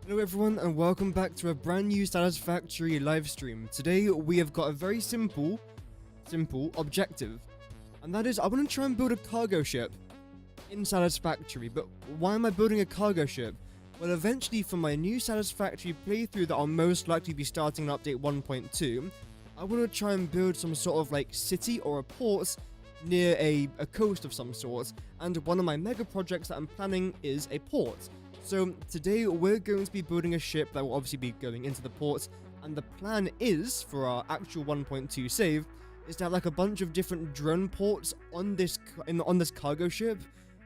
Hello everyone and welcome back to a brand new Satisfactory live stream. Today we have got a very simple objective, and that is I want to try and build a cargo ship in Satisfactory. But why am I building a cargo ship? Well, eventually for my new Satisfactory playthrough that I'll most likely be starting in update 1.2, I want to try and build some sort of like city or a port near a coast of some sort, and one of my mega projects that I'm planning is a port. So today we're going to be building a ship that will obviously be going into the port, and the plan is, for our actual 1.2 save, is to have like a bunch of different drone ports on this cargo ship,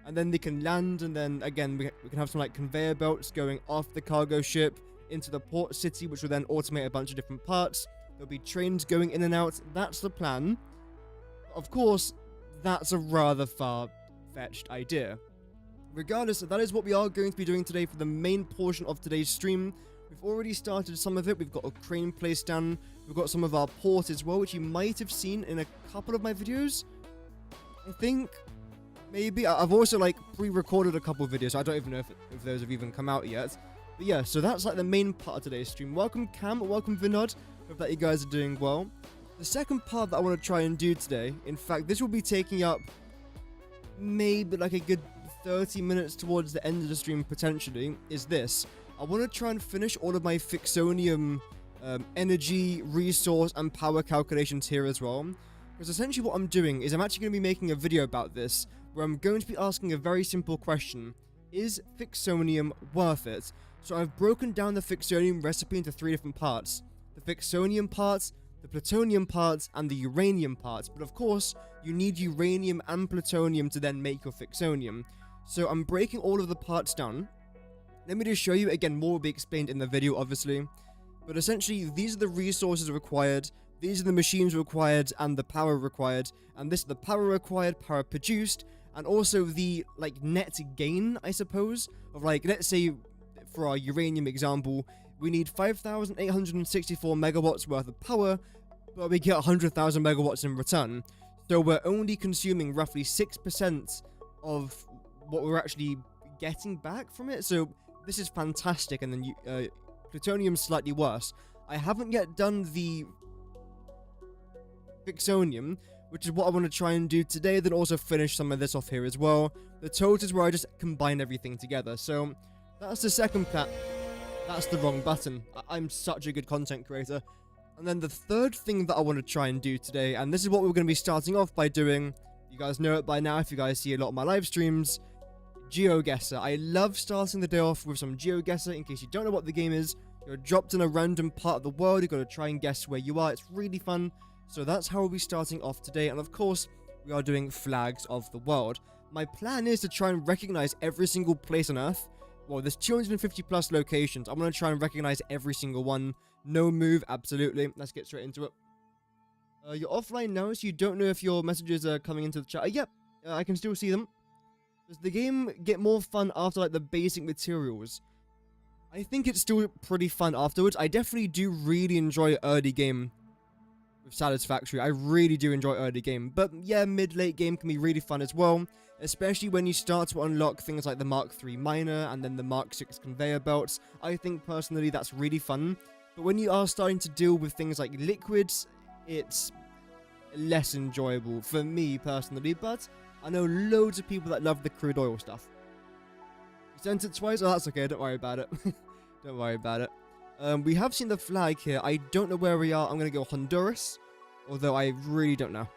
and then they can land, and then again we can have some like conveyor belts going off the cargo ship into the port city, which will then automate a bunch of different parts. There'll be trains going in and out. That's the plan. Of course, that's a rather far-fetched idea. Regardless, that is what we are going to be doing today for the main portion of today's stream. We've already started some of it. We've got a crane placed down. We've got some of our port as well, which you might have seen in a couple of my videos. I think, maybe. I've also, like, pre-recorded a couple of videos. So I don't even know if those have even come out yet. But yeah, so that's, like, the main part of today's stream. Welcome, Cam. Welcome, Vinod. Hope that you guys are doing well. The second part that I want to try and do today, in fact, this will be taking up maybe, like, a good 30 minutes towards the end of the stream potentially, is this. I want to try and finish all of my Ficsonium energy, resource, and power calculations here as well. Because essentially what I'm doing is I'm actually going to be making a video about this, where I'm going to be asking a very simple question. Is Ficsonium worth it? So I've broken down the Ficsonium recipe into 3 different parts. The Ficsonium parts, the plutonium parts, and the uranium parts. But of course, you need uranium and plutonium to then make your Ficsonium. So I'm breaking all of the parts down. Let me just show you, again, more will be explained in the video, obviously. But essentially, these are the resources required, these are the machines required, and the power required. And this is the power required, power produced, and also the, like, net gain, I suppose, of, like, let's say, for our uranium example, we need 5,864 megawatts worth of power, but we get 100,000 megawatts in return. So we're only consuming roughly 6% of what we're actually getting back from it. So this is fantastic. And then plutonium's slightly worse. I haven't yet done the Ficsonium, which is what I want to try and do today, then also finish some of this off here as well. The total is where I just combine everything together. So that's the second plan. That's the wrong button. I'm such a good content creator. And then the third thing that I want to try and do today, and this is what we're going to be starting off by doing, you guys know it by now if you guys see a lot of my live streams, Geoguessr. I love starting the day off with some Geoguessr. In case you don't know what the game is, you're dropped in a random part of the world, you've got to try and guess where you are. It's really fun. So that's how we'll be starting off today. And of course, we are doing flags of the world. My plan is to try and recognize every single place on Earth. Well, there's 250 plus locations. I'm going to try and recognize every single one. No move, absolutely. Let's get straight into it. You're offline now, so you don't know if your messages are coming into the chat. Yep, I can still see them. Does the game get more fun after, like, the basic materials? I think it's still pretty fun afterwards. I definitely do really enjoy early game with Satisfactory. I really do enjoy early game. But yeah, mid-late game can be really fun as well. Especially when you start to unlock things like the Mark III miner and then the Mark VI conveyor belts. I think personally that's really fun. But when you are starting to deal with things like liquids, it's less enjoyable for me personally. But I know loads of people that love the crude oil stuff. You sent it twice? Oh, that's okay. Don't worry about it. Don't worry about it. We have seen the flag here. I don't know where we are. I'm going to go Honduras. Although I really don't know.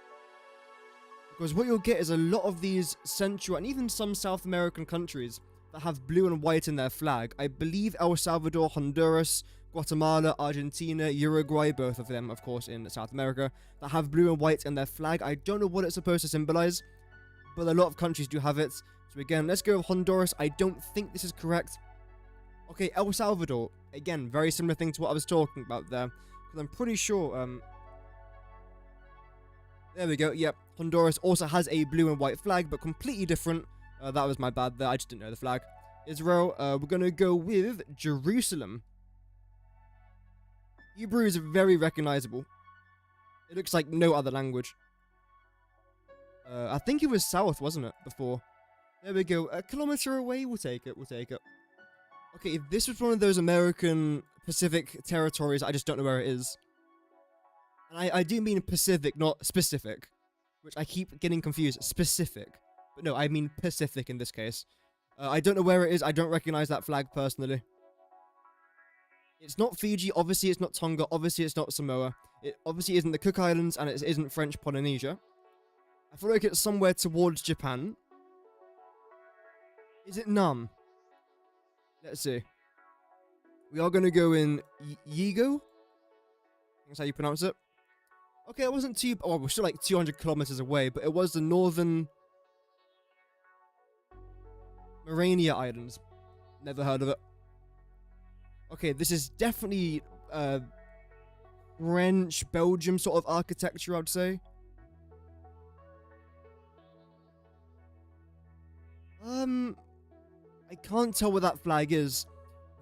Because what you'll get is a lot of these Central and even some South American countries that have blue and white in their flag. I believe El Salvador, Honduras, Guatemala, Argentina, Uruguay, both of them, of course, in South America, that have blue and white in their flag. I don't know what it's supposed to symbolize, but a lot of countries do have it. So again, let's go with Honduras. I don't think this is correct. Okay, El Salvador. Again, very similar thing to what I was talking about there. Because I'm pretty sure, there we go, yep. Honduras also has a blue and white flag, but completely different. That was my bad there, I just didn't know the flag. Israel, we're going to go with Jerusalem. Hebrew is very recognizable. It looks like no other language. I think it was south, wasn't it, before? There we go. A kilometer away, we'll take it, we'll take it. Okay, if this was one of those American Pacific territories, I just don't know where it is. And I do mean Pacific, not specific. Which I keep getting confused. Specific. But no, I mean Pacific in this case. I don't know where it is. I don't recognize that flag personally. It's not Fiji. Obviously, it's not Tonga. Obviously, it's not Samoa. It obviously isn't the Cook Islands, and it isn't French Polynesia. I feel like it's somewhere towards Japan. Is it Nam? Let's see. We are going to go in Yigo. That's how you pronounce it. Okay, it wasn't too... Oh, we're still like 200 kilometers away, but it was the northern... Morania Islands. Never heard of it. Okay, this is definitely French, Belgium sort of architecture, I'd say. I can't tell what that flag is.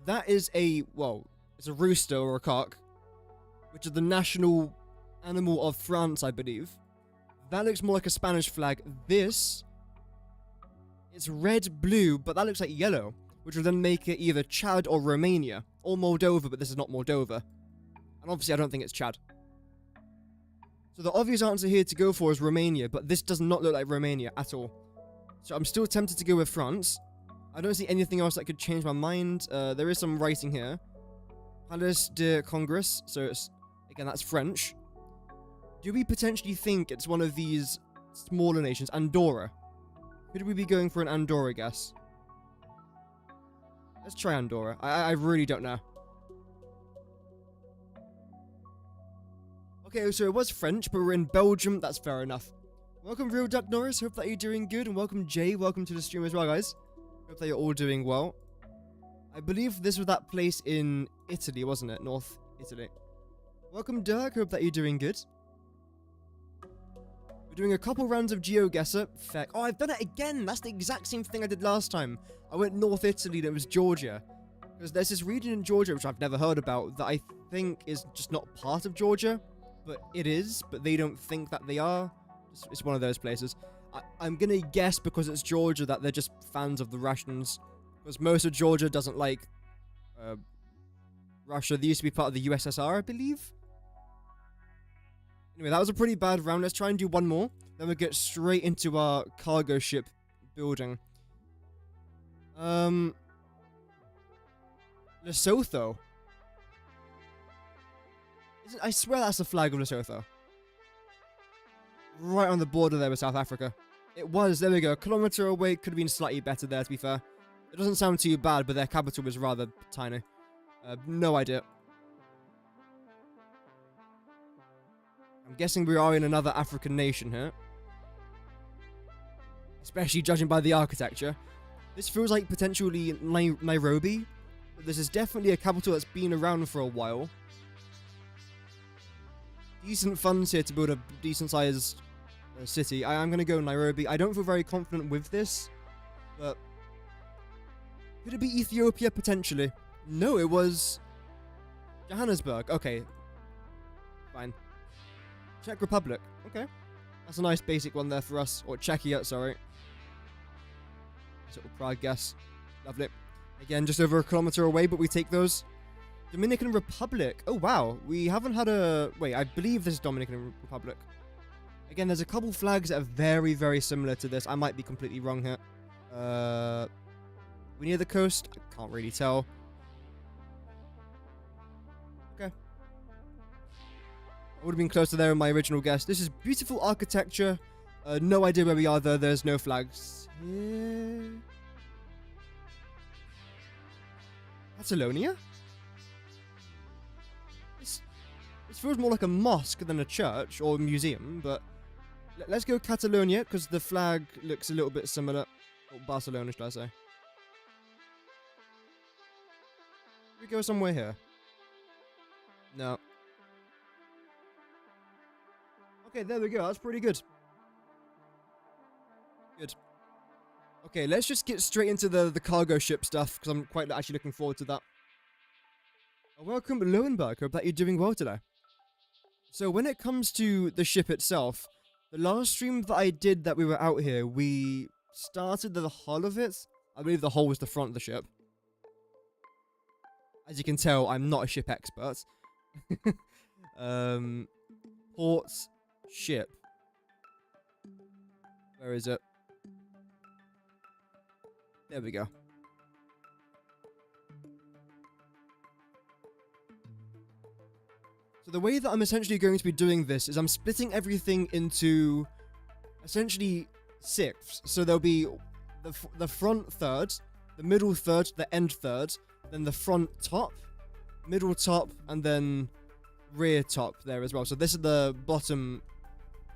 That is a... Well, it's a rooster or a cock, which is the national animal of France, I believe. That looks more like a Spanish flag. This... It's red, blue, but that looks like yellow, which will then make it either Chad or Romania, or Moldova, but this is not Moldova. And obviously I don't think it's Chad. So the obvious answer here to go for is Romania, but this does not look like Romania at all. So I'm still tempted to go with France. I don't see anything else that could change my mind. There is some writing here. Palais de Congrès, so it's, again, that's French. Do we potentially think it's one of these smaller nations? Andorra. Could we be going for an Andorra guess? Let's try Andorra. I really don't know. Okay, so it was French, but we're in Belgium. That's fair enough. Welcome, Real Duck Norris. Hope that you're doing good. And welcome, Jay. Welcome to the stream as well, guys. Hope that you're all doing well. I believe this was that place in Italy, wasn't it? North Italy. Welcome, Dirk. Hope that you're doing good. We're doing a couple rounds of Geoguessr. Feck. Oh, I've done it again. That's the exact same thing I did last time. I went North Italy and it was Georgia. Because there's this region in Georgia, which I've never heard about, that I think is just not part of Georgia. But it is, but they don't think that they are. It's one of those places. I'm going to guess because it's Georgia that they're just fans of the Russians. Because most of Georgia doesn't like Russia. They used to be part of the USSR, I believe. Anyway, that was a pretty bad round. Let's try and do one more. Then we'll get straight into our cargo ship building. Lesotho. I swear that's the flag of Lesotho. Right on the border there with South Africa. It was, there we go. A kilometer away, could have been slightly better there, to be fair. It doesn't sound too bad, but their capital was rather tiny. No idea. I'm guessing we are in another African nation here. Especially judging by the architecture. This feels like potentially Nairobi. But this is definitely a capital that's been around for a while. Decent funds here to build a decent sized city. I'm going to go Nairobi. I don't feel very confident with this. But could it be Ethiopia potentially? No, it was Johannesburg. Okay. Fine. Czech Republic. Okay. That's a nice basic one there for us. Or Czechia, sorry. Sort of Prague guess. Lovely. Again, just over a kilometer away, but we take those. Dominican Republic. Oh, wow. We haven't had a... Wait, I believe this is Dominican Republic. Again, there's a couple flags that are very, very similar to this. I might be completely wrong here. We near the coast? I can't really tell. Okay. I would have been closer there in my original guess. This is beautiful architecture. No idea where we are, though. There's no flags. Here. Catalonia? This feels more like a mosque than a church or a museum, but let's go Catalonia, because the flag looks a little bit similar. Or Barcelona, should I say. We go somewhere here. No. Okay, there we go. That's pretty good. Good. Okay, let's just get straight into the cargo ship stuff, because I'm quite actually looking forward to that. Welcome, Lowenberg. Hope that you're doing well today. So when it comes to the ship itself, the last stream that I did that we were out here, we started the hull of it. I believe the hull was the front of the ship. As you can tell, I'm not a ship expert. Port ship. Where is it? There we go. So the way that I'm essentially going to be doing this is I'm splitting everything into essentially sixths. So there'll be the front third, the middle third, the end third, then the front top, middle top, and then rear top there as well. So this is the bottom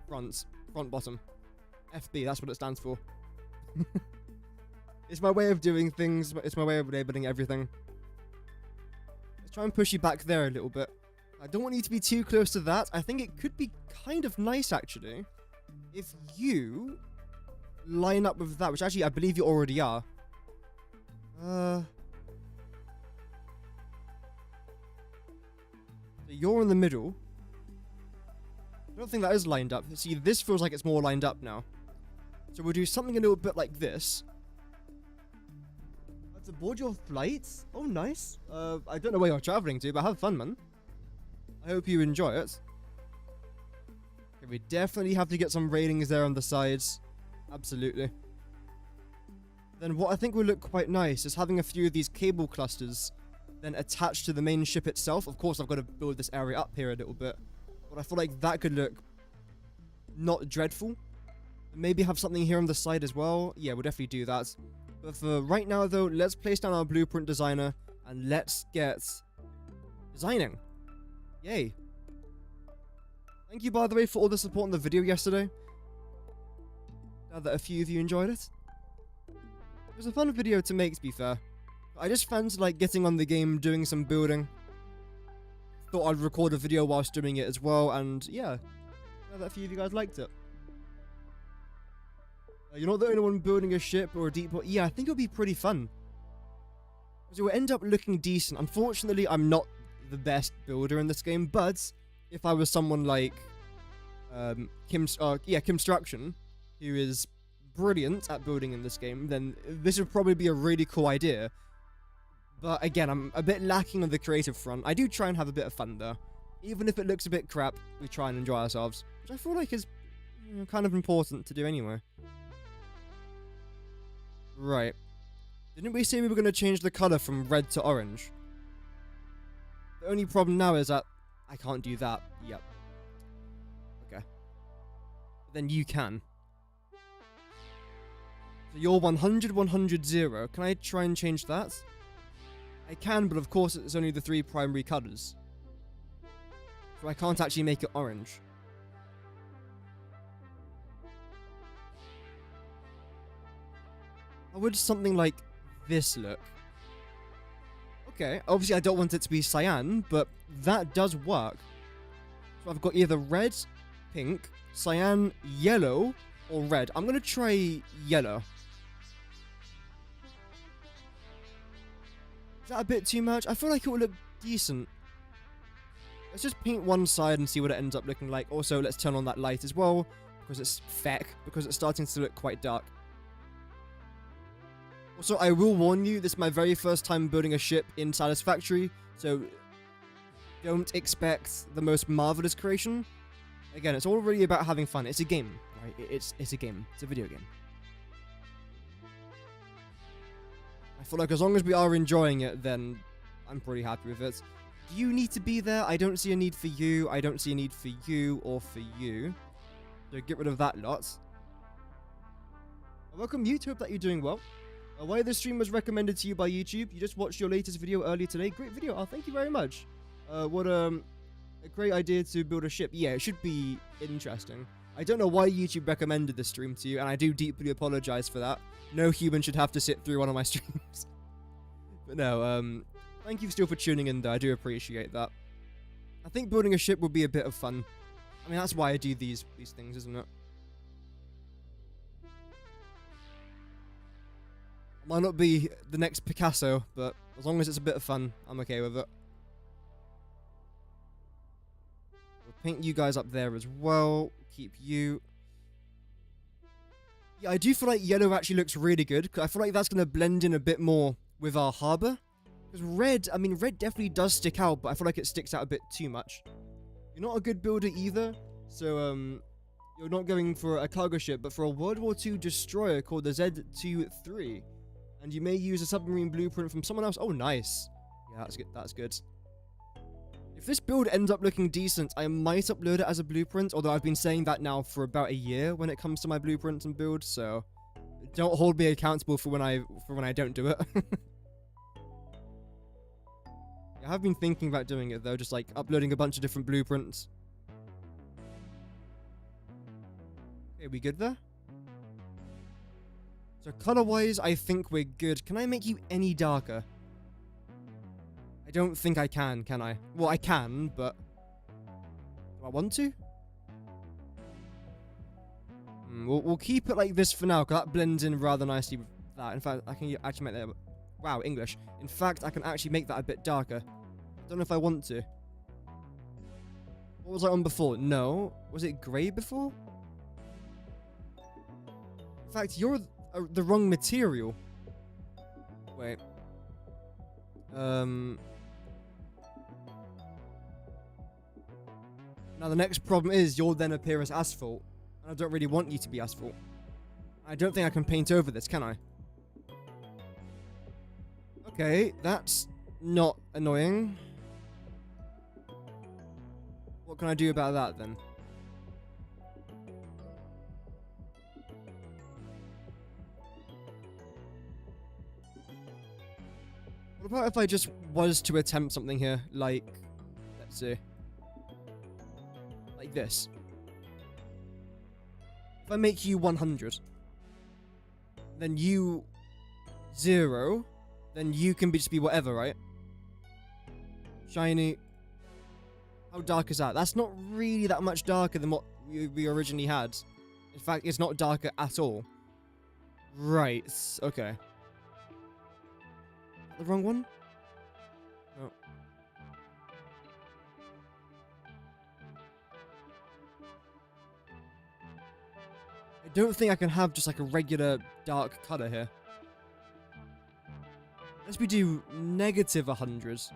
front bottom. FB, that's what it stands for. It's my way of doing things, it's my way of labeling everything. Let's try and push you back there a little bit. I don't want you to be too close to that. I think it could be kind of nice, actually, if you line up with that, which actually I believe you already are. So you're in the middle. I don't think that is lined up. See, this feels like it's more lined up now. So we'll do something a little bit like this. To board your flights? Oh, nice. I don't know where you're traveling to, but have fun, man. I hope you enjoy it. Okay, we definitely have to get some railings there on the sides. Absolutely. Then what I think will look quite nice is having a few of these cable clusters then attached to the main ship itself. Of course, I've got to build this area up here a little bit, but I feel like that could look not dreadful. Maybe have something here on the side as well. Yeah, we'll definitely do that. But for right now, though, let's place down our blueprint designer and let's get designing. Yay. Thank you, by the way, for all the support on the video yesterday. Glad that a few of you enjoyed it. It was a fun video to make, to be fair. I just fancied, like, getting on the game, doing some building. Thought I'd record a video whilst doing it as well, and yeah. Glad that a few of you guys liked it. You're not the only one building a ship or a deep water. Yeah, I think it'll be pretty fun. So it will end up looking decent. Unfortunately, I'm not the best builder in this game, but if I was someone like Kimstruction, who is brilliant at building in this game, then this would probably be a really cool idea. But again, I'm a bit lacking on the creative front. I do try and have a bit of fun though. Even if it looks a bit crap, we try and enjoy ourselves, which I feel like is kind of important to do anyway. Right. Didn't we say we were going to change the colour from red to orange? The only problem now is that I can't do that. Yep. Okay. But then you can. So you're 100, 100, 0. Can I try and change that? I can, but of course it's only the 3 primary colours. So I can't actually make it orange. How would something like this look? Okay, obviously I don't want it to be cyan, but that does work. So I've got either red, pink, cyan, yellow, or red. I'm going to try yellow. Is that a bit too much? I feel like it will look decent. Let's just paint one side and see what it ends up looking like. Also, let's turn on that light as well, because it's feck, because it's starting to look quite dark. Also, I will warn you, this is my very first time building a ship in Satisfactory, so don't expect the most marvelous creation. Again, it's all really about having fun. It's a game, right? It's a game. It's a video game. I feel like as long as we are enjoying it, then I'm pretty happy with it. Do you need to be there? I don't see a need for you. I don't see a need for you or for you. So get rid of that lot. Welcome, you. Hope that you're doing well. Why this stream was recommended to you by YouTube. You just watched your latest video earlier today. Great video. Oh, thank you very much. What a great idea to build a ship. Yeah, it should be interesting. I don't know why YouTube recommended this stream to you, and I do deeply apologize for that. No human should have to sit through one of my streams. But no, thank you still for tuning in, though. I do appreciate that. I think building a ship would be a bit of fun. I mean, that's why I do these things, isn't it? Might not be the next Picasso, but as long as it's a bit of fun, I'm okay with it. We'll paint you guys up there as well. Keep you. Yeah, I do feel like yellow actually looks really good. I feel like that's going to blend in a bit more with our harbour. Because red, I mean, red definitely does stick out, but I feel like it sticks out a bit too much. You're not a good builder either, so, you're not going for a cargo ship, but for a World War II destroyer called the Z-23. And you may use a submarine blueprint from someone else. Oh, nice. Yeah, that's good. That's good. If this build ends up looking decent, I might upload it as a blueprint, although I've been saying that now for about a year when it comes to my blueprints and builds, so don't hold me accountable for when I don't do it. I have been thinking about doing it though, just like uploading a bunch of different blueprints. Okay, we good there? So color-wise, I think we're good. Can I make you any darker? I don't think I can I? Well, I can, but do I want to? We'll keep it like this for now, because that blends in rather nicely with that. In fact, I can actually make that... Wow, English. In fact, I can actually make that a bit darker. I don't know if I want to. What was I on before? No. Was it grey before? In fact, you're the wrong material. Wait. Now the next problem is you'll then appear as asphalt. And I don't really want you to be asphalt. I don't think I can paint over this, can I? Okay, that's not annoying. What can I do about that then? What about if I just was to attempt something here, like, let's see, like this. If I make you 100, then you 0, then you can just be whatever, right? Shiny. How dark is that? That's not really that much darker than what we originally had. In fact, it's not darker at all. Right, okay. The wrong one? No. I don't think I can have just like a regular dark color here. Let's we do -100.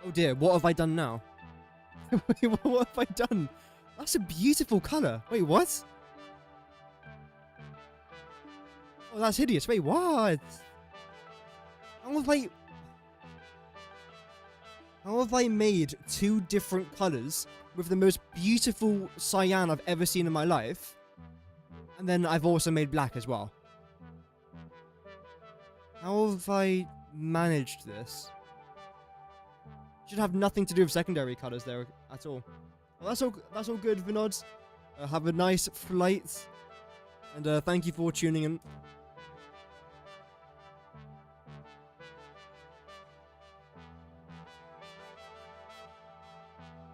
Oh dear, what have I done now? Wait, what have I done? That's a beautiful color. Wait, what? Oh, that's hideous. Wait, what? How have I made two different colors with the most beautiful cyan I've ever seen in my life? And then I've also made black as well. How have I managed this? Should have nothing to do with secondary colors there at all. Well, that's all good, Vinod. Have a nice flight, and thank you for tuning in.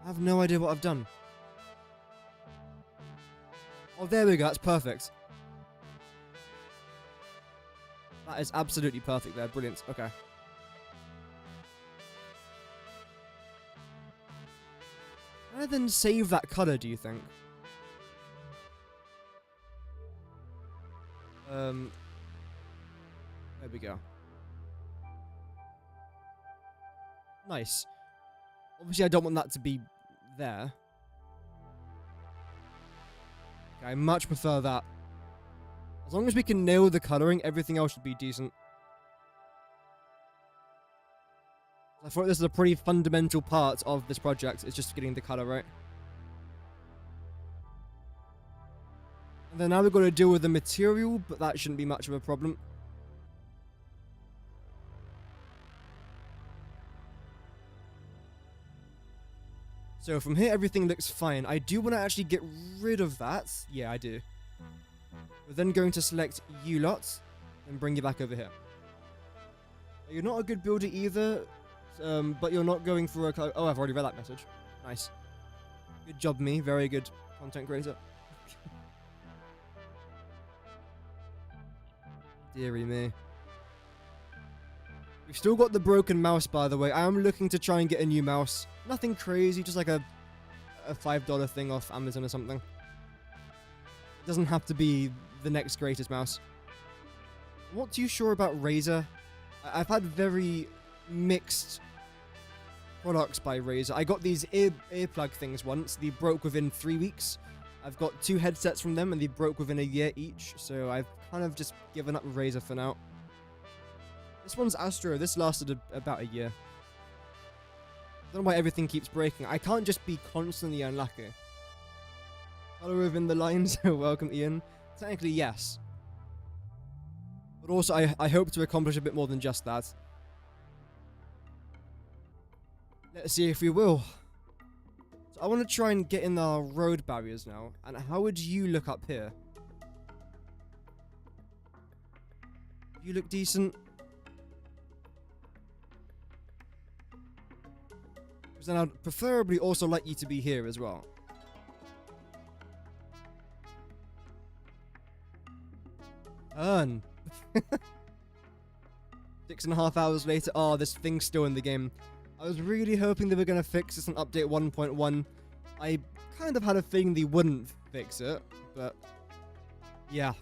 I have no idea what I've done. Oh, there we go. That's perfect. That is absolutely perfect there. Brilliant. Okay. Can I then save that color, do you think? There we go. Nice. Obviously, I don't want that to be there. Okay, I much prefer that. As long as we can nail the coloring, everything else should be decent. I thought this is a pretty fundamental part of this project. It's just getting the color right. And then now we've got to deal with the material, but that shouldn't be much of a problem. So from here, everything looks fine. I do want to actually get rid of that. Yeah, I do. We're then going to select you lot and bring you back over here. You're not a good builder either, but you're not going for a... Oh, I've already read that message. Nice. Good job, me. Very good content creator. Deary me. We've still got the broken mouse, by the way. I am looking to try and get a new mouse. Nothing crazy, just like a $5 thing off Amazon or something. It doesn't have to be the next greatest mouse. I'm not too sure about Razer. I've had very mixed products by Razer. I got these earplug things once. They broke within 3 weeks. I've got 2 headsets from them and they broke within a year each. So I've kind of just given up with Razer for now. This one's Astro. This lasted about a year. I don't know why everything keeps breaking. I can't just be constantly unlucky. Hello within the lines. Welcome, Ian. Technically, yes. But also, I hope to accomplish a bit more than just that. Let's see if we will. So I want to try and get in our road barriers now. And how would you look up here? You look decent. Because then I'd preferably also like you to be here as well. Earn. 6.5 hours later. Oh, this thing's still in the game. I was really hoping they were going to fix this on update 1.1. I kind of had a feeling they wouldn't fix it, but yeah.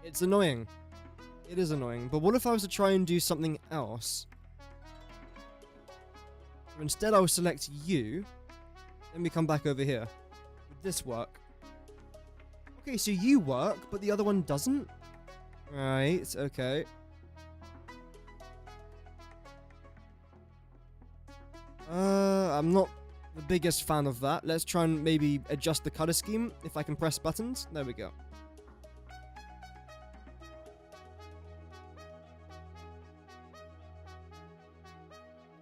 It's annoying. It is annoying. But what if I was to try and do something else? So instead, I'll select you. Then we come back over here. Would this work? Okay, so you work, but the other one doesn't? Right, okay. I'm not the biggest fan of that. Let's try and maybe adjust the color scheme if I can press buttons. There we go.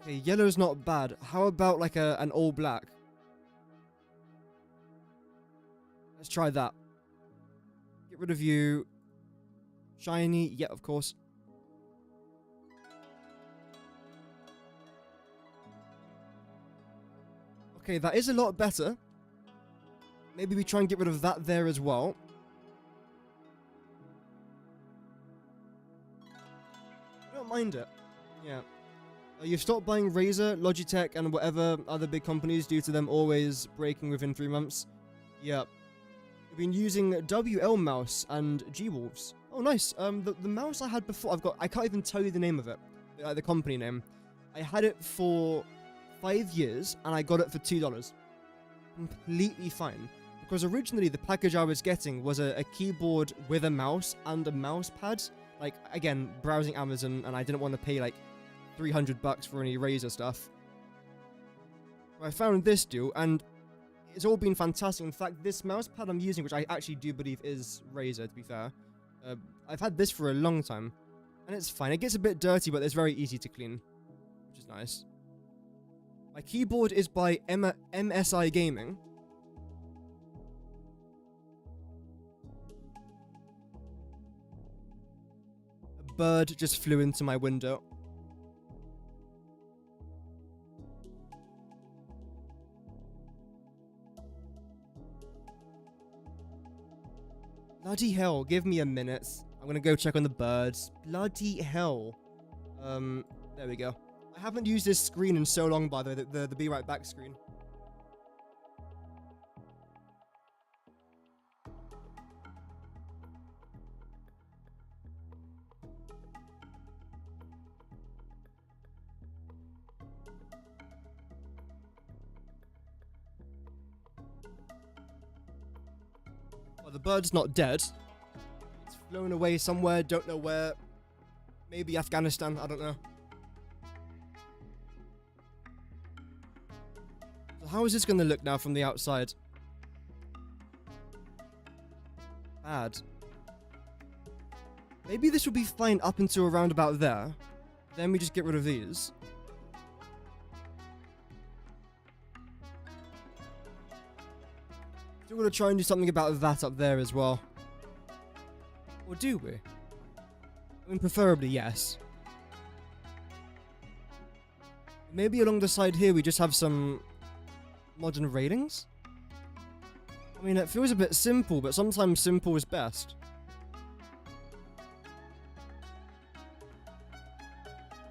Okay, yellow's not bad. How about like an all black? Let's try that. Get rid of you. Shiny, yeah, of course. Okay, that is a lot better. Maybe we try and get rid of that there as well. I don't mind it. Yeah. You've stopped buying Razer, Logitech, and whatever other big companies due to them always breaking within 3 months. Yep. We've been using WL mouse and G-Wolves. Oh, nice. The mouse I had before, I can't even tell you the name of it. The company name. I had it for 5 years, and I got it for $2. Completely fine. Because originally, the package I was getting was a keyboard with a mouse and a mouse pad. Like, again, browsing Amazon, and I didn't want to pay, like, $300 for any Razer stuff. I found this deal, and it's all been fantastic. In fact, this mouse pad I'm using, which I actually do believe is Razer, to be fair, I've had this for a long time, and it's fine. It gets a bit dirty, but it's very easy to clean, which is nice. My keyboard is by MSI Gaming. A bird just flew into my window. Bloody hell, give me a minute. I'm gonna go check on the birds. Bloody hell. There we go. I haven't used this screen in so long, by the way, the Be Right Back screen. Well, the bird's not dead. It's flown away somewhere, don't know where. Maybe Afghanistan, I don't know. So how is this going to look now from the outside? Bad. Maybe this will be fine up until around about there. Then we just get rid of these. Still going to try and do something about that up there as well. Or do we? I mean, preferably yes. Maybe along the side here we just have some modern railings? I mean, it feels a bit simple, but sometimes simple is best.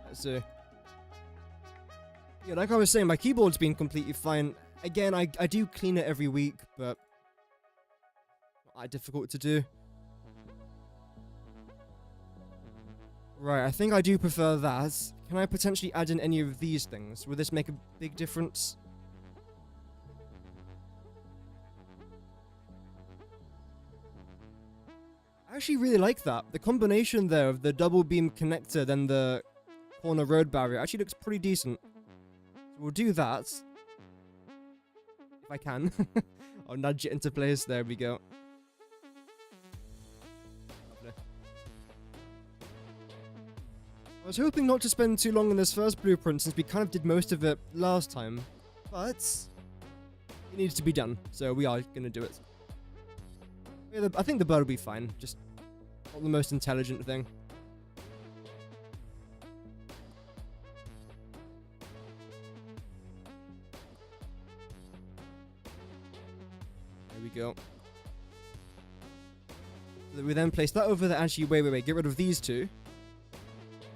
Let's see. Yeah, like I was saying, my keyboard's been completely fine. Again, I do clean it every week, but not that difficult to do. Right, I think I do prefer that. Can I potentially add in any of these things? Would this make a big difference? I actually really like that. The combination there of the double beam connector and the corner road barrier actually looks pretty decent. So we'll do that. If I can. I'll nudge it into place. There we go. Lovely. I was hoping not to spend too long on this first blueprint since we kind of did most of it last time. But it needs to be done. So we are going to do it. Yeah, I think the bird will be fine. Just not the most intelligent thing. There we go. So we then place that over there. Actually, wait. Get rid of these two.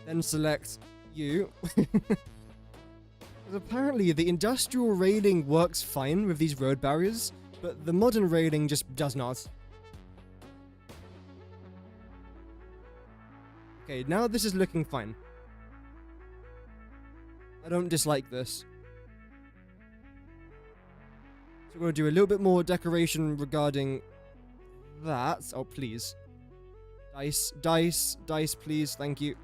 Then select you. Because apparently the industrial railing works fine with these road barriers, but the modern railing just does not. Okay, now this is looking fine. I don't dislike this. So we're going to do a little bit more decoration regarding that. Oh, please. Dice, please. Thank you.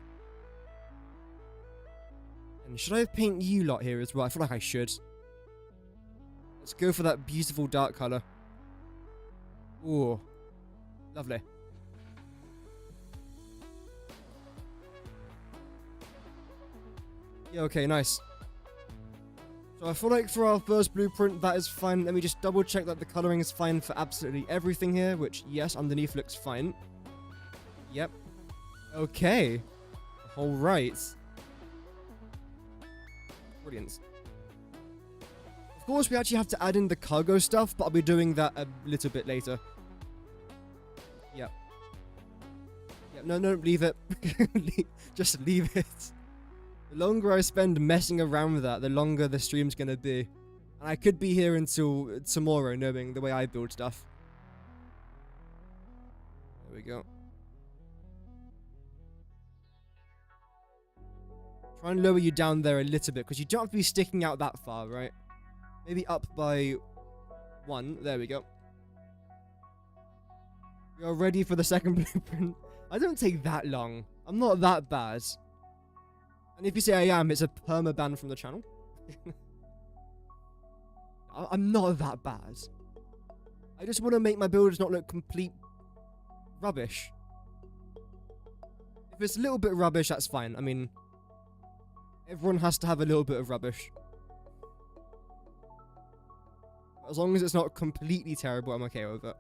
And should I paint you lot here as well? I feel like I should. Let's go for that beautiful dark color. Ooh. Lovely. Yeah, okay, nice. So I feel like for our first blueprint, that is fine. Let me just double check that the coloring is fine for absolutely everything here, which, yes, underneath looks fine. Yep. Okay. Alright. Brilliant. Of course, we actually have to add in the cargo stuff, but I'll be doing that a little bit later. Yep. Yep, no, leave it. Just leave it. The longer I spend messing around with that, the longer the stream's gonna be. And I could be here until tomorrow, knowing the way I build stuff. There we go. Try and lower you down there a little bit, because you don't have to be sticking out that far, right? Maybe up by 1. There we go. You're ready for the second blueprint. I don't take that long. I'm not that bad. And if you say I am, it's a permaban from the channel. I'm not that bad. I just want to make my builders not look complete rubbish. If it's a little bit rubbish, that's fine. I mean, everyone has to have a little bit of rubbish. As long as it's not completely terrible, I'm okay with it.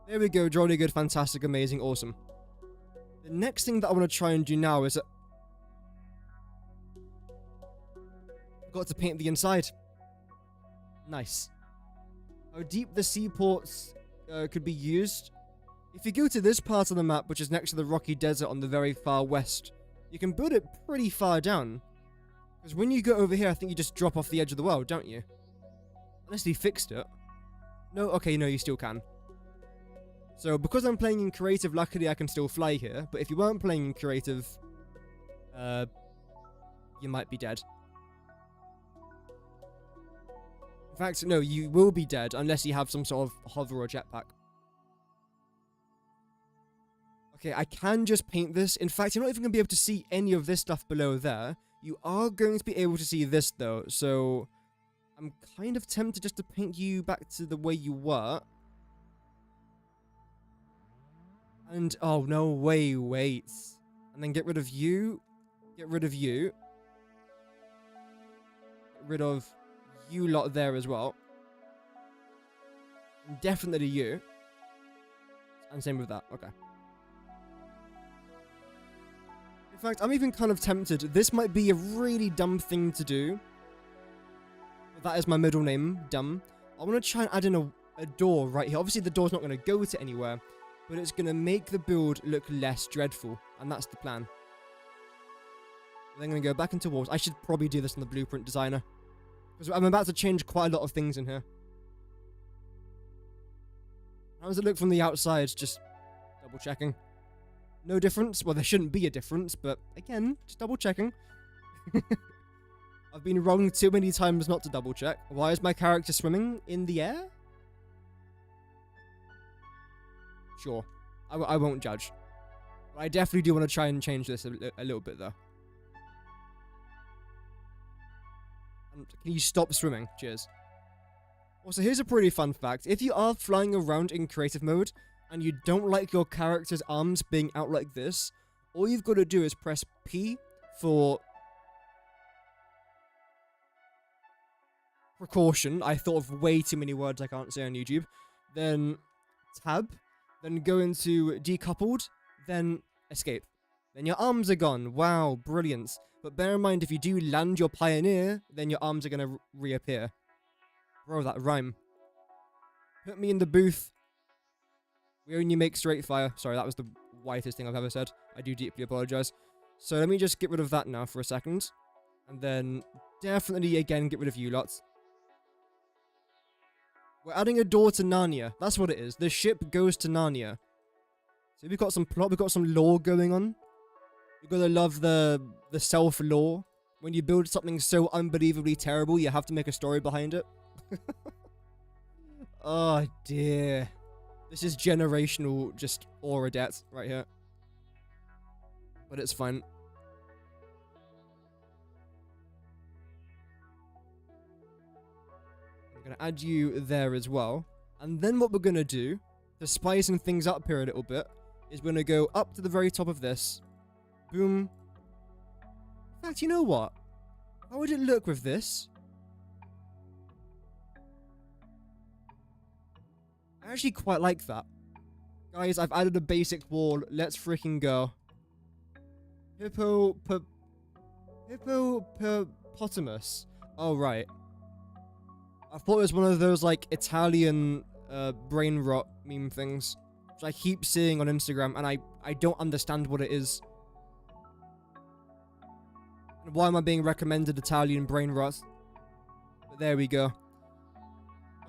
There we go. Jolly good, fantastic, amazing, awesome. The next thing that I want to try and do now is... I've got to paint the inside. Nice. How deep the seaports could be used. If you go to this part of the map, which is next to the rocky desert on the very far west, you can build it pretty far down. Because when you go over here, I think you just drop off the edge of the world, don't you? Unless they fixed it. No? Okay, no, you still can. So, because I'm playing in creative, luckily I can still fly here. But if you weren't playing in creative, you might be dead. In fact, no, you will be dead unless you have some sort of hover or jetpack. Okay, I can just paint this. In fact, you're not even going to be able to see any of this stuff below there. You are going to be able to see this, though. So, I'm kind of tempted just to paint you back to the way you were. And, oh, no, wait. And then get rid of you. Get rid of you. Get rid of you lot there as well. And definitely you. And same with that. Okay. In fact, I'm even kind of tempted. This might be a really dumb thing to do. But that is my middle name, dumb. I want to try and add in a door right here. Obviously, the door's not going to go to anywhere. But it's going to make the build look less dreadful. And that's the plan. Then I'm going to go back into walls. I should probably do this in the blueprint designer. Because I'm about to change quite a lot of things in here. How does it look from the outside? Just double checking. No difference. Well, there shouldn't be a difference, but again, just double checking. I've been wrong too many times not to double check. Why is my character swimming in the air? Sure. I won't judge. But I definitely do want to try and change this a little bit, though. And can you stop swimming? Cheers. Also, here's a pretty fun fact. If you are flying around in creative mode, and you don't like your character's arms being out like this, all you've got to do is press P for precaution. I thought of way too many words I can't say on YouTube. Then tab, then go into decoupled, then escape. Then your arms are gone. Wow, brilliant. But bear in mind, if you do land your pioneer, then your arms are going to reappear. Bro, that rhyme. Put me in the booth. We only make straight fire. Sorry, that was the whitest thing I've ever said. I do deeply apologize. So let me just get rid of that now for a second. And then definitely, again, get rid of you lots. We're adding a door to Narnia. That's what it is. The ship goes to Narnia. So we've got some plot. We've got some lore going on. You've got to love the self-lore. When you build something so unbelievably terrible, you have to make a story behind it. Oh, dear. This is generational, just aura debt right here. But it's fine. I'm going to add you there as well. And then what we're going to do, to spicing things up here a little bit, is we're going to go up to the very top of this. Boom. In fact, you know what? How would it look with this? I actually quite like that. Guys, I've added a basic wall. Let's freaking go. Hippopotamus. Oh, right. I thought it was one of those, like, Italian brain rot meme things. Which I keep seeing on Instagram, and I don't understand what it is. And why am I being recommended Italian brain rot? But there we go.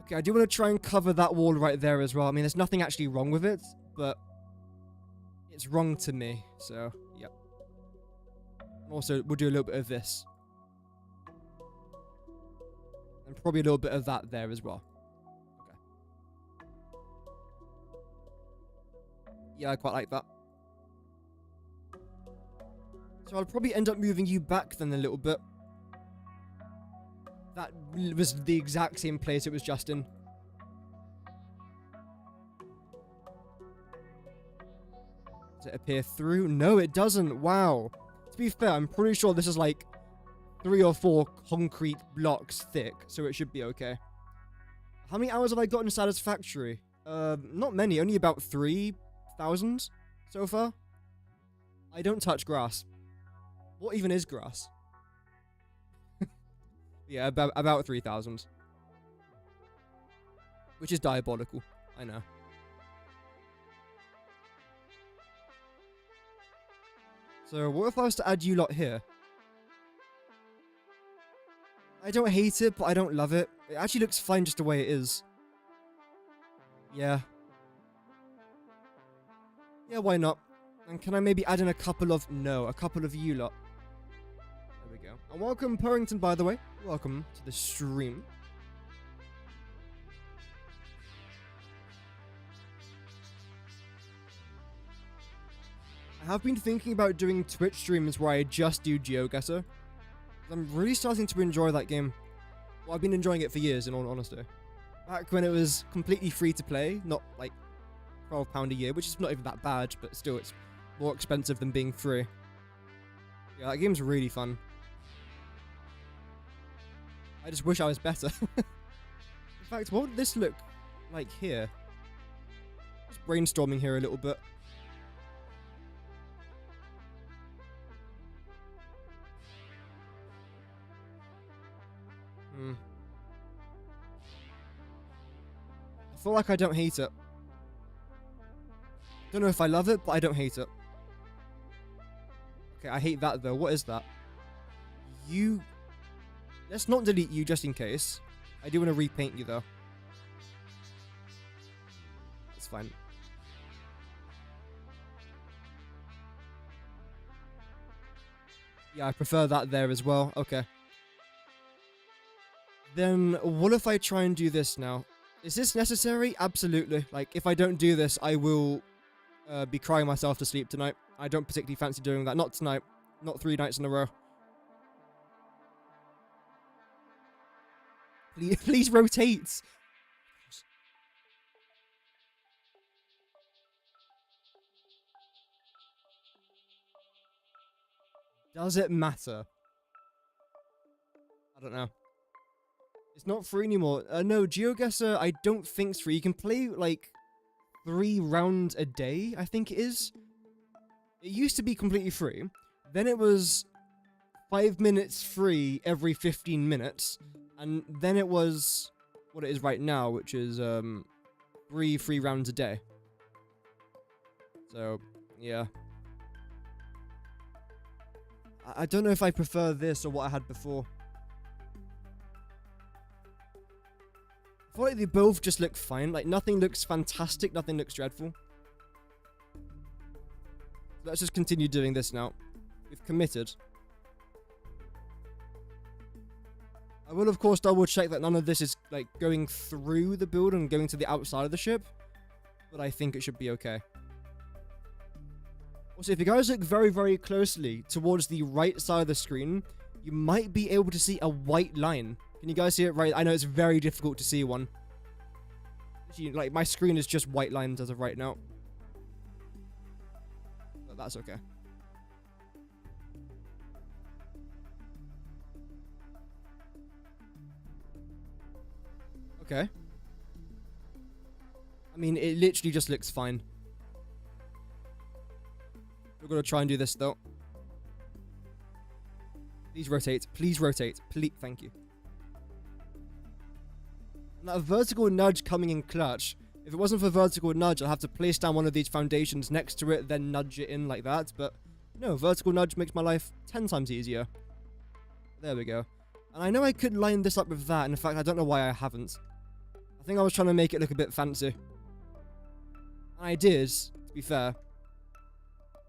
Okay, I do want to try and cover that wall right there as well. I mean, there's nothing actually wrong with it, but it's wrong to me, so, yep. Also, we'll do a little bit of this. And probably a little bit of that there as well. Okay. Yeah, I quite like that. So I'll probably end up moving you back then a little bit. That was the exact same place it was just in. Does it appear through? No, it doesn't. Wow. To be fair, I'm pretty sure this is like 3 or 4 concrete blocks thick, so it should be okay. How many hours have I got in Satisfactory? Not many, only about 3,000 so far. I don't touch grass. What even is grass? Yeah, about 3,000. Which is diabolical, I know. So, what if I was to add you lot here? I don't hate it, but I don't love it. It actually looks fine just the way it is. Yeah. Yeah, why not? And can I maybe add in a couple of... No, a couple of you lot. There we go. And welcome, Purrington, by the way. Welcome to the stream. I have been thinking about doing Twitch streams where I just do Geoguessr. I'm really starting to enjoy that game. Well, I've been enjoying it for years, in all honesty. Back when it was completely free to play, not like £12 a year, which is not even that bad, but still it's more expensive than being free. Yeah, that game's really fun. I just wish I was better. In fact, what would this look like here? Just brainstorming here a little bit. I feel like I don't hate it. Don't know if I love it, but I don't hate it. Okay, I hate that though. What is that? You... Let's not delete you just in case. I do want to repaint you though. It's fine. Yeah, I prefer that there as well. Okay. Then what if I try and do this now? Is this necessary? Absolutely. Like, if I don't do this, I will be crying myself to sleep tonight. I don't particularly fancy doing that. Not tonight. Not 3 nights in a row. Please, please rotate. Does it matter? I don't know. It's not free anymore. No, Geoguessr, I don't think it's free. You can play, like, 3 rounds a day, I think it is. It used to be completely free. Then it was 5 minutes free every 15 minutes. And then it was what it is right now, which is 3 free rounds a day. So, yeah. I don't know if I prefer this or what I had before. I feel like they both just look fine. Like, nothing looks fantastic, nothing looks dreadful. Let's just continue doing this now. We've committed. I will, of course, double check that none of this is, like, going through the build and going to the outside of the ship. But I think it should be okay. Also, if you guys look very, very closely towards the right side of the screen, you might be able to see a white line. Can you guys see it? Right, I know it's very difficult to see one. Like, my screen is just white lines as of right now. But that's okay. Okay. I mean, it literally just looks fine. We're gonna try and do this, though. Please rotate. Please rotate. Please. Thank you. Now, a vertical nudge coming in clutch. If it wasn't for vertical nudge, I'd have to place down one of these foundations next to it, then nudge it in like that. But no, vertical nudge makes my life 10 times easier. There we go. And I know I could line this up with that. In fact, I don't know why I haven't. I think I was trying to make it look a bit fancy. And I did, to be fair.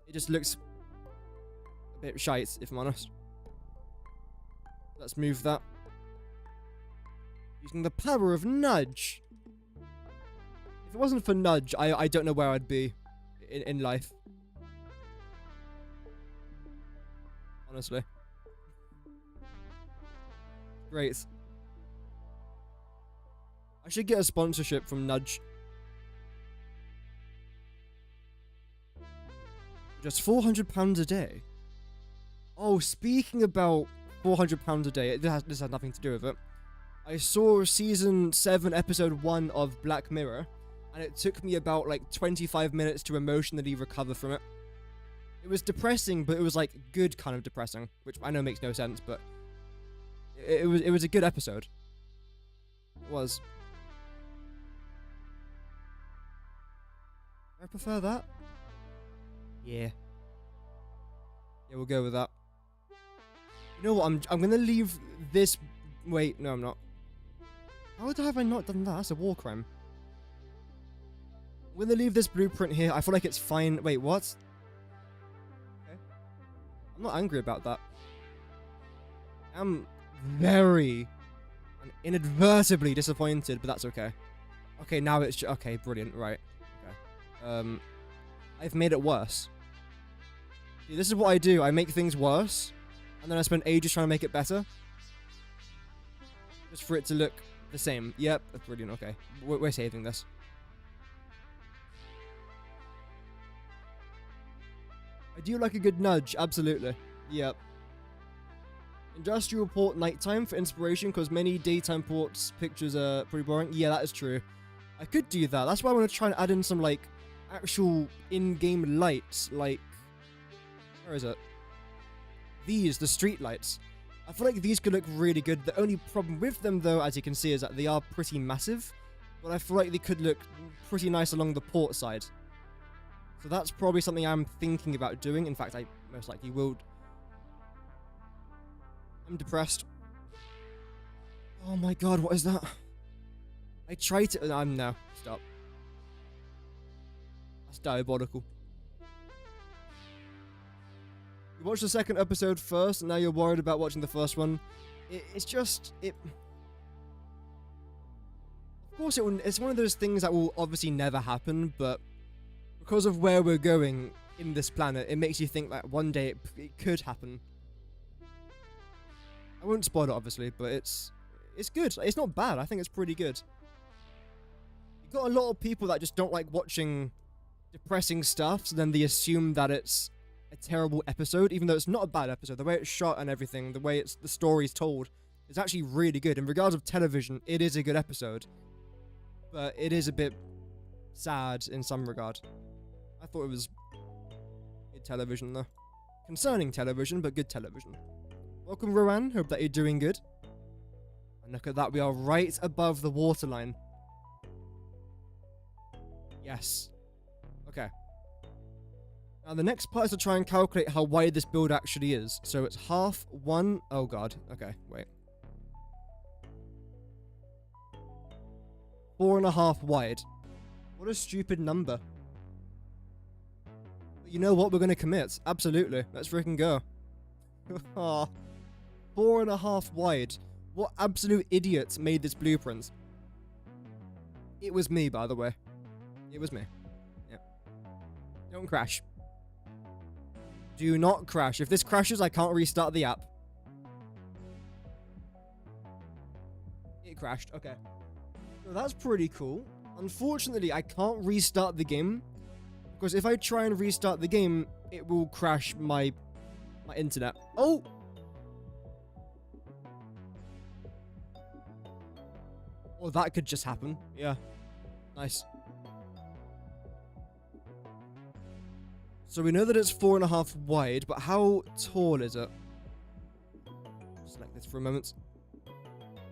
It just looks a bit shite, if I'm honest. Let's move that. Using the power of nudge. If it wasn't for nudge, I don't know where I'd be in life. Honestly. Great. I should get a sponsorship from Nudge. Just £400 a day. Oh, speaking about £400 a day, this has nothing to do with it. I saw season 7, episode 1 of Black Mirror, and it took me about like 25 minutes to emotionally recover from it. It was depressing, but it was like good kind of depressing, which I know makes no sense, but it was a good episode. It was. I prefer that. Yeah. Yeah, we'll go with that. You know what? I'm gonna leave this. Wait, no, I'm not. How have I not done that? That's a war crime. I'm gonna leave this blueprint here. I feel like it's fine. Wait, what? Okay. I'm not angry about that. I'm very and inadvertently disappointed, but that's okay. Okay, now it's okay, brilliant, right. Okay. I've made it worse. See, this is what I do. I make things worse, and then I spend ages trying to make it better. Just for it to look the same. Yep, that's brilliant, okay. We're saving this. I do like a good nudge, absolutely. Yep. Industrial port nighttime for inspiration, because many daytime ports pictures are pretty boring. Yeah, that is true. I could do that. That's why I want to try and add in some, like, actual in-game lights, like... Where is it? These, the street lights. I feel like these could look really good. The only problem with them, though, as you can see, is that they are pretty massive. But I feel like they could look pretty nice along the port side. So that's probably something I'm thinking about doing. In fact, I most likely will. I'm depressed. Oh my god, what is that? I tried to... no, stop. That's diabolical. You watched the second episode first, and now you're worried about watching the first one. It's just... Of course, it's one of those things that will obviously never happen, but because of where we're going in this planet, it makes you think that one day it could happen. I won't spoil it, obviously, but it's good. It's not bad. I think it's pretty good. You've got a lot of people that just don't like watching depressing stuff, so then they assume that it's a terrible episode, even though it's not a bad episode. The way it's shot and everything, the way the story's told, is actually really good. In regards of television, it is a good episode. But it is a bit sad in some regard. I thought it was good television, though. Concerning television, but good television. Welcome, Rowan. Hope that you're doing good. And look at that, we are right above the waterline. Yes. Okay. Now, the next part is to try and calculate how wide this build actually is. So it's half one... Oh, God. Okay, wait. 4.5 wide. What a stupid number. But you know what? We're going to commit. Absolutely. Let's freaking go. 4.5 wide. What absolute idiot made this blueprint? It was me, by the way. It was me. Yeah. Don't crash. Do not crash. If this crashes, I can't restart the app. It crashed. Okay. So that's pretty cool. Unfortunately, I can't restart the game, because if I try and restart the game, it will crash my internet. Oh! Well, that could just happen. Yeah. Nice. So we know that it's 4.5 wide, but how tall is it? Select this for a moment.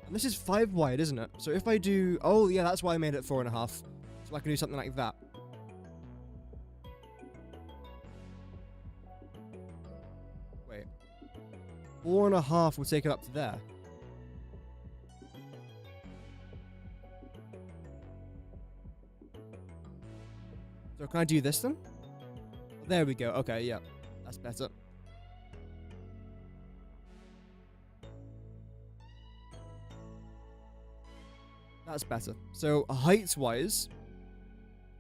And this is 5 wide, isn't it? So if I do... Oh, yeah, that's why I made it 4.5. So I can do something like that. Wait. 4.5 will take it up to there. So can I do this then? There we go. Okay, yeah. That's better. That's better. So, height-wise,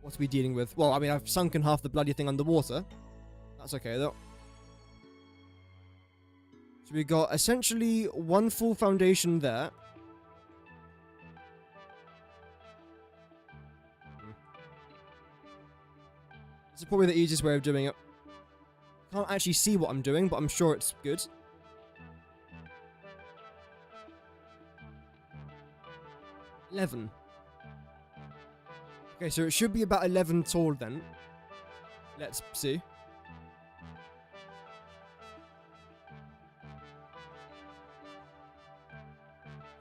what are we dealing with? Well, I mean, I've sunken half the bloody thing underwater. That's okay, though. So we got essentially one full foundation there. This is probably the easiest way of doing it. Can't actually see what I'm doing, but I'm sure it's good. $11. Okay, so it should be about 11 tall then. Let's see.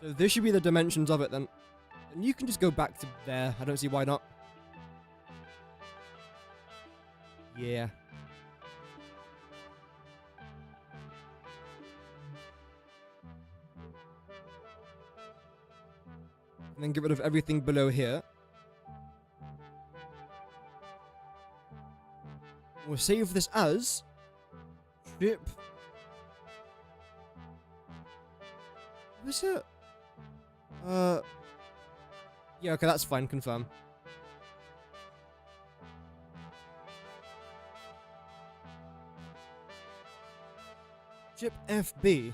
So this should be the dimensions of it then. And you can just go back to there. I don't see why not. Yeah. And then get rid of everything below here. We'll save this as ship. What is it? Yeah, okay, that's fine. Confirm. Ship FB.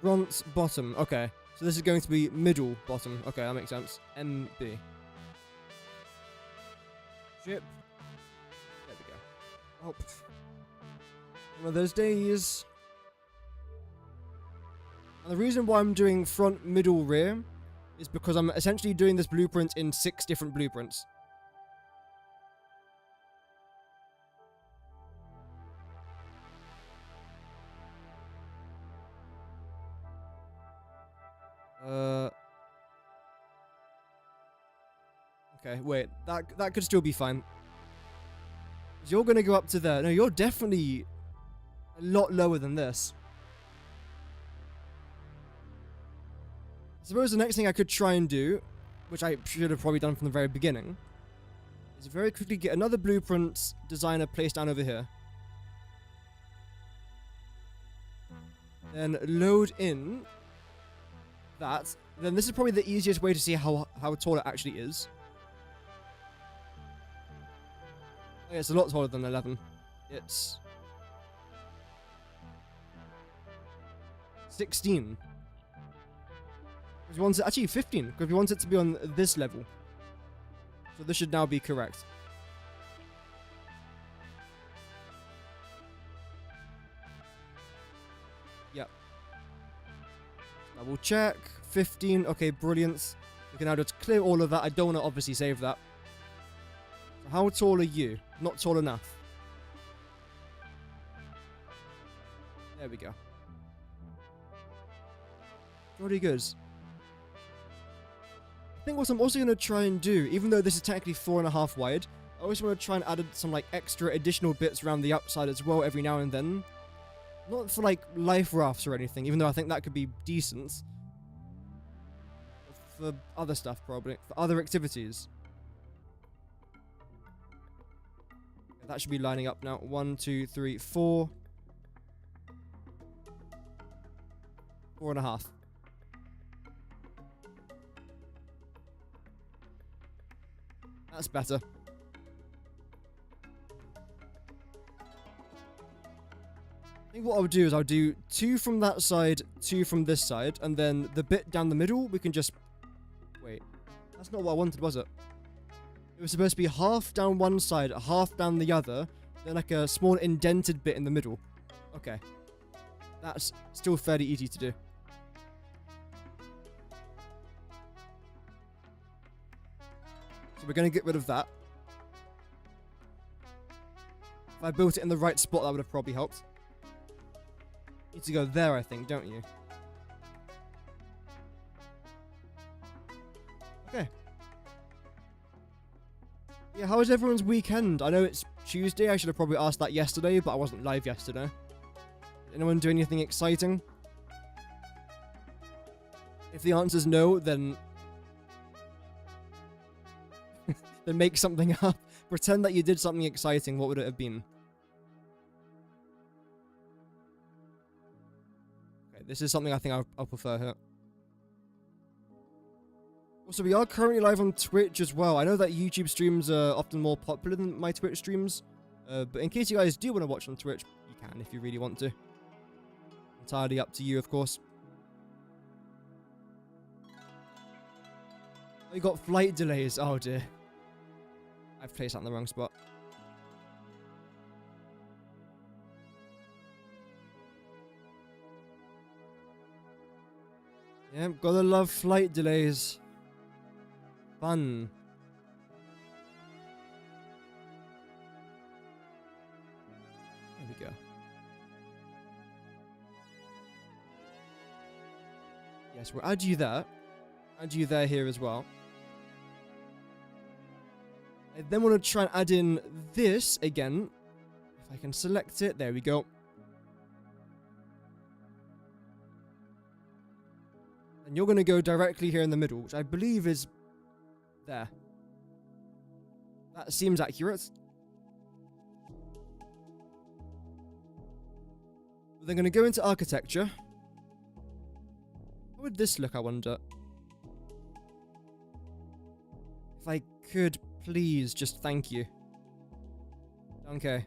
Front bottom. Okay. So this is going to be middle bottom. Okay, that makes sense. MB. Ship. There we go. Oh. One of those days. And the reason why I'm doing front, middle, rear is because I'm essentially doing this blueprint in 6 different blueprints. Okay, wait. That could still be fine. You're gonna go up to there. No, you're definitely a lot lower than this. I suppose the next thing I could try and do, which I should have probably done from the very beginning, is very quickly get another blueprint designer placed down over here. Then load in that. Then this is probably the easiest way to see how tall it actually is. Oh, yeah, it's a lot taller than 11. It's 16. Because we want it, actually 15, because we want it to be on this level. So this should now be correct. Yep. Double check. 15. Okay, brilliant. We can now just clear all of that. I don't want to obviously save that. So how tall are you? Not tall enough. There we go. Pretty good. I think what I'm also going to try and do, even though this is technically 4.5 wide, I also want to try and add some like extra additional bits around the outside as well every now and then. Not for like life rafts or anything, even though I think that could be decent. For other stuff, probably. For other activities. Okay, that should be lining up now. 1, 2, 3, 4. 4.5. That's better. I think what I'll do is I'll do 2 from that side, 2 from this side, and then the bit down the middle, we can just... Wait, that's not what I wanted, was it? It was supposed to be half down one side, half down the other, then like a small indented bit in the middle. Okay. That's still fairly easy to do. So we're going to get rid of that. If I built it in the right spot, that would have probably helped. You need to go there, I think, don't you? Okay. Yeah, how was everyone's weekend? I know it's Tuesday, I should have probably asked that yesterday, but I wasn't live yesterday. Did anyone do anything exciting? If the answer's no, then... then make something up. Pretend that you did something exciting. What would it have been? Okay, this is something I think I'll prefer here. Also, we are currently live on Twitch as well. I know that YouTube streams are often more popular than my Twitch streams. But in case you guys do want to watch on Twitch, you can if you really want to. Entirely up to you, of course. Oh, you got flight delays. Oh dear. I've placed that in the wrong spot. Yeah, gotta love flight delays. Fun. There we go. Yes, we'll add you there. Add you there here as well. I then want to try and add in this again. If I can select it, there we go. And you're going to go directly here in the middle, which I believe is there. That seems accurate. We're then going to go into architecture. How would this look, I wonder? If I could... Please, just thank you. Okay.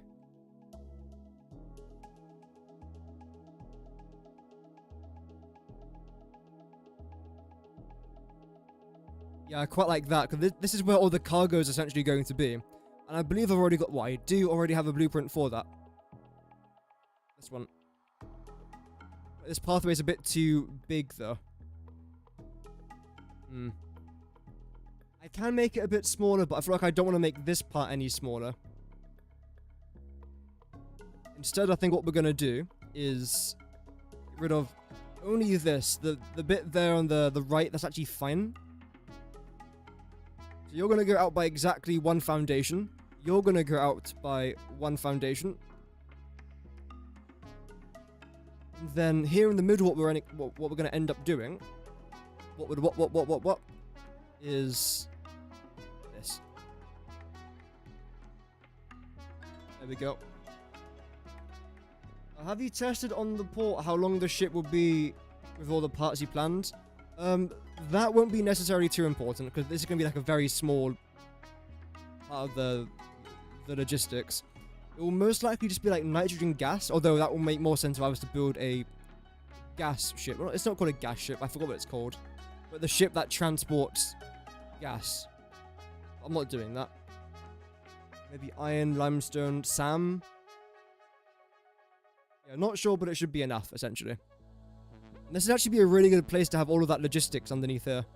Yeah, I quite like that, because this is where all the cargo is essentially going to be. And I believe I've already got... Well, I do already have a blueprint for that. This one. This pathway is a bit too big, though. I can make it a bit smaller, but I feel like I don't want to make this part any smaller. Instead, I think what we're going to do is get rid of only this. The bit there on the right, that's actually fine. So you're going to go out by exactly 1 foundation. You're going to go out by 1 foundation. And then here in the middle, what we're going to end up doing, is this. There we go. Have you tested on the port how long the ship will be with all the parts you planned? That won't be necessarily too important because this is going to be like a very small part of the logistics. It will most likely just be like nitrogen gas, although that will make more sense if I was to build a gas ship. Well, it's not called a gas ship, I forgot what it's called. But the ship that transports gas. I'm not doing that. Maybe iron, limestone, Sam. Yeah, not sure, but it should be enough, essentially. And this would actually be a really good place to have all of that logistics underneath here.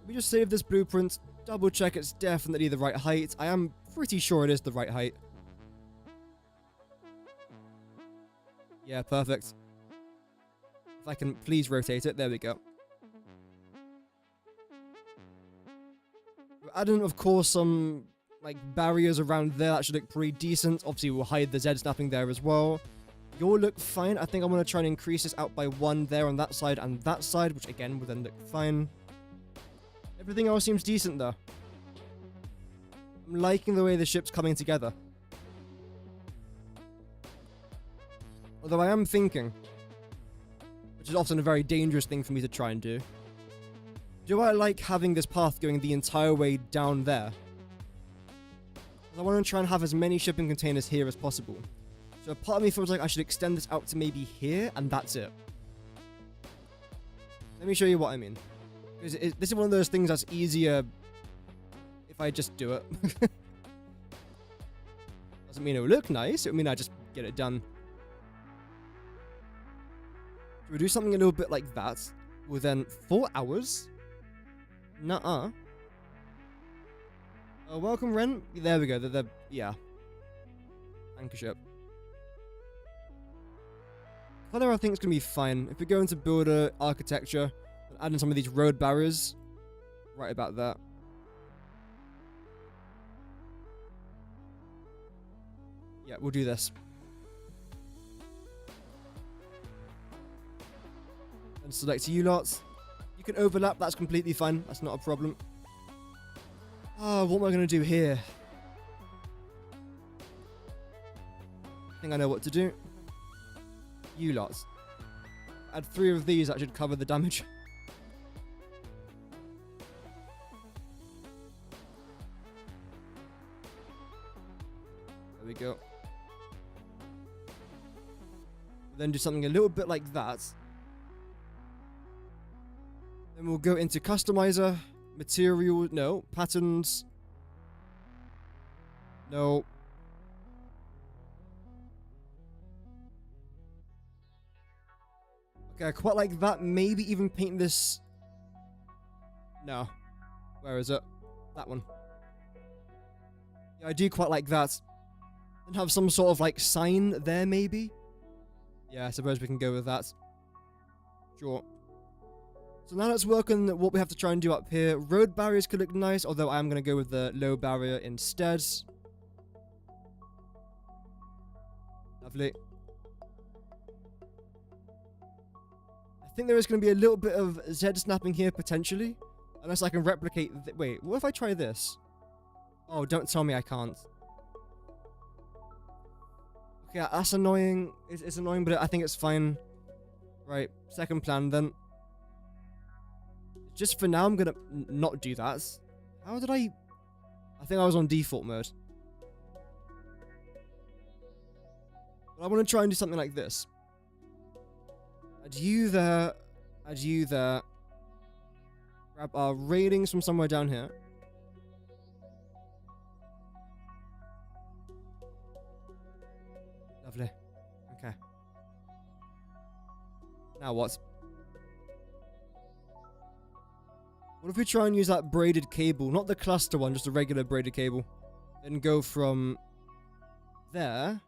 Let me just save this blueprint, double check it's definitely the right height. I am pretty sure it is the right height. Yeah, perfect. If I can please rotate it, there we go. We're adding, of course, some like barriers around there. That should look pretty decent. Obviously, we'll hide the Z snapping there as well. You'll look fine. I think I'm going to try and increase this out by 1 there on that side and that side, which again will then look fine. Everything else seems decent though. I'm liking the way the ship's coming together. Although I am thinking, which is often a very dangerous thing for me to try and do. Do I like having this path going the entire way down there? I want to try and have as many shipping containers here as possible. So a part of me feels like I should extend this out to maybe here, and that's it. Let me show you what I mean. Because this is one of those things that's easier if I just do it. Doesn't mean it will look nice, it will mean I just get it done. So we'll do something a little bit like that. Within 4 hours? Nuh-uh. Welcome, Ren. There we go. Yeah. Anchor ship. Color, I think it's going to be fine. If we go into builder architecture and add in some of these road barriers, right about that. Yeah, we'll do this. And select you lots. You can overlap, that's completely fine. That's not a problem. What am I going to do here? I think I know what to do. You lots. Add 3 of these, that should cover the damage. There we go. Then do something a little bit like that. Then we'll go into customizer, material, no, patterns, no. Okay, I quite like that. Maybe even paint this. No. Where is it? That one. Yeah, I do quite like that. And have some sort of like sign there, maybe? Yeah, I suppose we can go with that. Sure. So now let's work on what we have to try and do up here. Road barriers could look nice, although I am going to go with the low barrier instead. Lovely. I think there is going to be a little bit of Z snapping here, potentially. Unless I can replicate... Wait, what if I try this? Oh, don't tell me I can't. Okay, that's annoying. It's annoying, but I think it's fine. Right, second plan then. Just for now, I'm gonna not do that. How did I think I was on default mode. But I want to try and do something like this. Add you there. Add you there. Grab our ratings from somewhere down here. Lovely. Okay. Now what? What if we try and use that braided cable? Not the cluster one, just a regular braided cable. Then go from there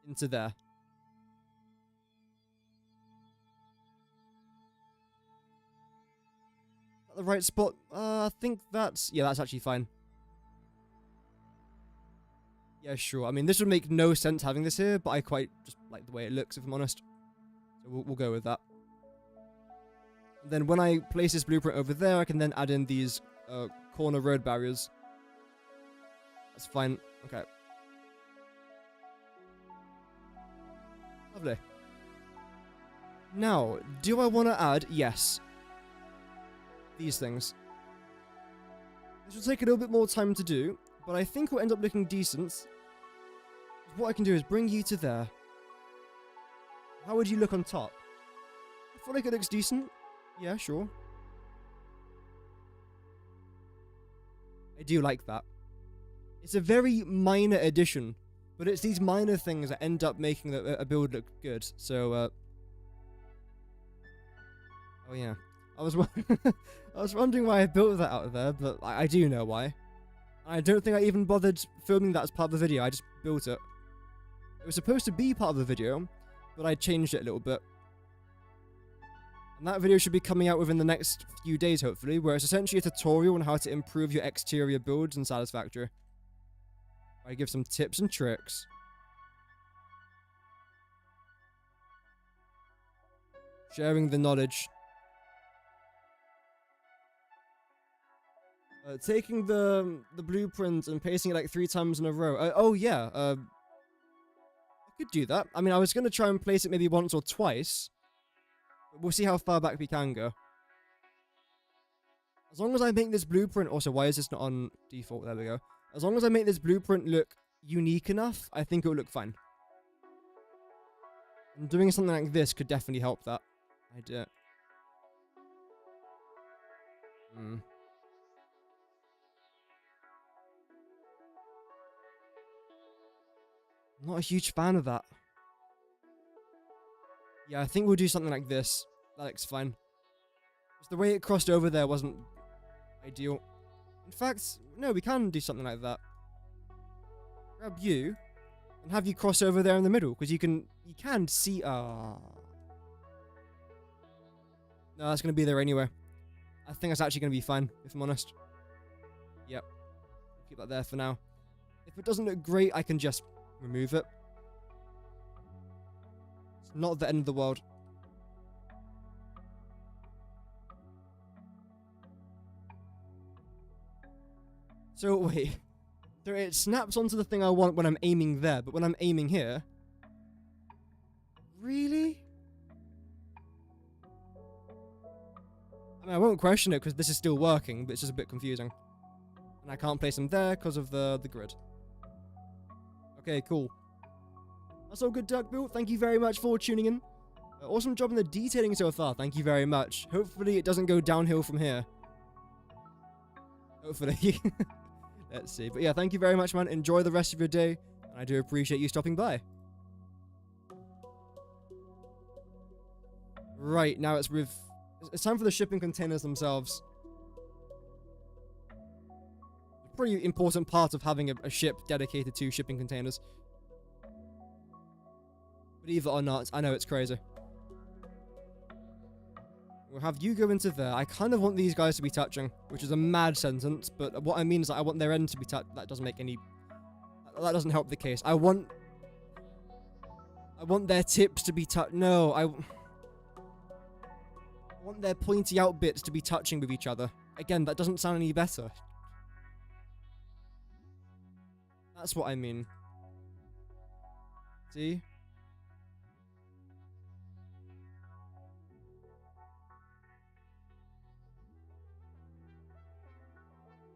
into there. Is that the right spot? I think that's... Yeah, that's actually fine. Yeah, sure. I mean, this would make no sense having this here, but I quite just like the way it looks, if I'm honest. So we'll go with that. Then when I place this blueprint over there, I can then add in these corner road barriers. That's fine. Okay. Lovely. Now, do I want to add? Yes. These things. This will take a little bit more time to do, but I think it will end up looking decent. What I can do is bring you to there. How would you look on top? I feel like it looks decent. Yeah, sure. I do like that. It's a very minor addition, but it's these minor things that end up making a build look good. So, oh yeah. I was wondering why I built that out of there, but I do know why. I don't think I even bothered filming that as part of the video. I just built it. It was supposed to be part of the video, but I changed it a little bit. And that video should be coming out within the next few days, hopefully, where it's essentially a tutorial on how to improve your exterior builds in Satisfactory. I give some tips and tricks. Sharing the knowledge. Taking the blueprint and pasting it like 3 times in a row. Oh yeah, I could do that. I mean, I was going to try and place it maybe once or twice. But we'll see how far back we can go. As long as I make this blueprint... Also, why is this not on default? There we go. As long as I make this blueprint look unique enough, I think it will look fine. And doing something like this could definitely help that idea. Not a huge fan of that. Yeah, I think we'll do something like this. That looks fine. Just the way it crossed over there wasn't ideal. In fact, no, we can do something like that. Grab you and have you cross over there in the middle, because you can see. No, that's gonna be there anyway. I think that's actually gonna be fine, if I'm honest. Yep. Keep that there for now. If it doesn't look great, I can just remove it. It's not the end of the world. So wait. So it snaps onto the thing I want when I'm aiming there, but when I'm aiming here... Really? I mean, I won't question it because this is still working, but it's just a bit confusing. And I can't place them there because of the grid. Okay, cool. That's all good, Duck Build. Thank you very much for tuning in. Awesome job in the detailing so far. Thank you very much. Hopefully it doesn't go downhill from here. Hopefully. Let's see. But yeah, thank you very much, man. Enjoy the rest of your day. And I do appreciate you stopping by. Right, now it's time for the shipping containers themselves. A pretty important part of having a ship dedicated to shipping containers. Believe it or not, I know it's crazy. We'll have you go into there. I kind of want these guys to be touching, which is a mad sentence, but what I mean is that I want their end to be touched. That doesn't make any... That doesn't help the case. I want their tips to be touched. No, I want their pointy out bits to be touching with each other. Again, that doesn't sound any better. That's what I mean. See?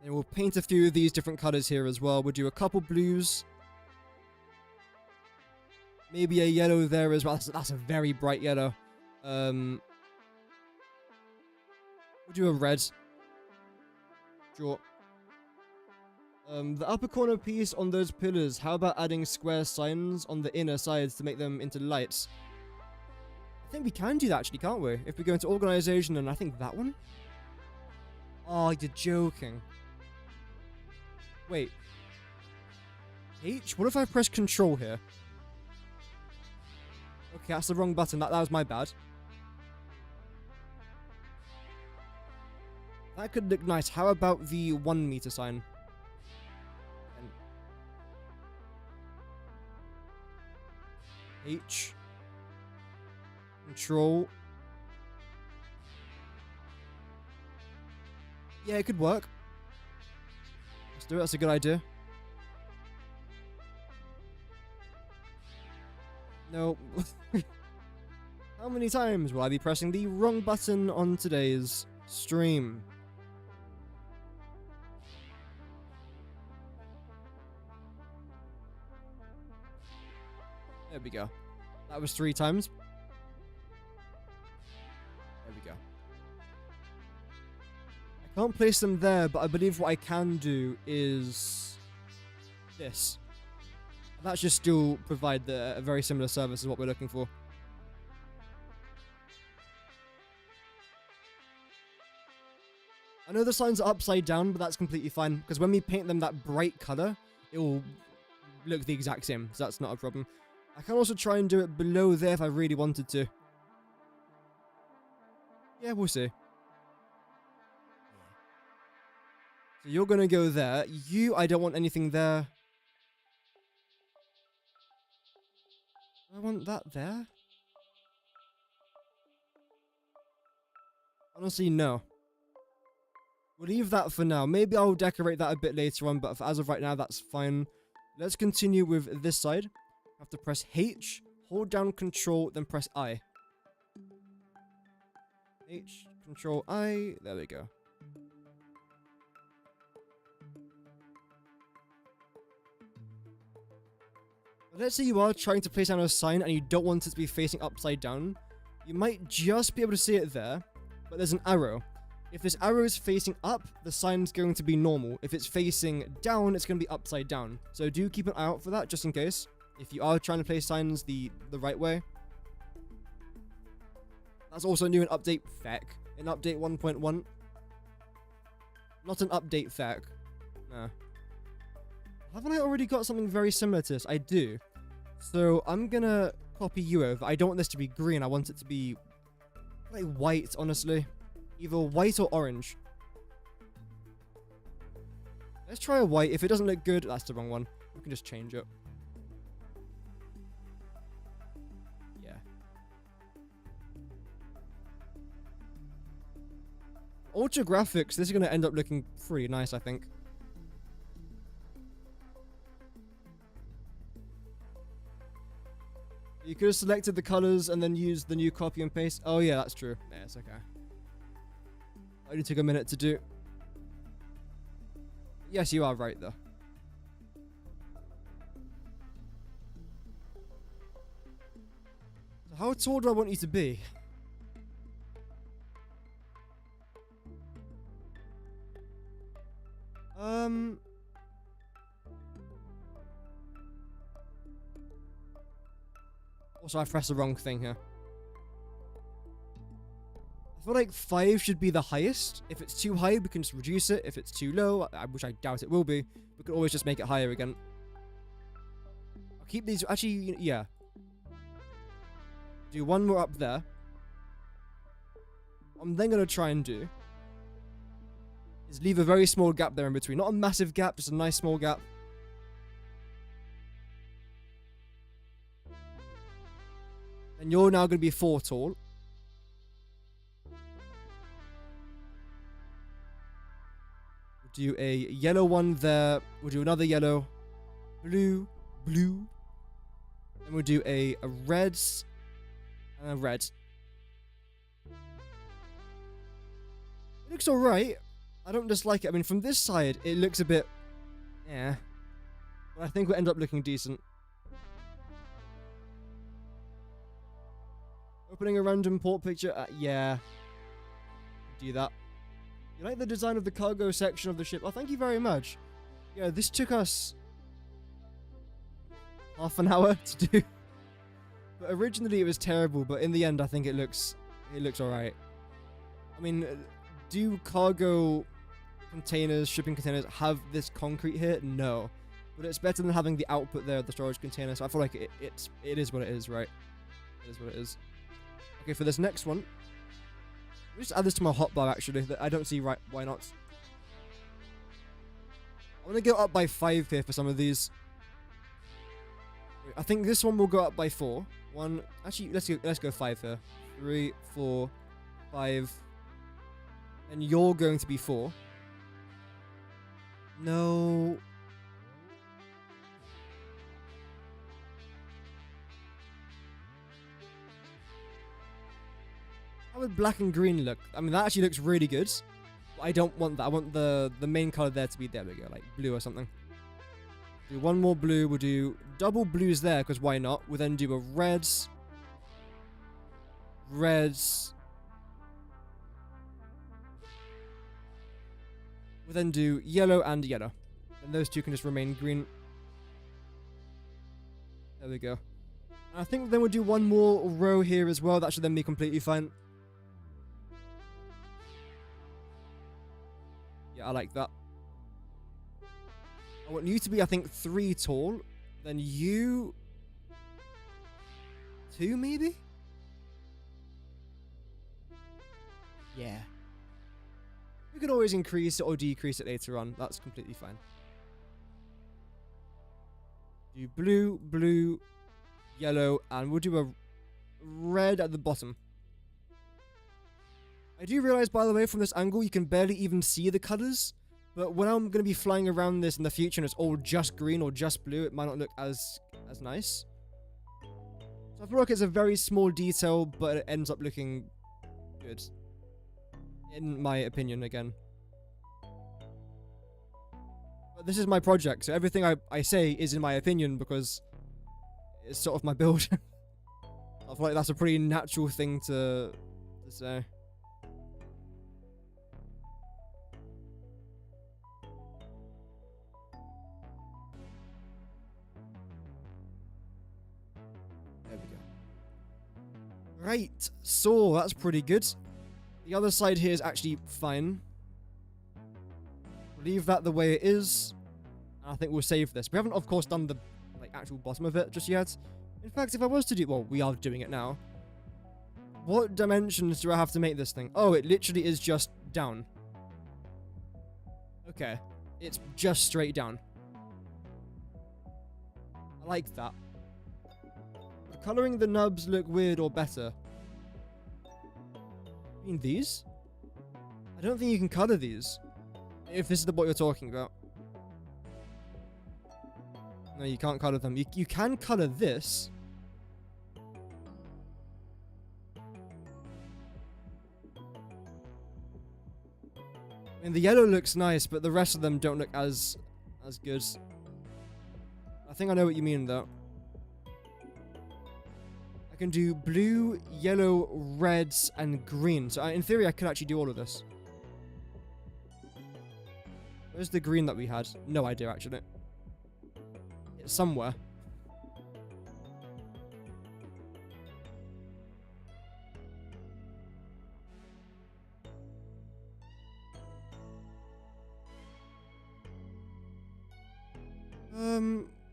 And we'll paint a few of these different colors here as well. We'll do a couple blues. Maybe a yellow there as well. That's a very bright yellow. We'll do a red. Sure. The upper corner piece on those pillars. How about adding square signs on the inner sides to make them into lights? I think we can do that actually, can't we? If we go into organization and I think that one? Oh, you're joking. Wait. H? What if I press control here? Okay, that's the wrong button. That was my bad. That could look nice. How about the 1 meter sign? H. Control. Yeah, it could work. Let's do it. That's a good idea. No. How many times will I be pressing the wrong button on today's stream? There we go. That was 3 times. There we go. I can't place them there, but I believe what I can do is this. That should still provide a very similar service as what we're looking for. I know the signs are upside down, but that's completely fine, because when we paint them that bright color, it will look the exact same, so that's not a problem. I can also try and do it below there if I really wanted to. Yeah, we'll see. So you're going to go there. I don't want anything there. I want that there? Honestly, no. We'll leave that for now. Maybe I'll decorate that a bit later on, but as of right now, that's fine. Let's continue with this side. I have to press H, hold down Control, then press I. H, Control, I. There we go. Let's say you are trying to place down a sign and you don't want it to be facing upside down. You might just be able to see it there, but there's an arrow. If this arrow is facing up, the sign's going to be normal. If it's facing down, it's going to be upside down. So do keep an eye out for that, just in case. If you are trying to place signs the right way. That's also new in Update Feck. In Update 1.1. Not an Update Feck. No. Haven't I already got something very similar to this? I do. So I'm going to copy you over. I don't want this to be green. I want it to be like white, honestly. Either white or orange. Let's try a white. If it doesn't look good, that's the wrong one. We can just change it. Yeah. Ultra graphics, this is going to end up looking pretty nice, I think. You could have selected the colors and then used the new copy and paste. Oh yeah, that's true. Yeah, it's okay. Only took a minute to do. Yes, you are right, though. So how tall do I want you to be? Also, I pressed the wrong thing here. I feel like 5 should be the highest. If it's too high, we can just reduce it. If it's too low, which I doubt it will be, we can always just make it higher again. I'll keep these... Actually, yeah. Do one more up there. What I'm then going to try and do is leave a very small gap there in between. Not a massive gap, just a nice small gap. And you're now going to be 4 tall. We'll do a yellow one there. We'll do another yellow. Blue. Blue. And we'll do a red. And a red. It looks alright. I don't dislike it. I mean, from this side, it looks a bit... yeah. But I think we'll end up looking decent. Opening a random port picture? Yeah. Do that. You like the design of the cargo section of the ship? Oh, thank you very much. Yeah, this took us half an hour to do. But originally it was terrible, but in the end I think it looks alright. I mean, do cargo containers, shipping containers, have this concrete here? No. But it's better than having the output there of the storage container, so I feel like it is what it is, right? It is what it is. Okay, for this next one, I'll just add this to my hotbar, actually. I don't see right why not. I want to go up by 5 here for some of these. I think this one will go up by 4. Actually, let's go 5 here. 3, 4, 5. And you're going to be 4. No. How would black and green look? I mean, that actually looks really good. But I don't want that. I want the main color there to be, there we go, like blue or something. Do one more blue. We'll do double blues there, because why not? We'll then do a reds. Reds. We'll then do yellow and yellow. And those two can just remain green. There we go. And I think then we'll do one more row here as well. That should then be completely fine. Yeah, I like that. I want you to be, I think, 3 tall. Then you... 2, maybe? Yeah. We can always increase it or decrease it later on. That's completely fine. Do blue, blue, yellow, and we'll do a red at the bottom. I do realize, by the way, from this angle, you can barely even see the colors. But when I'm going to be flying around this in the future and it's all just green or just blue, it might not look as nice. So I feel like it's a very small detail, but it ends up looking good. In my opinion, again. But this is my project, so everything I say is in my opinion because it's sort of my build. I feel like that's a pretty natural thing to say. There we go. Right, so that's pretty good. The other side here is actually fine. We'll leave that the way it is. And I think we'll save this. We haven't, of course, done the actual bottom of it just yet. In fact, if I was to do... Well, we are doing it now. What dimensions do I have to make this thing? Oh, it literally is just down. Okay. It's just straight down. I like that. Would coloring the nubs look weird or better? I mean, these? I don't think you can color these. If this is what you're talking about. No, you can't color them. You can color this. I mean, the yellow looks nice, but the rest of them don't look as good. I think I know what you mean, though. I can do blue, yellow, reds, and green. So in theory, I could actually do all of this. Where's the green that we had? No idea, actually. It's somewhere.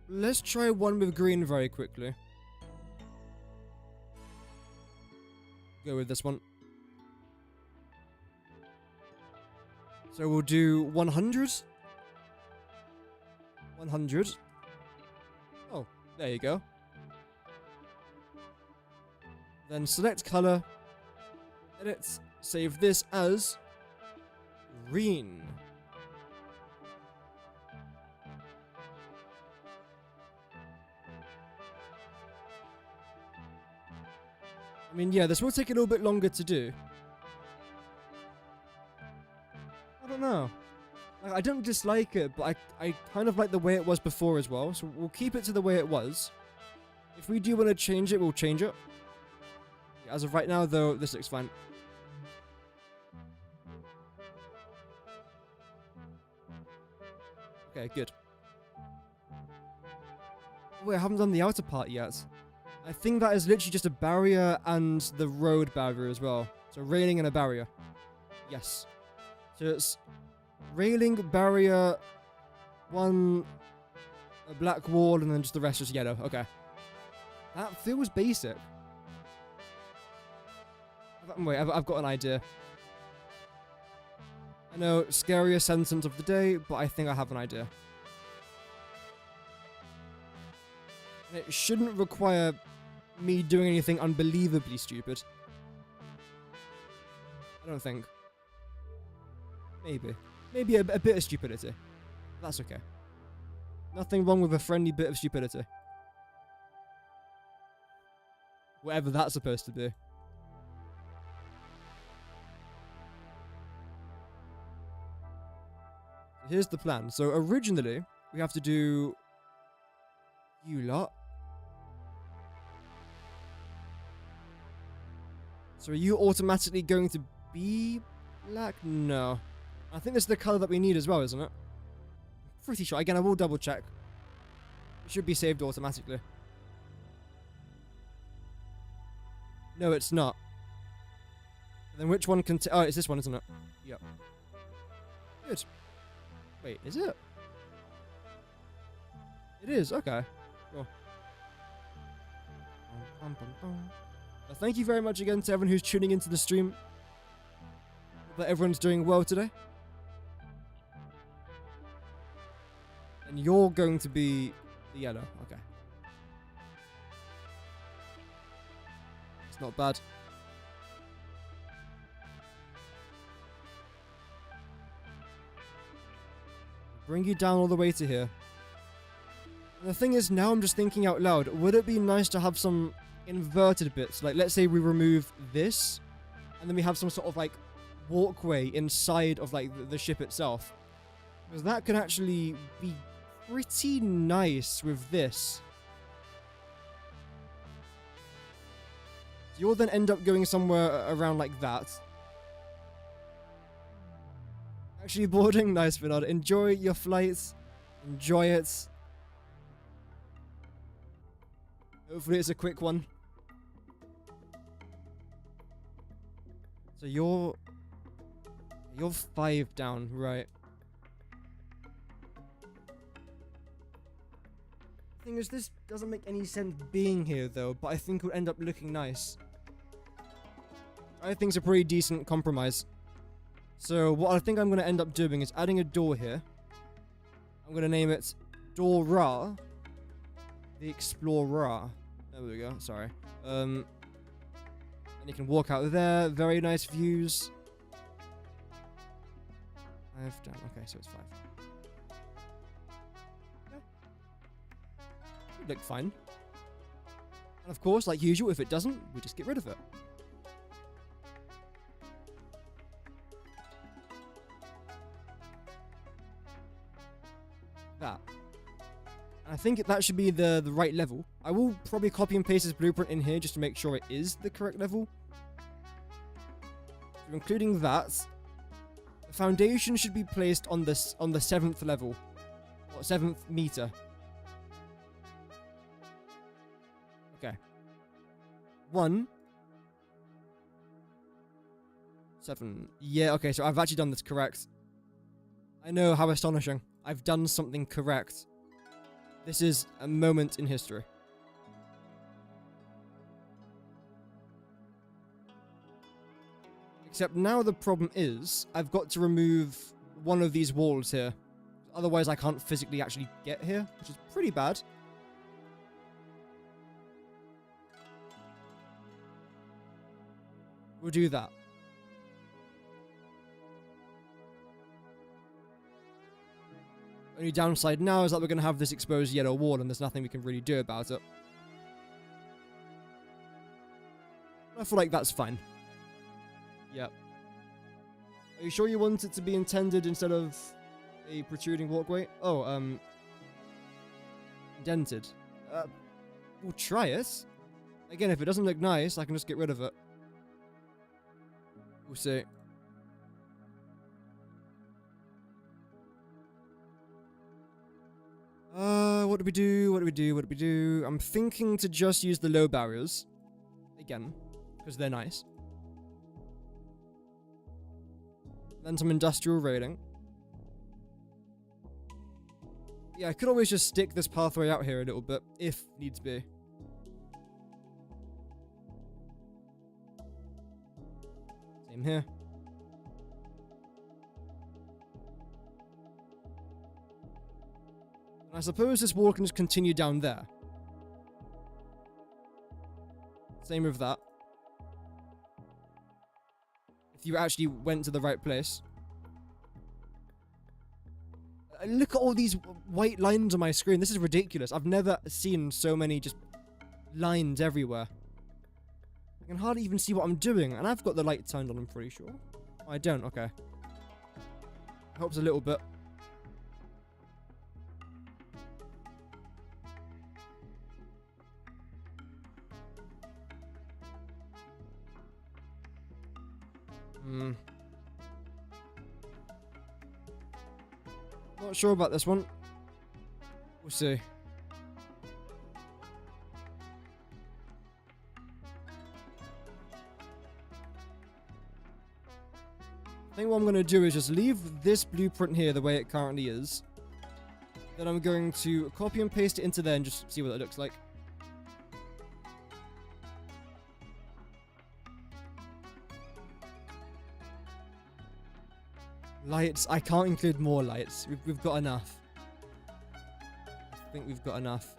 Let's try one with green very quickly. Go with this one. So we'll do 100. 100. Oh, there you go. Then select color. Edit. Save this as green. I mean, yeah, this will take a little bit longer to do. I don't know. I don't dislike it, but I kind of like the way it was before as well. So we'll keep it to the way it was. If we do want to change it, we'll change it. Yeah, as of right now, though, this looks fine. Okay, good. Wait, I haven't done the outer part yet. I think that is literally just a barrier and the road barrier as well. So railing and a barrier. Yes. So it's railing, barrier, a black wall, and then just the rest is yellow. Okay. That feels basic. Wait, I've got an idea. I know, scariest sentence of the day, but I think I have an idea. And it shouldn't require me doing anything unbelievably stupid. I don't think. Maybe. Maybe a bit of stupidity. That's okay. Nothing wrong with a friendly bit of stupidity. Whatever that's supposed to be. Here's the plan. So originally, we have to do you lot. So are you automatically going to be black? No. I think this is the color that we need as well, isn't it? Pretty sure. Again, I will double check. It should be saved automatically. No, it's not. And then which one can... Oh, it's this one, isn't it? Yep. Good. Wait, is it? It is, okay. Cool. Well, thank you very much again to everyone who's tuning into the stream. Hope that everyone's doing well today. And you're going to be the yellow, okay. It's not bad. Bring you down all the way to here. And the thing is, now I'm just thinking out loud, would it be nice to have some inverted bits? Like, let's say we remove this, and then we have some sort of, like, walkway inside of, like, the ship itself. Because that could actually be pretty nice with this. You'll then end up going somewhere around like that. Actually boarding? Nice, Bernard. Enjoy your flights. Enjoy it. Hopefully it's a quick one. So you're 5 down, right. Thing is, this doesn't make any sense being here though, but I think it would end up looking nice. I think it's a pretty decent compromise. So what I think I'm going to end up doing is adding a door here. I'm going to name it Dora the Explorer. There we go, sorry. And you can walk out there, very nice views. 5 down, okay, so it's 5. Look fine. And of course, like usual, if it doesn't, we just get rid of it. That. And I think that should be the right level. I will probably copy and paste this blueprint in here just to make sure it is the correct level. So including that, the foundation should be placed on this on the 7th level, or 7th meter. Okay. 1. 7. Yeah, okay, so I've actually done this correct. I know, how astonishing. I've done something correct. This is a moment in history. Except now the problem is, I've got to remove one of these walls here. Otherwise I can't physically actually get here, which is pretty bad. We'll do that. Only downside now is that we're going to have this exposed yellow wall and there's nothing we can really do about it. I feel like that's fine. Yep. Are you sure you want it to be intended instead of a protruding walkway? Oh, indented. We'll try it. Again, if it doesn't look nice, I can just get rid of it. We'll see. What do we do? What do we do? What do we do? I'm thinking to just use the low barriers. Again, because they're nice. Then some industrial railing. Yeah, I could always just stick this pathway out here a little bit, if needs be. Same here. And I suppose this wall can just continue down there. Same with that. If you actually went to the right place. look at all these white lines on my screen. This is ridiculous. I've never seen so many just lines everywhere. I can hardly even see what I'm doing, and I've got the light turned on, I'm pretty sure. Oh, I don't, okay. Helps a little bit. Not sure about this one. We'll see. I think what I'm going to do is just leave this blueprint here the way it currently is. Then I'm going to copy and paste it into there and just see what it looks like. Lights. I can't include more lights. We've got enough. I think we've got enough.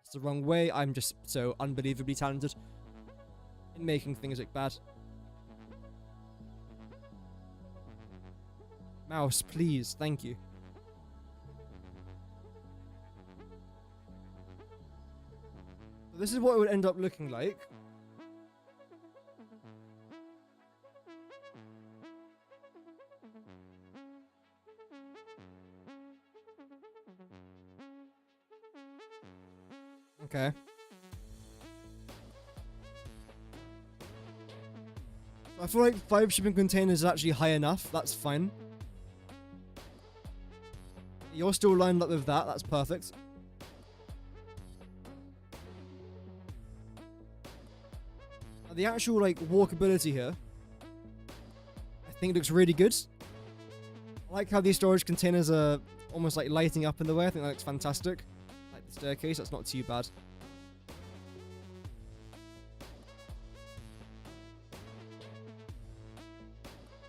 It's the wrong way. I'm just so unbelievably talented in making things look bad. Mouse, please. Thank you. This is what it would end up looking like. Okay. I feel like 5 shipping containers is actually high enough. That's fine. You're still lined up with that. That's perfect. The actual, like, walkability here, I think looks really good. I like how these storage containers are almost, like, lighting up in the way. I think that looks fantastic. Like the staircase, that's not too bad.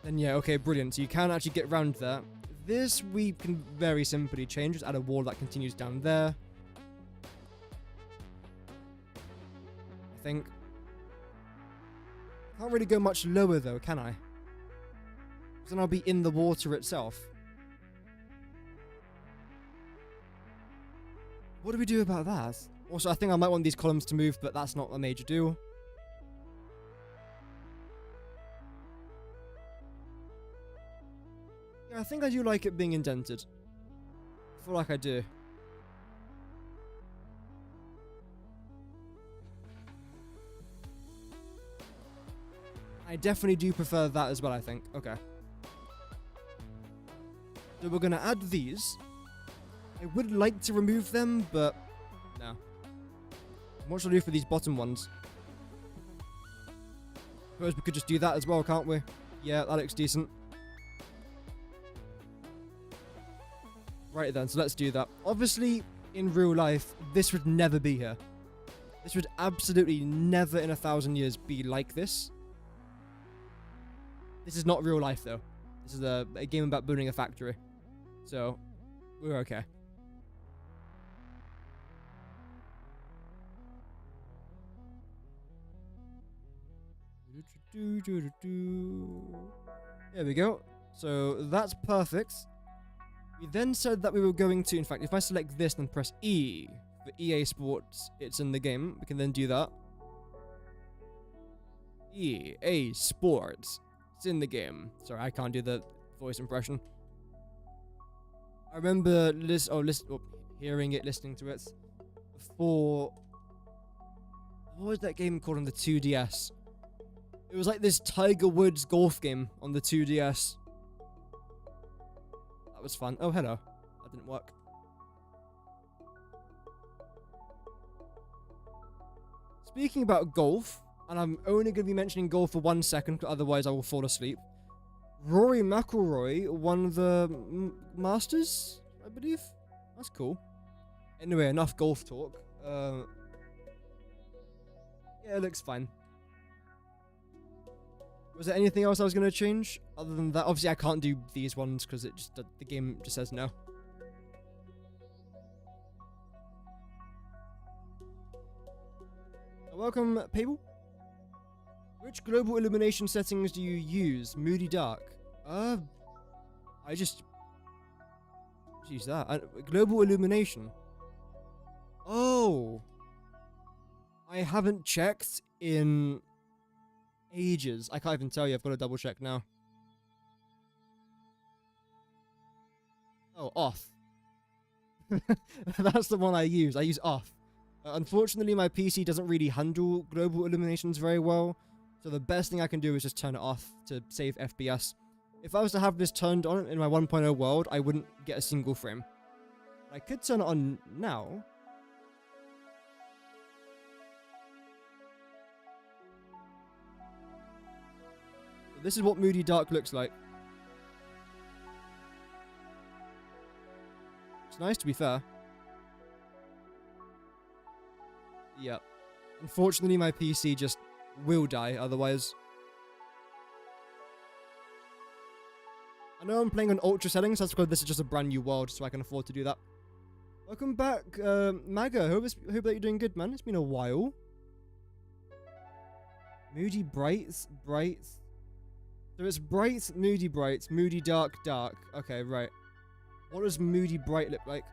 Then, yeah, okay, brilliant. So you can actually get around there. This we can very simply change. Just add a wall that continues down there. I think. Can't really go much lower though, can I? Because then I'll be in the water itself. What do we do about that? Also, I think I might want these columns to move, but that's not a major deal. Yeah, I think I do like it being indented. I feel like I do. I definitely do prefer that as well, I think. Okay. So we're going to add these. I would like to remove them, but no. What should I do for these bottom ones? Suppose we could just do that as well, can't we? Yeah, that looks decent. Right then, so let's do that. Obviously, in real life, this would never be here. This would absolutely never in 1,000 years be like this. This is not real life, though. This is a game about building a factory. So, we're okay. There we go. So, that's perfect. We then said that we were going to, in fact, if I select this and press E for EA Sports, it's in the game. We can then do that. EA Sports. It's in the game. Sorry, I can't do the voice impression. I remember hearing it, listening to it before. What was that game called on the 2DS? It was like this Tiger Woods golf game on the 2DS. That was fun. Oh, hello. That didn't work. Speaking about golf, and I'm only going to be mentioning golf for 1 second, otherwise I will fall asleep. Rory McIlroy won the Masters, I believe. That's cool. Anyway, enough golf talk. Yeah, it looks fine. Was there anything else I was going to change? Other than that, obviously I can't do these ones because it just the game just says no. Welcome, people. Which global illumination settings do you use? Moody dark. I just use that. Global illumination. Oh. I haven't checked in ages. I can't even tell you. I've got to double check now. Oh, off. That's the one I use. I use off. Unfortunately, my PC doesn't really handle global illuminations very well. So the best thing I can do is just turn it off to save FPS. If I was to have this turned on in my 1.0 world, I wouldn't get a single frame. I could turn it on now. This is what Moody Dark looks like. It's nice, to be fair. Yep. Unfortunately, my PC just will die otherwise. I know I'm playing on ultra settings, that's because this is just a brand new world, so I can afford to do that. Welcome back, Maga. Hope that you're doing good, man. It's been a while. Moody brights. So it's bright, moody dark. Okay, right. What does moody bright look like?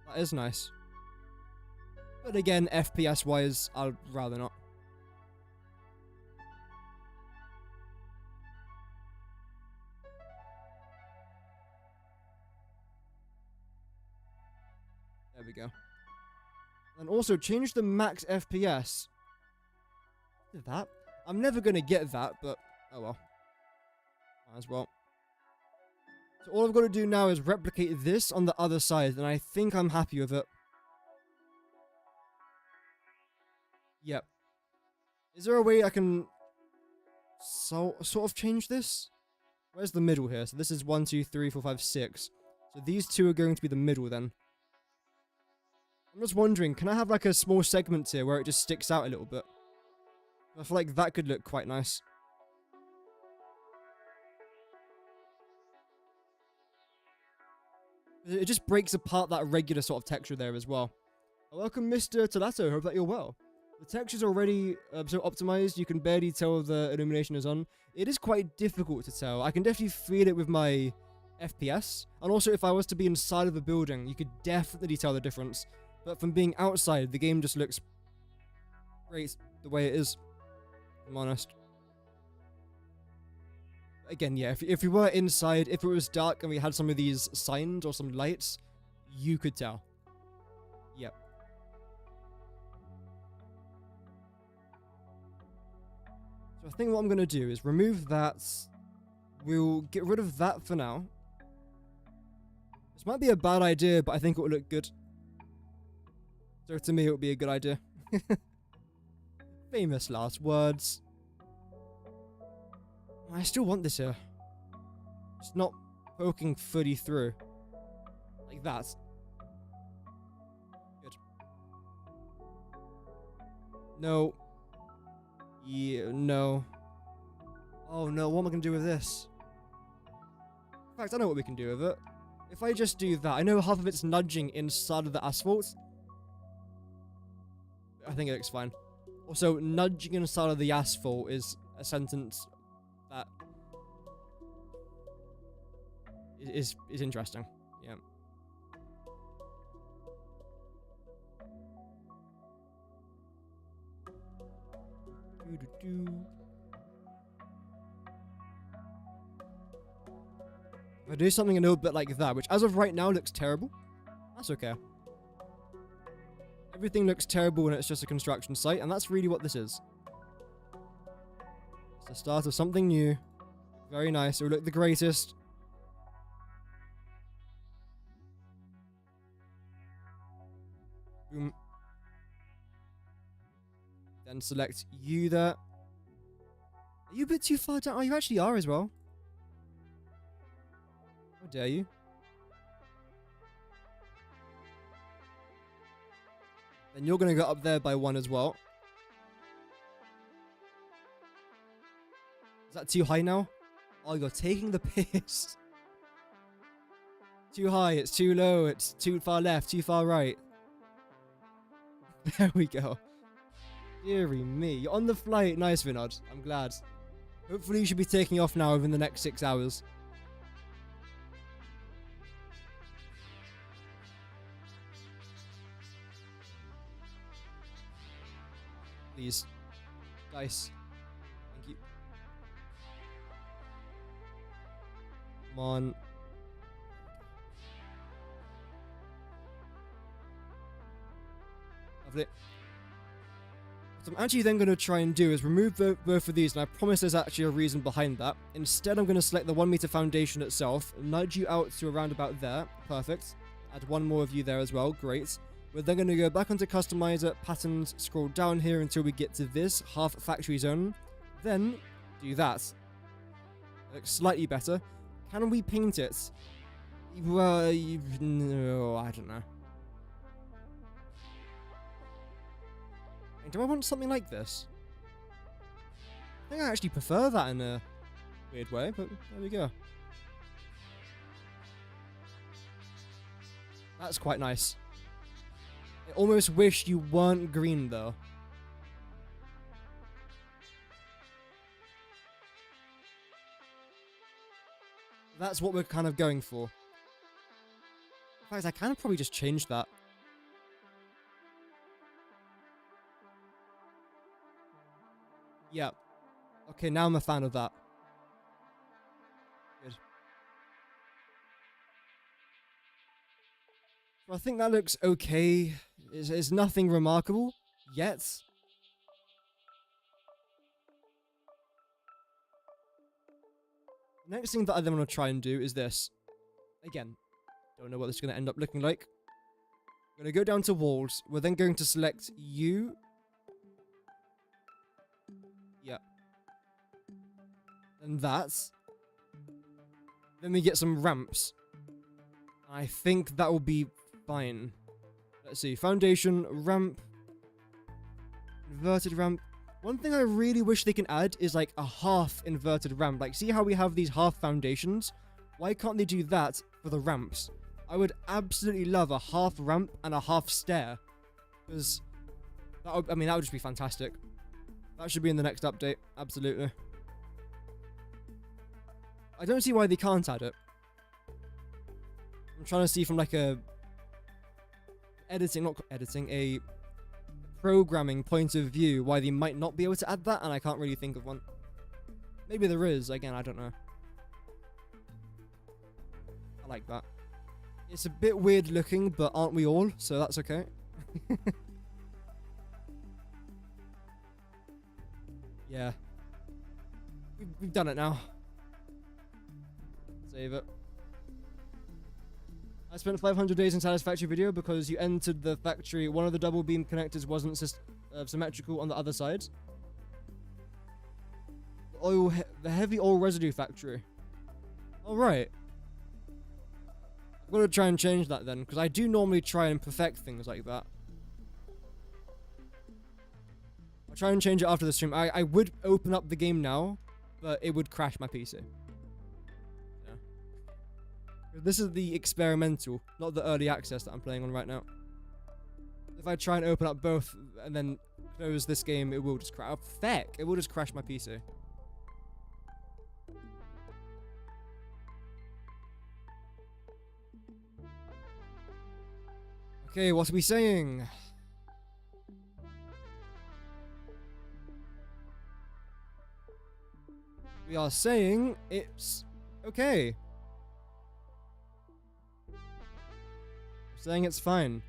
That is nice. But again, FPS wise, I'd rather not. There we go. And also change the max FPS. Did that? I'm never gonna get that, but oh well. Might as well. So all I've got to do now is replicate this on the other side, and I think I'm happy with it. Yep. Is there a way I can sort of change this? Where's the middle here? So this is 1, 2, 3, 4, 5, 6. So these two are going to be the middle then. I'm just wondering, can I have like a small segment here where it just sticks out a little bit? I feel like that could look quite nice. It just breaks apart that regular sort of texture there as well. Welcome, Mr. Talato. Hope that you're well. The texture's already so optimized, you can barely tell the illumination is on. It is quite difficult to tell. I can definitely feel it with my FPS. And also, if I was to be inside of a building, you could definitely tell the difference. But from being outside, the game just looks great the way it is. I'm honest. Again, yeah, if we were inside, if it was dark and we had some of these signs or some lights, you could tell. Yep. So I think what I'm going to do is remove that. We'll get rid of that for now. This might be a bad idea, but I think it will look good. So to me, it would be a good idea. Famous last words. I still want this here. It's not poking fully through. Like that. Good. No. Yeah, no. Oh no, what am I going to do with this? In fact, I know what we can do with it. If I just do that, I know half of it's nudging inside of the asphalt. I think it looks fine. Also, nudging inside of the asphalt is a sentence that is interesting. Yeah. If I do something a little bit like that, which as of right now looks terrible, that's okay. Everything looks terrible when it's just a construction site, and that's really what this is. It's the start of something new. Very nice. It will look the greatest. Boom. Then select you there. Are you a bit too far down? Oh, you actually are as well. How dare you? Then you're going to go up there by 1 as well. Is that too high now? Oh, you're taking the piss. Too high, it's too low, it's too far left, too far right. There we go. Deary me. You're on the flight. Nice, Vinod. I'm glad. Hopefully you should be taking off now within the next 6 hours. Please. Dice. Thank you. Come on. Lovely. What I'm actually then going to try and do is remove both of these, and I promise there's actually a reason behind that. Instead, I'm going to select the 1 meter foundation itself, nudge you out to around about there. Perfect. Add one more of you there as well. Great. We're then going to go back onto Customizer, Patterns, scroll down here until we get to this half factory zone. Then, do that. Looks slightly better. Can we paint it? Well, no, I don't know. Do I want something like this? I think I actually prefer that in a weird way, but there we go. That's quite nice. I almost wish you weren't green, though. That's what we're kind of going for. In fact, I can probably just change that. Yeah. Okay, now I'm a fan of that. Good. So I think that looks okay. It's nothing remarkable yet. The next thing that I then want to try and do is this. Again, don't know what this is going to end up looking like. I'm going to go down to walls. We're then going to select you. Yep. And that. Then we get some ramps. I think that will be fine. Let's see. Foundation, ramp. Inverted ramp. One thing I really wish they can add is like a half inverted ramp. Like, see how we have these half foundations? Why can't they do that for the ramps? I would absolutely love a half ramp and a half stair. Because, that would just be fantastic. That should be in the next update. Absolutely. I don't see why they can't add it. I'm trying to see from like a a programming point of view why they might not be able to add that, and I can't really think of one. Maybe there is. Again, I don't know. I like that. It's a bit weird looking, but aren't we all? So that's okay. Yeah. We've done it now. Save it. I spent 500 days in Satisfactory video because you entered the factory. One of the double beam connectors wasn't symmetrical on the other side. The heavy oil residue factory. Alright. I'm going to try and change that then, because I do normally try and perfect things like that. I'll try and change it after the stream. I would open up the game now, but it would crash my PC. Yeah. This is the experimental, not the early access that I'm playing on right now. If I try and open up both and then close this game, it will just crash. Oh, feck! It will just crash my PC. Okay, what are we saying? We are saying it's okay. We're saying it's fine.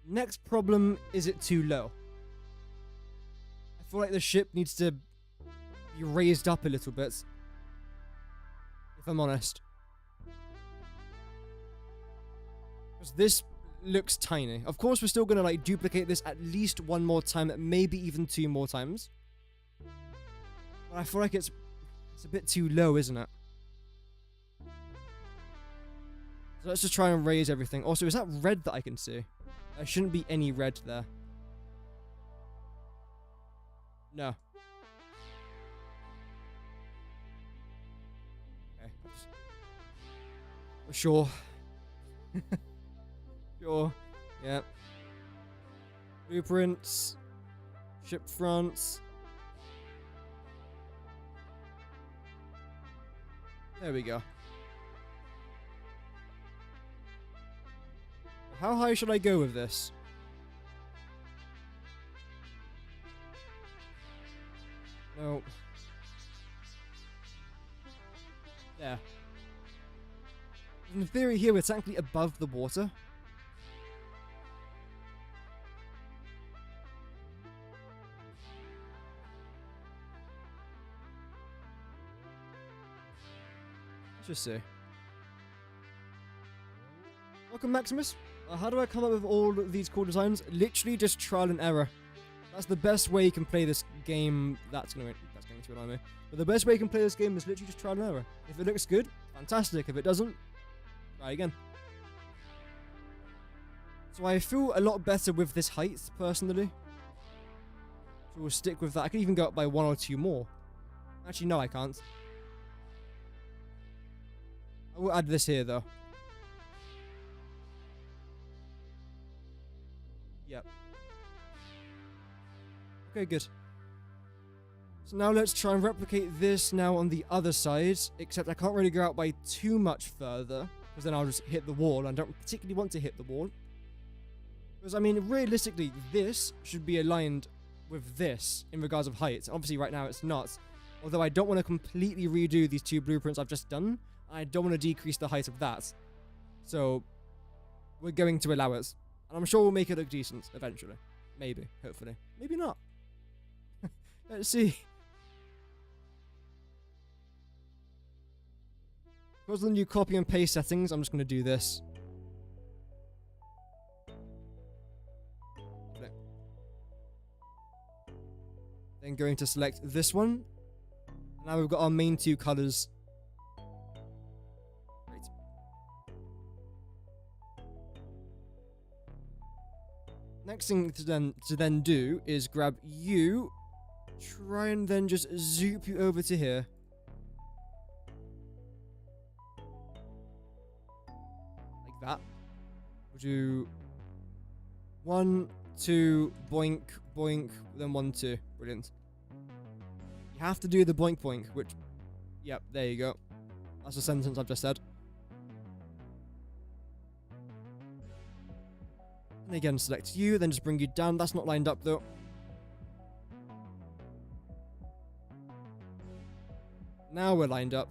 Next problem, is it too low? I feel like the ship needs to be raised up a little bit. If I'm honest. Because this looks tiny. Of course, we're still going to like duplicate this at least one more time, maybe even 2 more times. But I feel like it's a bit too low, isn't it? So let's just try and raise everything. Also, is that red that I can see? There shouldn't be any red there. No. Okay. Sure. Sure. Yeah. Blueprints. Ship fronts. There we go. How high should I go with this? No. There. In theory here, it's actually above the water. Let's just see. Welcome, Maximus. How do I come up with all of these cool designs? Literally just trial and error. That's the best way you can play this game. That's going to annoy me. But the best way you can play this game is literally just trial and error. If it looks good, fantastic. If it doesn't, try again. So I feel a lot better with this height, personally. So we'll stick with that. I could even go up by 1 or 2 more. Actually, no, I can't. I will add this here, though. Yep. Okay, good. So now let's try and replicate this now on the other side, except I can't really go out by too much further, because then I'll just hit the wall, and I don't particularly want to hit the wall. Because, I mean, realistically, this should be aligned with this in regards of height. Obviously, right now it's not. Although I don't want to completely redo these 2 blueprints I've just done, I don't want to decrease the height of that. So, we're going to allow it. And I'm sure we'll make it look decent eventually. Maybe, hopefully. Maybe not. Let's see. Because of the new copy and paste settings, I'm just going to do this. Okay. Then going to select this one. Now we've got our main 2 colors. Great. Next thing to then do is grab you, try and then just zoop you over to here. Like that. We'll do 1, 2, boink, boink, then 1, 2. Brilliant. You have to do the boink boink, which, yep, there you go. That's a sentence I've just said. And again, select you, then just bring you down. That's not lined up, though. Now we're lined up.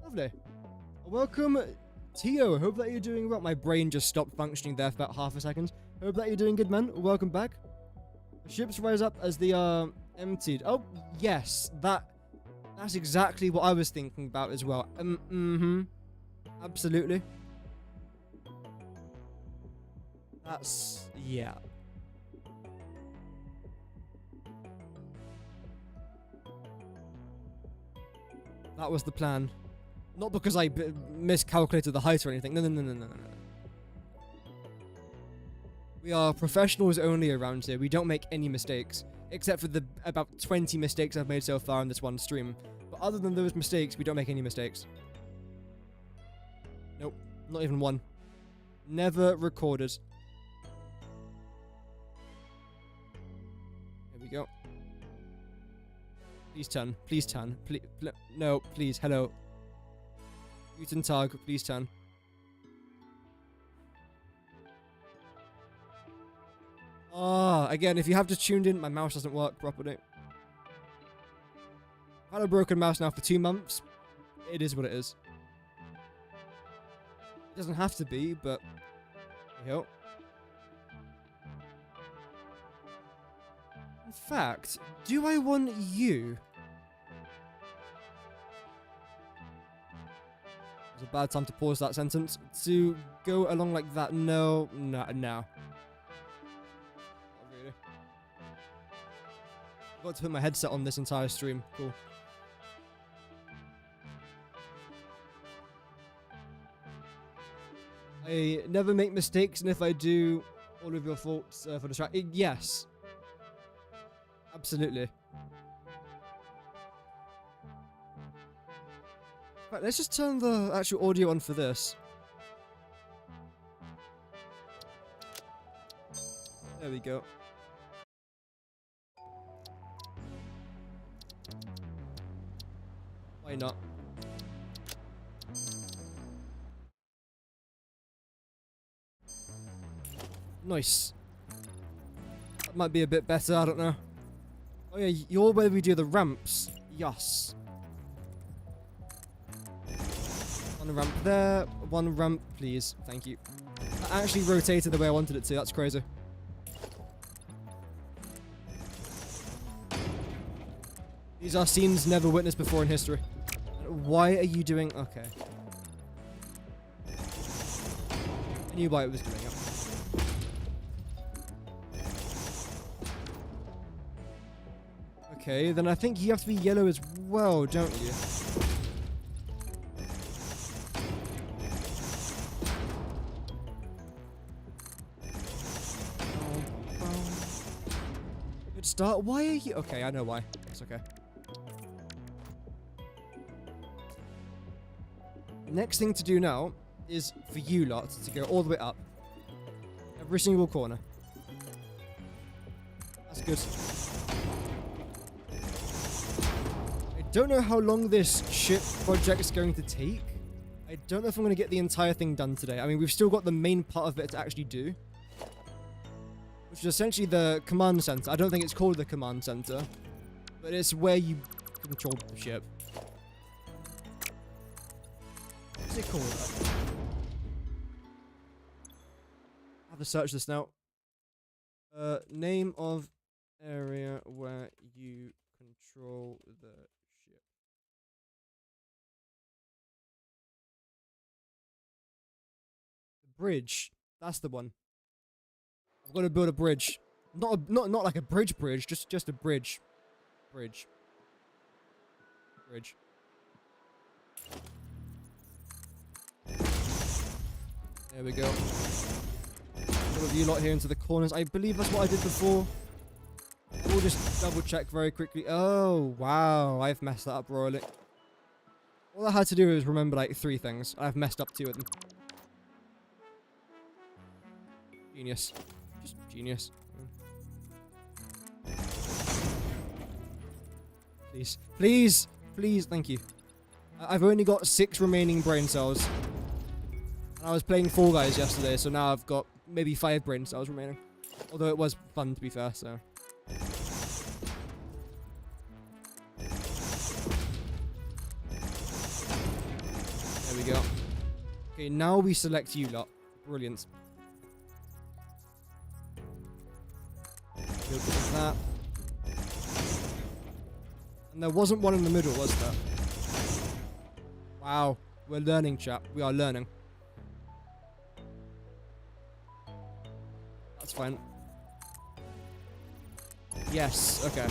Lovely. Welcome, Tio. Hope that you're doing well. My brain just stopped functioning there for about half a second. Hope that you're doing good, man. Welcome back. Ships rise up as they are emptied. Oh, yes. That's exactly what I was thinking about as well. Absolutely. That's... yeah. That was the plan. Not because I miscalculated the height or anything. No. We are professionals only around here. We don't make any mistakes. Except for the about 20 mistakes I've made so far in this one stream. But other than those mistakes, we don't make any mistakes. Nope. Not even one. Never recorded. There we go. Please turn. Please turn. No, please. Hello. Mutant Tag, please turn. Again, if you have just tuned in, my mouse doesn't work properly. I've had a broken mouse now for 2 months. It is what it is. It doesn't have to be, but... there you go. In fact, do I want you? It's a bad time to pause that sentence. To go along like that, no. I've got to put my headset on this entire stream. Cool. I never make mistakes, and if I do, all of your faults for the track. Yes. Absolutely. Right, let's just turn the actual audio on for this. There we go. Why not? Nice. That might be a bit better, I don't know. Oh yeah, you're where we do the ramps. Yes. One ramp there, one ramp, please. Thank you. That actually rotated the way I wanted it to, that's crazy. These are scenes never witnessed before in history. Why are you doing... Okay. I knew why it was doing it. Okay, then I think you have to be yellow as well, don't you? Good start. Why are you... Okay, I know why. It's okay. Next thing to do now is for you lot to go all the way up. Every single corner. That's good. I don't know how long this ship project is going to take. I don't know if I'm going to get the entire thing done today. I mean, we've still got the main part of it to actually do. Which is essentially the command center. I don't think it's called the command center. But it's where you control the ship. What's it called? I have to search this now. Name of area where you control the ship. The bridge. That's the one. I've got to build a bridge. Not like a bridge, just a bridge. Bridge. There we go. All of you lot here into the corners. I believe that's what I did before. We'll just double check very quickly. Oh, wow. I've messed that up royally. All I had to do is remember like 3 things. I've messed up 2 of them. Genius. Just genius. Please. Please. Please. Thank you. I've only got 6 remaining brain cells. And I was playing Fall Guys yesterday, so now I've got maybe 5 brain cells remaining. Although it was fun, to be fair, so... There we go. Okay, now we select you lot. Brilliant. Good with that. And there wasn't one in the middle, was there? Wow. We're learning, chap. We are learning. That's fine. Yes, okay.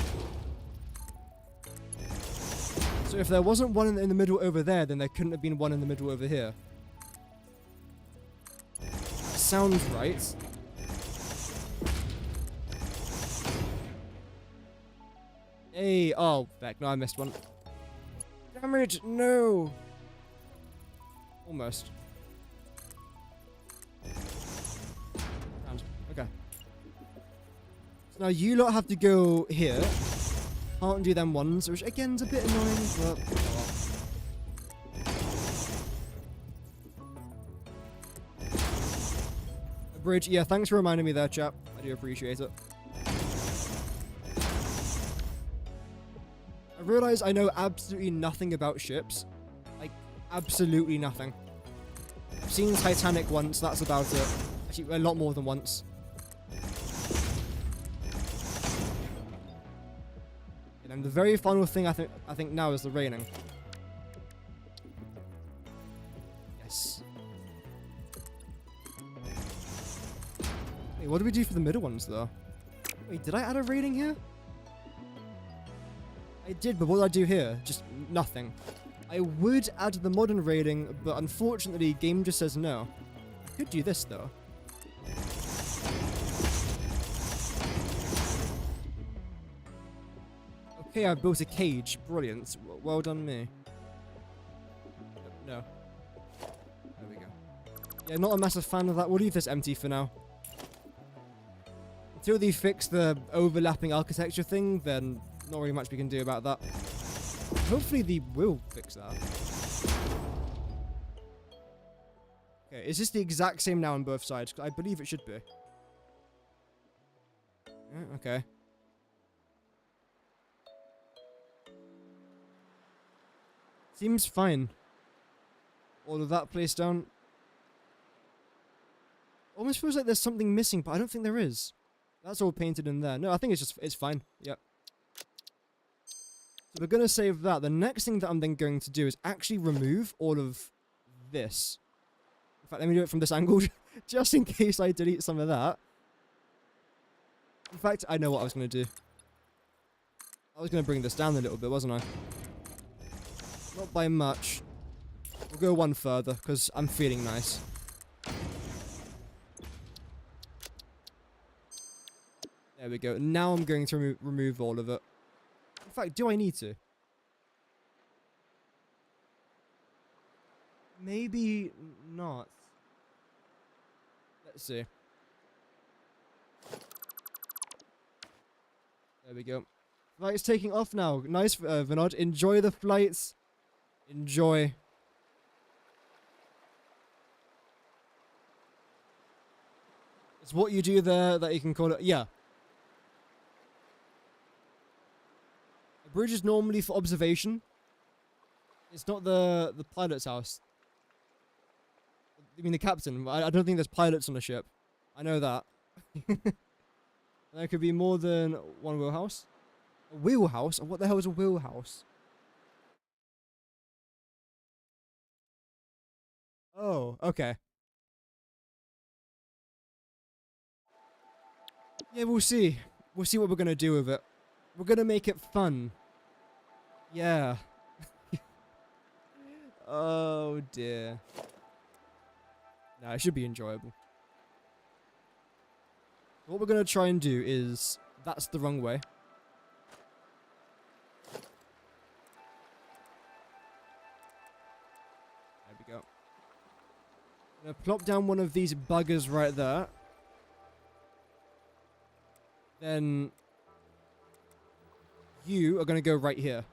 So if there wasn't one in the middle over there, then there couldn't have been one in the middle over here. That sounds right. Hey, oh, back. No, I missed one. Damn it, no. Almost. Okay. So now you lot have to go here. Can't do them ones, which again is a bit annoying, but oh well. A bridge, yeah, thanks for reminding me there, chap. I do appreciate it. I realise I know absolutely nothing about ships. Like, absolutely nothing. I've seen Titanic once, that's about it. Actually, a lot more than once. And the very final thing I think now is the raining. Yes. Wait, what do we do for the middle ones though? Wait, did I add a rating here? I did, but what did I do here? Just nothing. I would add the modern rating, but unfortunately, game just says no. I could do this though. Okay, I built a cage. Brilliant. Well done me. No. There we go. Yeah, not a massive fan of that. We'll leave this empty for now. Until they fix the overlapping architecture thing, then not really much we can do about that. Hopefully they will fix that. Okay, is this the exact same now on both sides? I believe it should be. Yeah, okay. Seems fine. All of that placed down. Almost feels like there's something missing, but I don't think there is. That's all painted in there. No, I think it's fine. Yep. So we're going to save that. The next thing that I'm then going to do is actually remove all of this. In fact, let me do it from this angle, just in case I delete some of that. In fact, I know what I was going to do. I was going to bring this down a little bit, wasn't I? Not by much. We'll go one further, because I'm feeling nice. There we go. Now I'm going to remove all of it. In fact, do I need to? Maybe not. Let's see. There we go. Flight's taking off now. Nice, Vinod. Enjoy the flights. Enjoy. It's what you do there that you can call it. Yeah. A bridge is normally for observation. It's not the pilot's house. I mean the captain. I don't think there's pilots on the ship. I know that. There could be more than one wheelhouse. A wheelhouse? What the hell is a wheelhouse? Oh, okay. Yeah, we'll see. We'll see what we're gonna do with it. We're gonna make it fun. Yeah. Oh dear. Nah, it should be enjoyable. What we're gonna try and do is... That's the wrong way. There we go. I'm gonna plop down one of these buggers right there. Then... You are gonna go right here.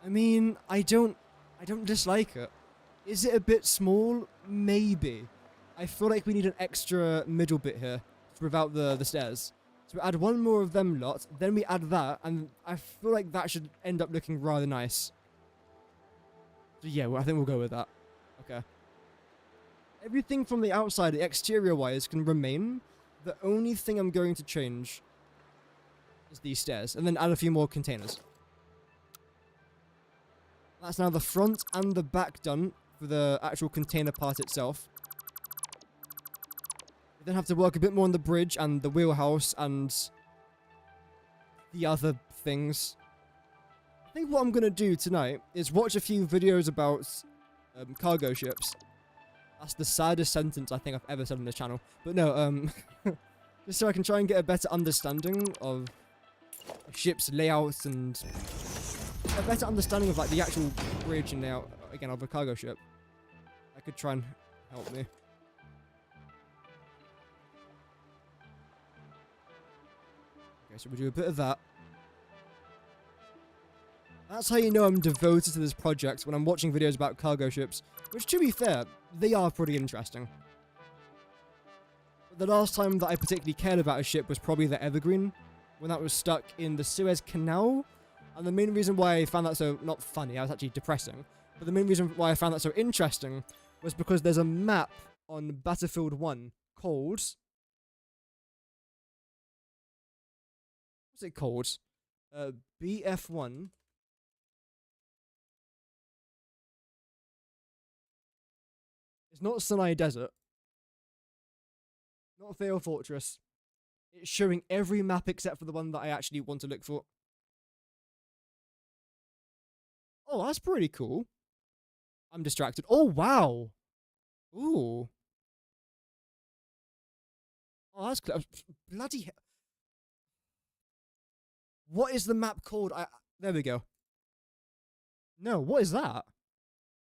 I mean, I don't dislike it. Is it a bit small? Maybe. I feel like we need an extra middle bit here without the stairs. So we add one more of them lot, then we add that, and I feel like that should end up looking rather nice. So yeah, well, I think we'll go with that. Okay. Everything from the outside, exterior-wise, can remain. The only thing I'm going to change is these stairs, and then add a few more containers. That's now the front and the back done for the actual container part itself. We then have to work a bit more on the bridge and the wheelhouse and the other things. I think what I'm going to do tonight is watch a few videos about cargo ships. That's the saddest sentence I think I've ever said on this channel. But no, just so I can try and get a better understanding of a ship's layouts and a better understanding of like the actual bridge and layout, again, of a cargo ship. That could try and help me. Okay, so we'll do a bit of that. That's how you know I'm devoted to this project, when I'm watching videos about cargo ships, which, to be fair, they are pretty interesting. But the last time that I particularly cared about a ship was probably the Evergreen, when that was stuck in the Suez Canal. And the main reason why I found that so, not funny, I was actually depressing, but the main reason why I found that so interesting was because there's a map on Battlefield 1 called... What's it called? BF1. It's not Sinai Desert. Not Fail Fortress. It's showing every map except for the one that I actually want to look for. Oh, that's pretty cool. I'm distracted. Oh, wow. Ooh. Oh, that's clear. Bloody hell. What is the map called? There we go. No, what is that?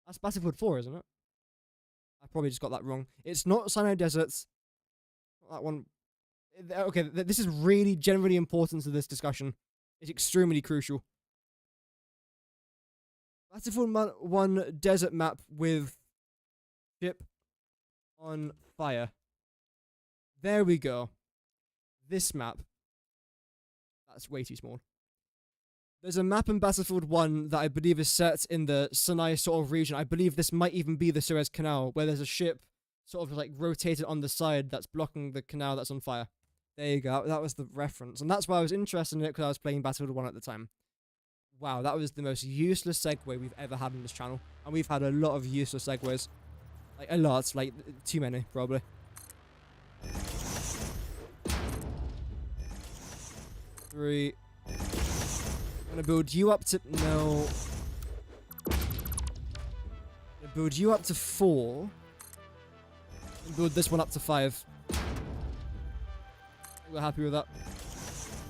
That's Battlefield 4, isn't it? I probably just got that wrong. It's not Sinai Deserts. That one. Okay, this is really generally important to this discussion. It's extremely crucial. Battlefield 1 desert map with ship on fire. There we go. This map. That's way too small. There's a map in Battlefield 1 that I believe is set in the Sinai sort of region. I believe this might even be the Suez Canal, where there's a ship sort of like rotated on the side that's blocking the canal that's on fire. There you go. That was the reference. And that's why I was interested in it, because I was playing Battlefield 1 at the time. Wow, that was the most useless segue we've ever had on this channel. And we've had a lot of useless segues. Like, a lot. Like, too many, probably. 3. I'm gonna build you up to... No. I'm gonna build you up to 4. And build this one up to 5. We're happy with that.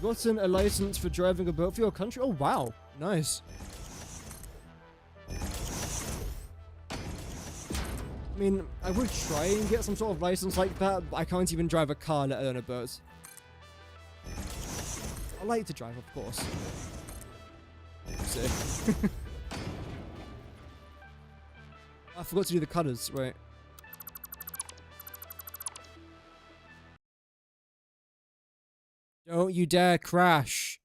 Gotten a license for driving a boat for your country? Oh, wow. Nice. I mean, I would try and get some sort of license like that, but I can't even drive a car, let alone a boat. I like to drive, of course. So. I forgot to do the cutters, right. Don't you dare crash.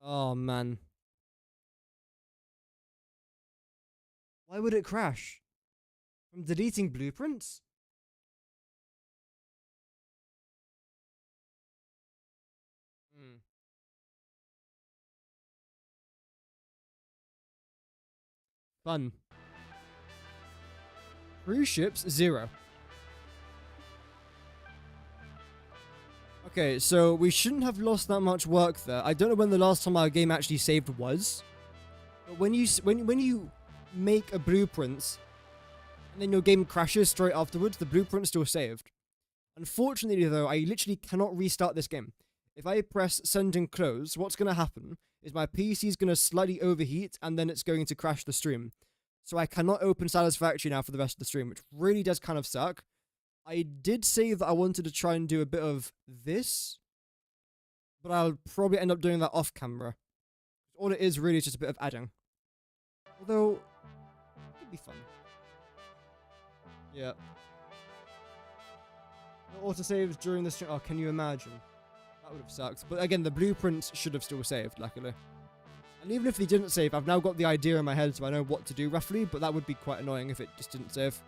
Oh, man. Why would it crash? From deleting blueprints? Fun. Cruise ships, 0. Okay, so we shouldn't have lost that much work there. I don't know when the last time our game actually saved was. But when you make a blueprint and then your game crashes straight afterwards, the blueprint's still saved. Unfortunately though, I literally cannot restart this game. If I press send and close, what's going to happen is my PC is going to slightly overheat and then it's going to crash the stream. So I cannot open Satisfactory now for the rest of the stream, which really does kind of suck. I did say that I wanted to try and do a bit of this, but I'll probably end up doing that off camera. All it is really is just a bit of adding. Although, it could be fun. Yeah. No autosaves during the stream. Oh, can you imagine? That would have sucked. But again, the blueprints should have still saved, luckily. And even if they didn't save, I've now got the idea in my head, so I know what to do roughly, but that would be quite annoying if it just didn't save.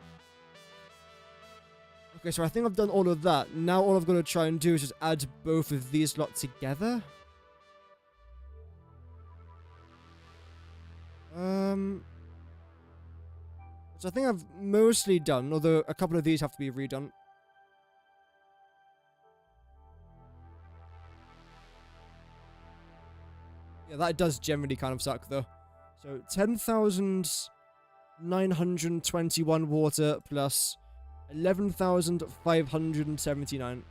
Okay, so I think I've done all of that. Now all I've got to try and do is just add both of these lot together. So I think I've mostly done, although a couple of these have to be redone. Yeah, that does generally kind of suck, though. So 10,921 water plus 11,579. In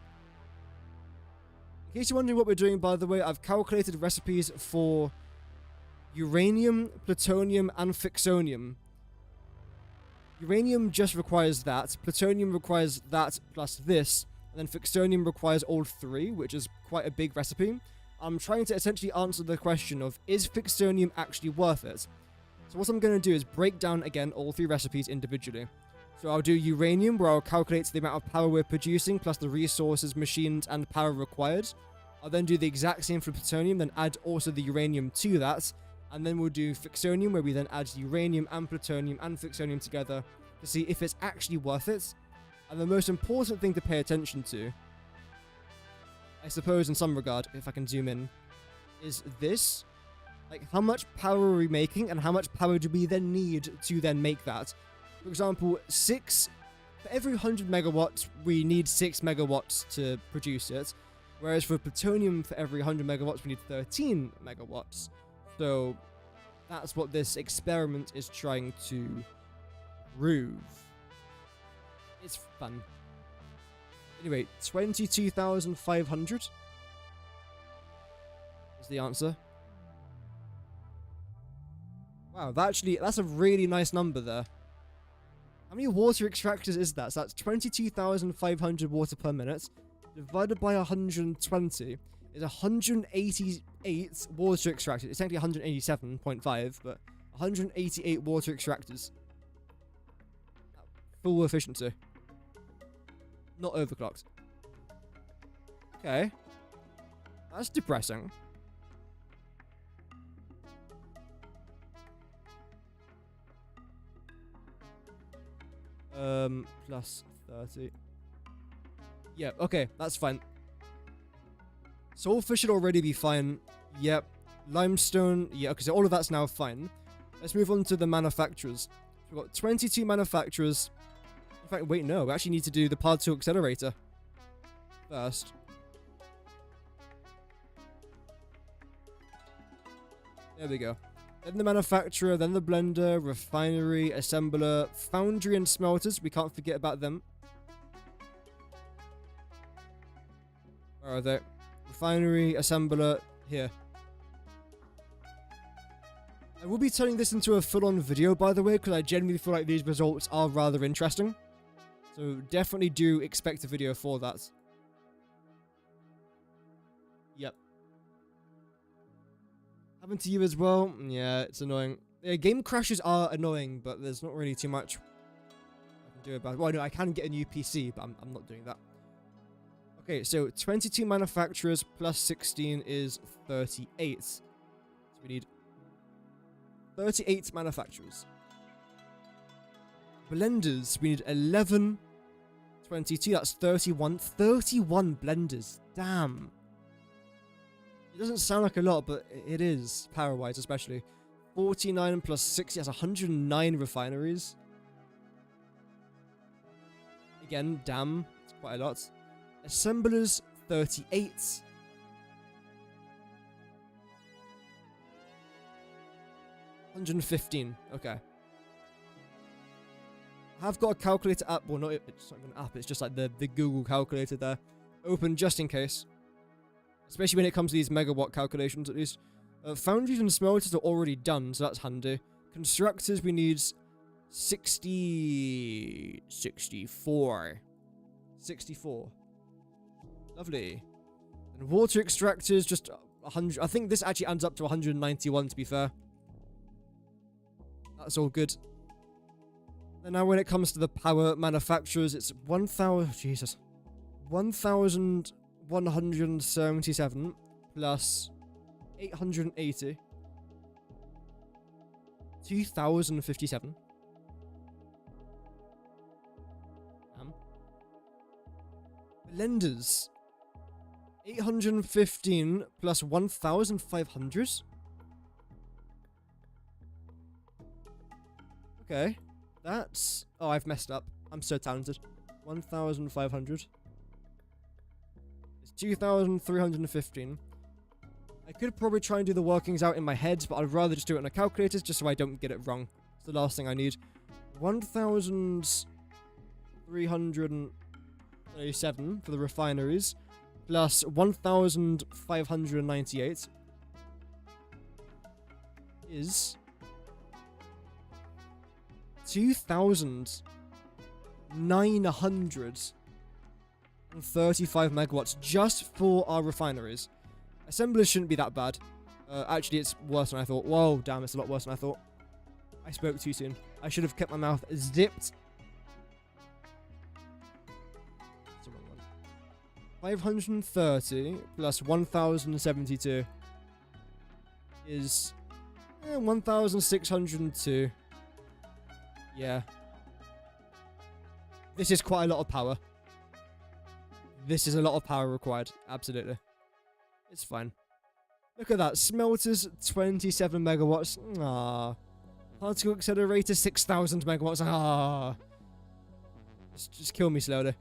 case you're wondering what we're doing, by the way, I've calculated recipes for uranium, plutonium, and Ficsonium. Uranium just requires that, plutonium requires that plus this, and then Ficsonium requires all 3, which is quite a big recipe. I'm trying to essentially answer the question of, is Ficsonium actually worth it? So what I'm going to do is break down, again, all 3 recipes individually. So I'll do uranium, where I'll calculate the amount of power we're producing, plus the resources, machines, and power required. I'll then do the exact same for plutonium, then add also the uranium to that. And then we'll do Ficsonium, where we then add uranium and plutonium and Ficsonium together to see if it's actually worth it. And the most important thing to pay attention to, I suppose in some regard, if I can zoom in, is this. Like, how much power are we making, and how much power do we then need to then make that? For example, for every 100 megawatts, we need 6 megawatts to produce it. Whereas for plutonium, for every 100 megawatts, we need 13 megawatts. So, That's what this experiment is trying to prove. It's fun. Anyway, 22,500 is the answer. Wow, that's a really nice number there. How many water extractors is that? So that's 22,500 water per minute divided by 120 is 188 water extractors. It's technically 187.5, but 188 water extractors. Full efficiency. Not overclocked. Okay. That's depressing. Plus 30. Yeah, okay, that's fine. Sulfur should already be fine. Yep. Limestone, yeah, okay, so all of that's now fine. Let's move on to the manufacturers. We've got 22 manufacturers. In fact, wait, no, we actually need to do the particle accelerator first. There we go. Then the manufacturer, then the blender, refinery, assembler, foundry and smelters. We can't forget about them. Where are they? Refinery, assembler, here. I will be turning this into a full-on video, by the way, because I genuinely feel like these results are rather interesting. So definitely do expect a video for that. Yep. Happened to you as well? Yeah, it's annoying. Yeah, game crashes are annoying, but there's not really too much I can do about it. Well, no, I can get a new PC, but I'm not doing that. Okay, so 22 manufacturers plus 16 is 38. So we need 38 manufacturers. Blenders, we need 11. 22, that's 31. 31 blenders. Damn. It doesn't sound like a lot, but it is, power-wise especially. 49 plus 60, that's 109 refineries. Again, damn, it's quite a lot. Assemblers, 38. 115, okay. I have got a calculator app, well not, it's not even an app, it's just like the Google calculator there. Open just in case. Especially when it comes to these megawatt calculations, at least. Foundries and smelters are already done, so that's handy. Constructors, we need 64. Lovely. And water extractors, just 100. I think this actually adds up to 191, to be fair. That's all good. And now when it comes to the power manufacturers, it's 1,000... Jesus. 1,177 plus 880. 2,057. Blenders. 815 plus 1,500. Okay. That's... Oh, I've messed up. I'm so talented. 1,500. It's 2,315. I could probably try and do the workings out in my head, but I'd rather just do it on a calculator just so I don't get it wrong. It's the last thing I need. 1,337 for the refineries, plus 1,598 is 2,935 megawatts just for our refineries. Assemblers shouldn't be that bad. Actually, it's worse than I thought. Whoa, damn, it's a lot worse than I thought. I spoke too soon. I should have kept my mouth zipped. That's the wrong one. 530 plus 1,072 is 1,602. Yeah. This is quite a lot of power. This is a lot of power required. Absolutely. It's fine. Look at that. Smelters, 27 megawatts. Ah. Particle accelerator, 6,000 megawatts. Ah. Just kill me slowly.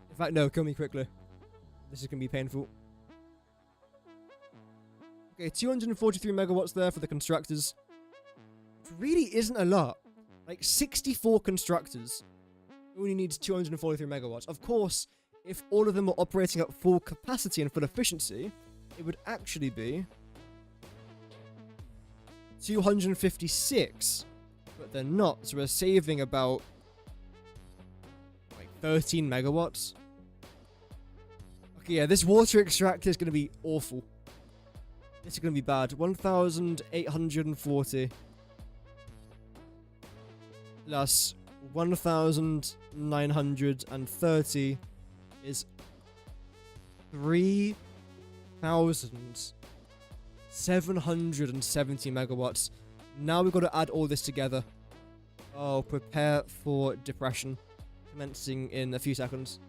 In fact, no. Kill me quickly. This is going to be painful. Okay, 243 megawatts there for the constructors. It really isn't a lot. Like 64 constructors only needs 243 megawatts. Of course, if all of them were operating at full capacity and full efficiency, it would actually be 256. But they're not, so we're saving about like 13 megawatts. Okay, yeah, this water extractor is going to be awful. This is going to be bad. 1,840 plus 1,930 is 3,770 megawatts. Now we've got to add all this together. Oh, prepare for depression. Commencing in a few seconds.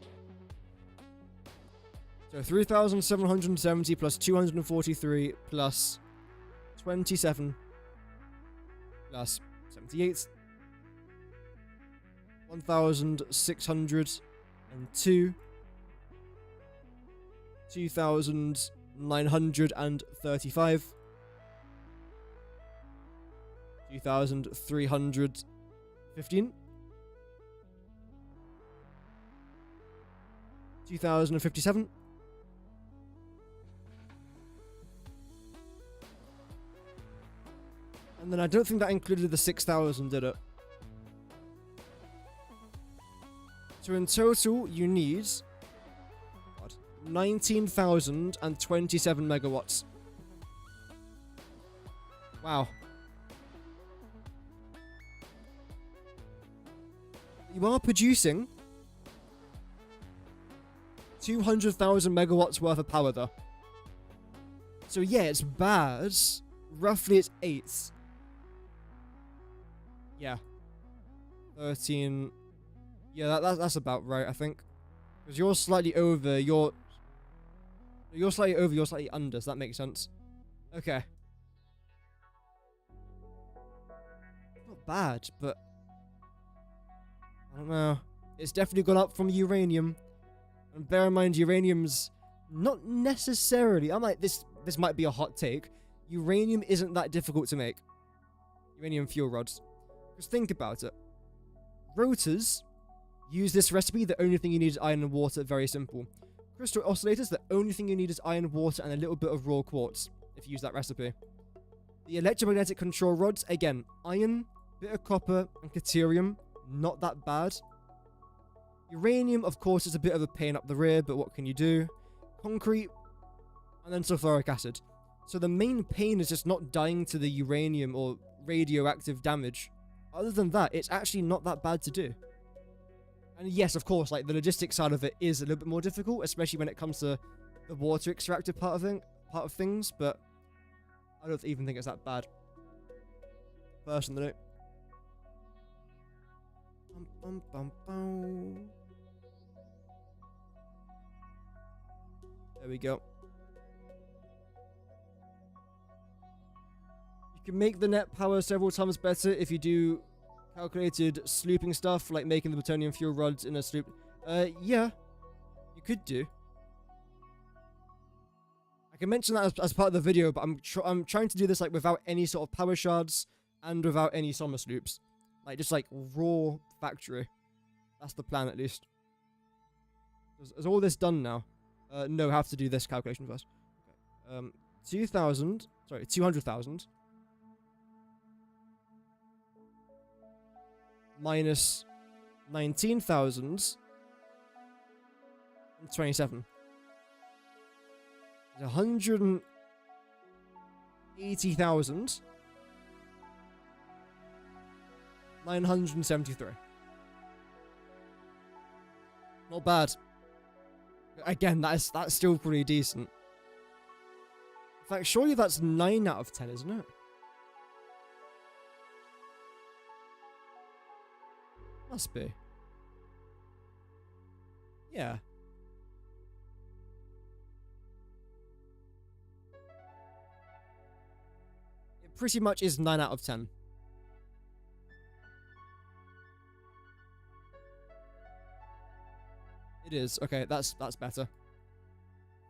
So 3,770 plus 243 plus 27 plus 78. 1,602. 2,935. 2,315. 2,057. And then I don't think that included the 6,000, did it? So in total, you need 19,027 megawatts. Wow. You are producing 200,000 megawatts worth of power, though. So yeah, it's bad. Roughly, it's 8. Yeah. 13. Yeah, that's about right, I think. Because you're slightly over, you're slightly over, you're slightly under, so that makes sense. Okay. Not bad, but I don't know. It's definitely gone up from uranium. And bear in mind, uranium's not necessarily... this might be a hot take. Uranium isn't that difficult to make. Uranium fuel rods. Just think about it. Rotors use this recipe. The only thing you need is iron and water. Very simple. Crystal oscillators, the only thing you need is iron, water, and a little bit of raw quartz, if you use that recipe. The electromagnetic control rods, again, iron, bit of copper, and deuterium. Not that bad. Uranium, of course, is a bit of a pain up the rear, but what can you do? Concrete, and then sulfuric acid. So the main pain is just not dying to the uranium or radioactive damage. Other than that, it's actually not that bad to do. And yes, of course, like the logistics side of it is a little bit more difficult, especially when it comes to the water extractor part of things, but I don't even think it's that bad. Personally. There we go. You can make the net power several times better if you do calculated slooping stuff, like making the plutonium fuel rods in a sloop. Yeah, you could do. I can mention that as part of the video, but I'm trying to do this like without any sort of power shards and without any summer sloops. Like just like raw factory. That's the plan at least. Is all this done now? No, I have to do this calculation first. Okay. 200,000 minus 19,027. 180,000 973. Not bad. Again, that's still pretty decent. In fact, surely that's 9 out of 10, isn't it? Must be. Yeah. It pretty much is 9 out of 10. It is. Okay, that's better.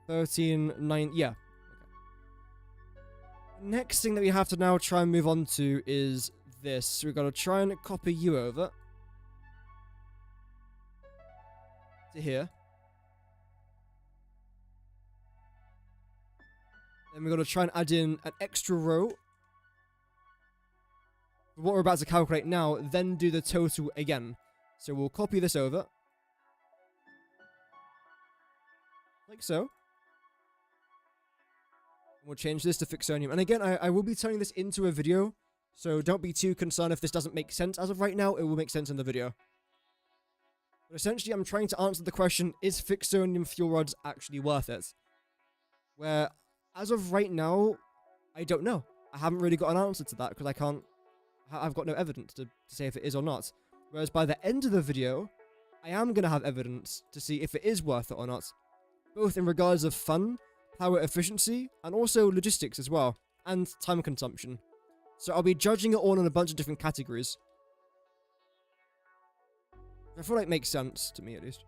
13, 9, yeah. Okay. Next thing that we have to now try and move on to is this. So we've got to try and copy you over to here. Then we've got to try and add in an extra row for what we're about to calculate now, then do the total again. So we'll copy this over. Like so. We'll change this to Ficsonium. And again, I will be turning this into a video, so don't be too concerned if this doesn't make sense. As of right now, it will make sense in the video. But essentially, I'm trying to answer the question, is Ficsonium fuel rods actually worth it? Where, as of right now, I don't know. I haven't really got an answer to that, because I've got no evidence to say if it is or not. Whereas by the end of the video, I am going to have evidence to see if it is worth it or not. Both in regards of fun, power efficiency, and also logistics as well, and time consumption. So I'll be judging it all in a bunch of different categories. I feel like it makes sense to me, at least.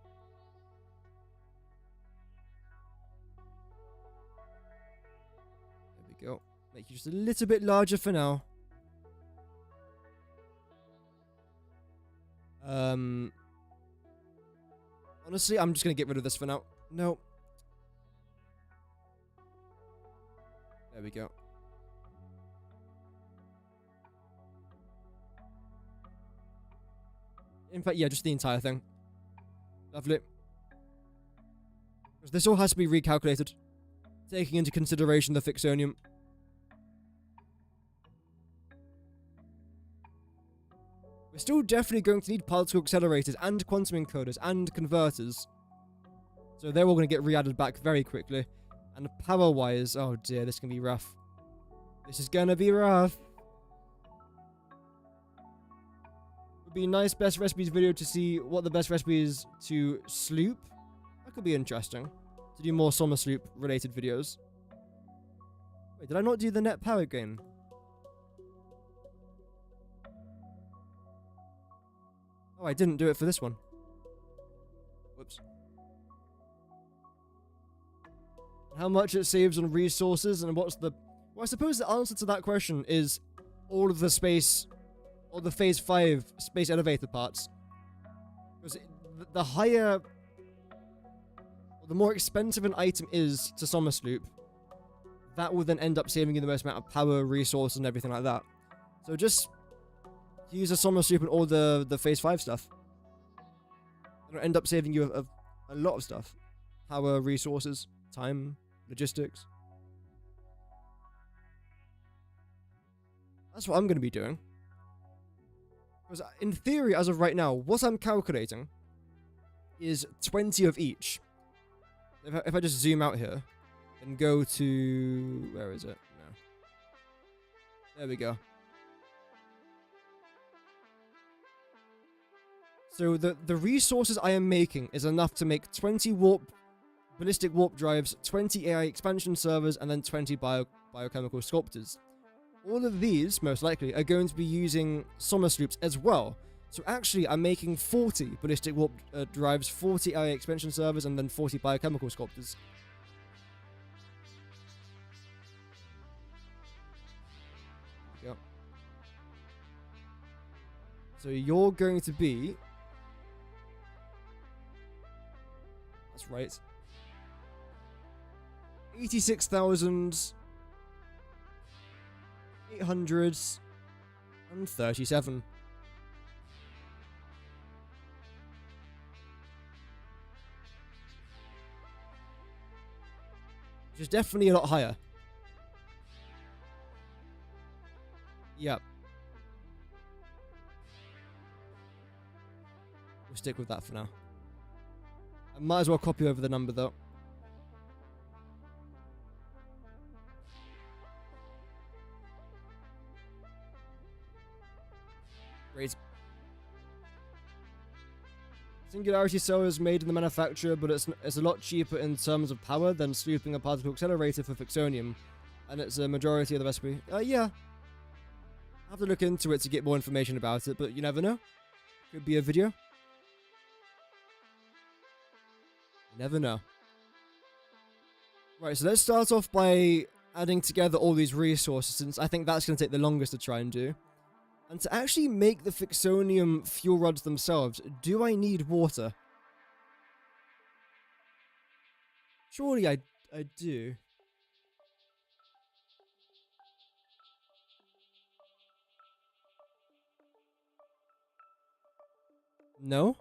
There we go. Make you just a little bit larger for now. Honestly, I'm just going to get rid of this for now. No. There we go. In fact, yeah, just the entire thing. Lovely. Because this all has to be recalculated, taking into consideration the Ficsonium. We're still definitely going to need particle accelerators and quantum encoders and converters. So they're all going to get re-added back very quickly. And power-wise, oh dear, this is going to be rough. This is going to be rough. Would be a nice best recipes video to see what the best recipe is to sloop. That could be interesting. To do more summer sloop related videos. Wait, did I not do the net power gain? Oh, I didn't do it for this one. Whoops. How much it saves on resources, and what's the... Well, I suppose the answer to that question is all of the space, or the phase 5 space elevator parts. Because the higher, or the more expensive an item is to Summer Sloop, that will then end up saving you the most amount of power, resources, and everything like that. So just use a Summer Sloop and all the phase 5 stuff. It'll end up saving you a lot of stuff. Power, resources, time, logistics. That's what I'm going to be doing. Because in theory, as of right now, what I'm calculating is 20 of each. If I just zoom out here and go to... Where is it? No. There we go. So the resources I am making is enough to make 20 ballistic warp drives, 20 AI expansion servers, and then 20 biochemical sculptors. All of these, most likely, are going to be using Summer Sloops as well. So actually, I'm making 40 ballistic warp drives, 40 AI expansion servers, and then 40 biochemical sculptors. Yep. So you're going to be... That's right. 86,837. Which is definitely a lot higher. Yep. We'll stick with that for now. I might as well copy over the number though. Great. Singularity cell is made in the manufacturer, but it's a lot cheaper in terms of power than slooping a particle accelerator for Ficsonium, and it's a majority of the recipe. Yeah. I have to look into it to get more information about it, but you never know. Could be a video. You never know. Right, so let's start off by adding together all these resources, since I think that's going to take the longest to try and do. And to actually make the Ficsonium fuel rods themselves, do I need water? Surely I do. No?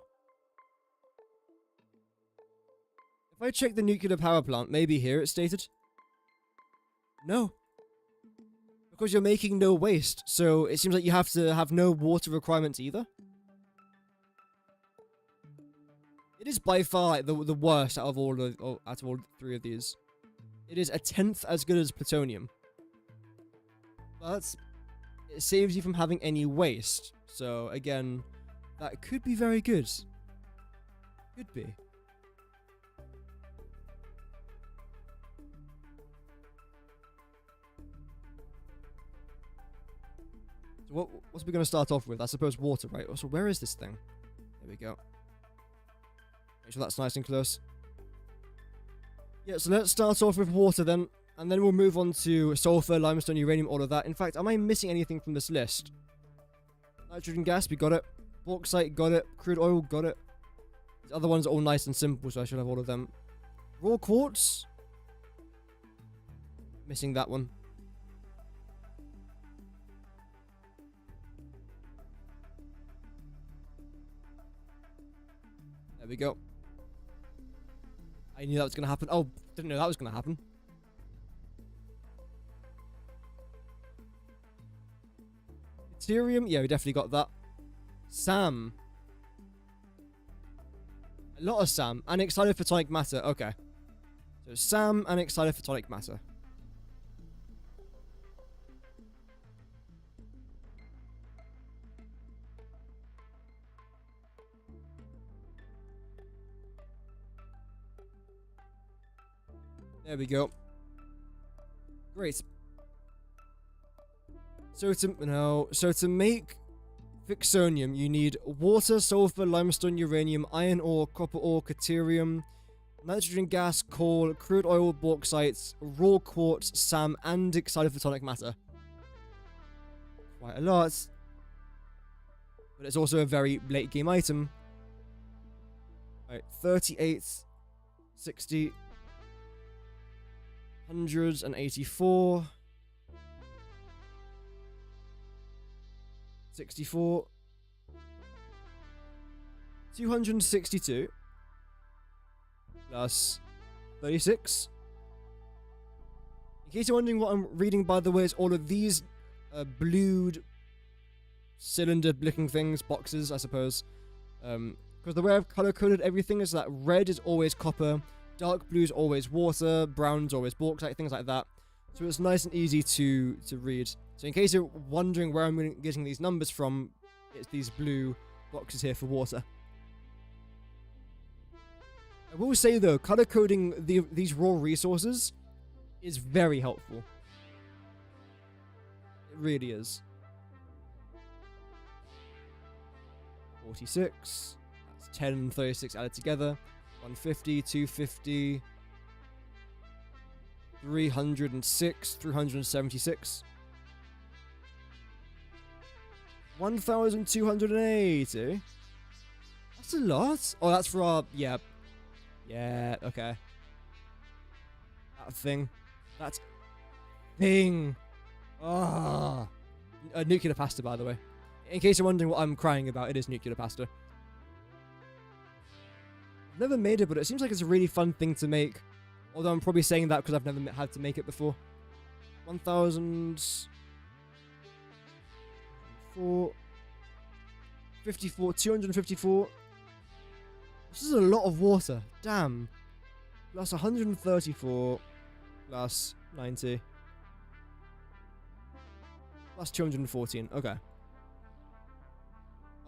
If I check the nuclear power plant, maybe here it's stated. No. Because you're making no waste, so it seems like you have to have no water requirements either. It is by far like, the worst out of all three of these. It is 1/10 as good as plutonium. But it saves you from having any waste. So again, that could be very good. Could be. So what's we going to start off with? I suppose water, right? So where is this thing? There we go. Make sure that's nice and close. Yeah, so let's start off with water then. And then we'll move on to sulfur, limestone, uranium, all of that. In fact, am I missing anything from this list? Nitrogen gas, we got it. Bauxite, got it. Crude oil, got it. These other ones are all nice and simple, so I should have all of them. Raw quartz. Missing that one. There we go. I knew that was going to happen. Oh, didn't know that was going to happen. Ethereum, yeah, we definitely got that. SAM. A lot of SAM. And excited photonic matter. Okay. So SAM and excited photonic matter. There we go. Great. So to make Ficsonium, you need water, sulfur, limestone, uranium, iron ore, copper ore, deuterium, nitrogen gas, coal, crude oil, bauxite, raw quartz, SAM, and excited photonic matter. Quite a lot. But it's also a very late game item. Alright, 38, 60, 184, 64, 262, plus 36. In case you're wondering what I'm reading, by the way, it's all of these blued cylinder-looking things, boxes, I suppose. Because the way I've color-coded everything is that red is always copper, dark blue is always water, brown's always bauxite, things like that. So it's nice and easy to read. So in case you're wondering where I'm getting these numbers from, it's these blue boxes here for water. I will say though, color coding these raw resources is very helpful. It really is. 46. That's 10 and 36 added together. 150, 250, 306, 376. 1,280. That's a lot. Oh, that's for our... Yeah. Yeah, okay. That thing. That thing. Ah. Nuclear pasta, by the way. In case you're wondering what I'm crying about, it is nuclear pasta. I've never made it, but it seems like it's a really fun thing to make. Although I'm probably saying that because I've never had to make it before. 1,000... 54, 254. This is a lot of water. Damn. Plus 134. Plus 90. Plus 214. Okay.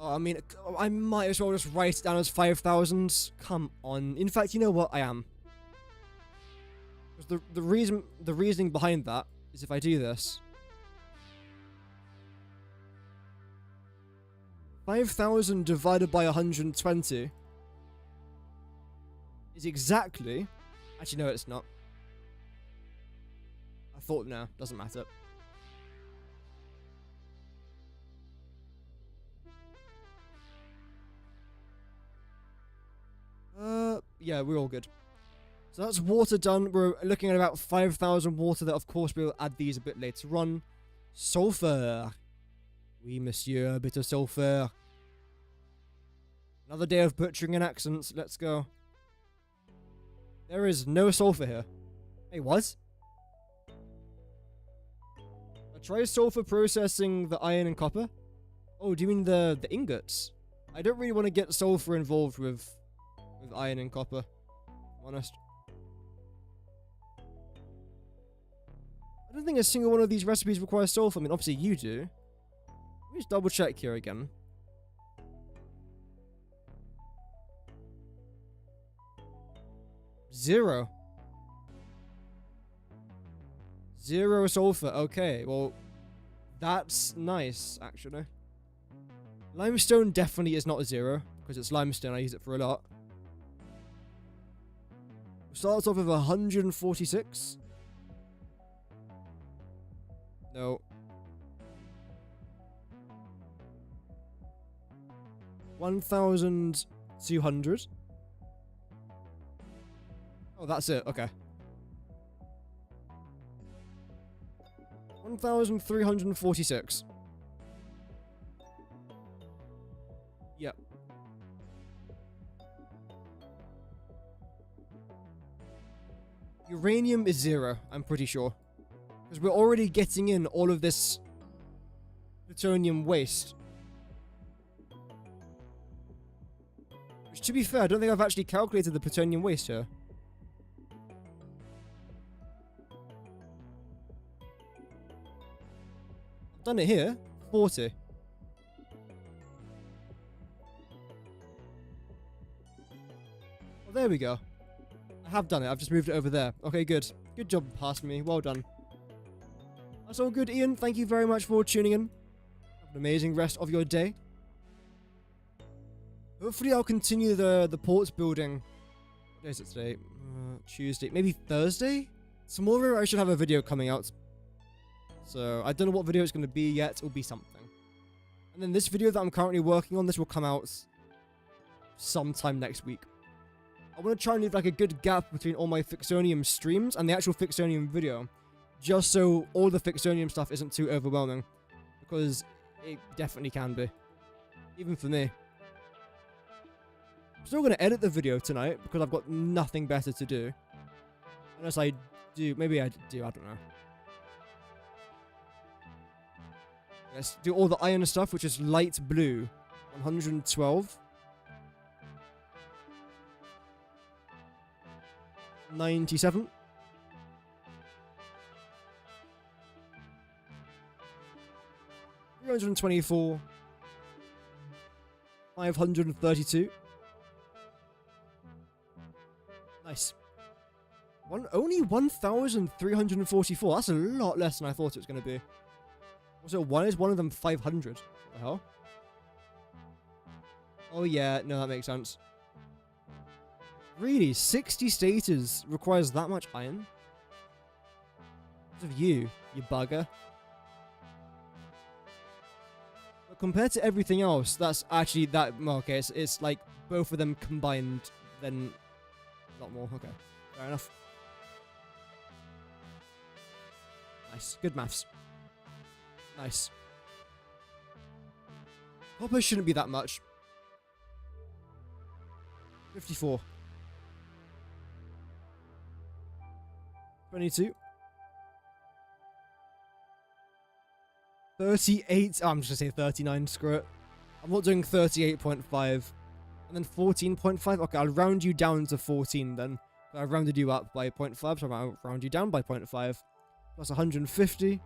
Oh, I mean, I might as well just write it down as 5,000. Come on. In fact, you know what? I am. Because the reasoning behind that is if I do this, 5,000 divided by 120 is exactly... Actually, no, it's not. thought, no, doesn't matter. Yeah, we're all good. So that's water done. We're looking at about 5,000 water that, of course, we'll add these a bit later on. Sulfur. Oui, monsieur, a bit of sulfur. Another day of butchering and accents. Let's go. There is no sulfur here. Hey, what? Try sulfur processing the iron and copper? Oh, do you mean the ingots? I don't really want to get sulfur involved with iron and copper, if I'm honest. I don't think a single one of these recipes requires sulfur. I mean, obviously you do. Let me just double check here again. Zero sulfur. Okay, well, that's nice, actually. Limestone definitely is not a zero, because it's limestone. I use it for a lot. Starts off with 146. No. 1,200. Oh, that's it. Okay. 1,346. Yep. Uranium is 0, I'm pretty sure. Because we're already getting in all of this plutonium waste. Which, to be fair, I don't think I've actually calculated the plutonium waste here. I've done it here. 40. Well, there we go. I have done it. I've just moved it over there. Okay, good. Good job past me. Well done. That's all good, Ian. Thank you very much for tuning in. Have an amazing rest of your day. Hopefully I'll continue the ports building. What day is it today? Tuesday. Maybe Thursday? Tomorrow I should have a video coming out. So I don't know what video it's going to be yet. It'll be something. And then this video that I'm currently working on, this will come out sometime next week. I want to try and leave like a good gap between all my Ficsonium streams and the actual Ficsonium video. Just so all the Ficsonium stuff isn't too overwhelming. Because it definitely can be. Even for me. I'm still going to edit the video tonight because I've got nothing better to do. Unless I do. Maybe I do. I don't know. Let's do all the iron stuff, which is light blue. 112. 97. 324. 532. Nice. Only 1,344. That's a lot less than I thought it was going to be. Also, why is one of them 500? What the hell? Oh yeah, no, that makes sense. Really? 60 stators requires that much iron? Because of you bugger. But compared to everything else, that's actually that... Well, okay, it's like both of them combined, then a lot more. Okay, fair enough. Nice. Good maths. Nice. Copper shouldn't be that much. 54. 22. 38. Oh, I'm just gonna say 39, screw it. I'm not doing 38.5. And then 14.5. Okay, I'll round you down to 14 then. I've rounded you up by 0.5, so I'll round you down by 0.5. Plus 150.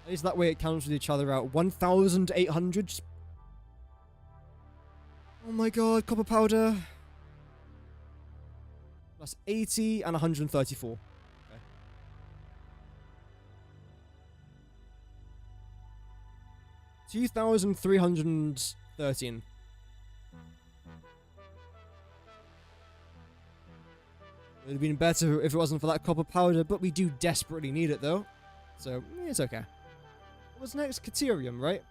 At least that way it cancels each other out. 1,800. Oh my god, copper powder. Plus 80 and 134. Okay. 2,313. It would have been better if it wasn't for that copper powder, but we do desperately need it though. So, it's okay. What's next? Caterium, right?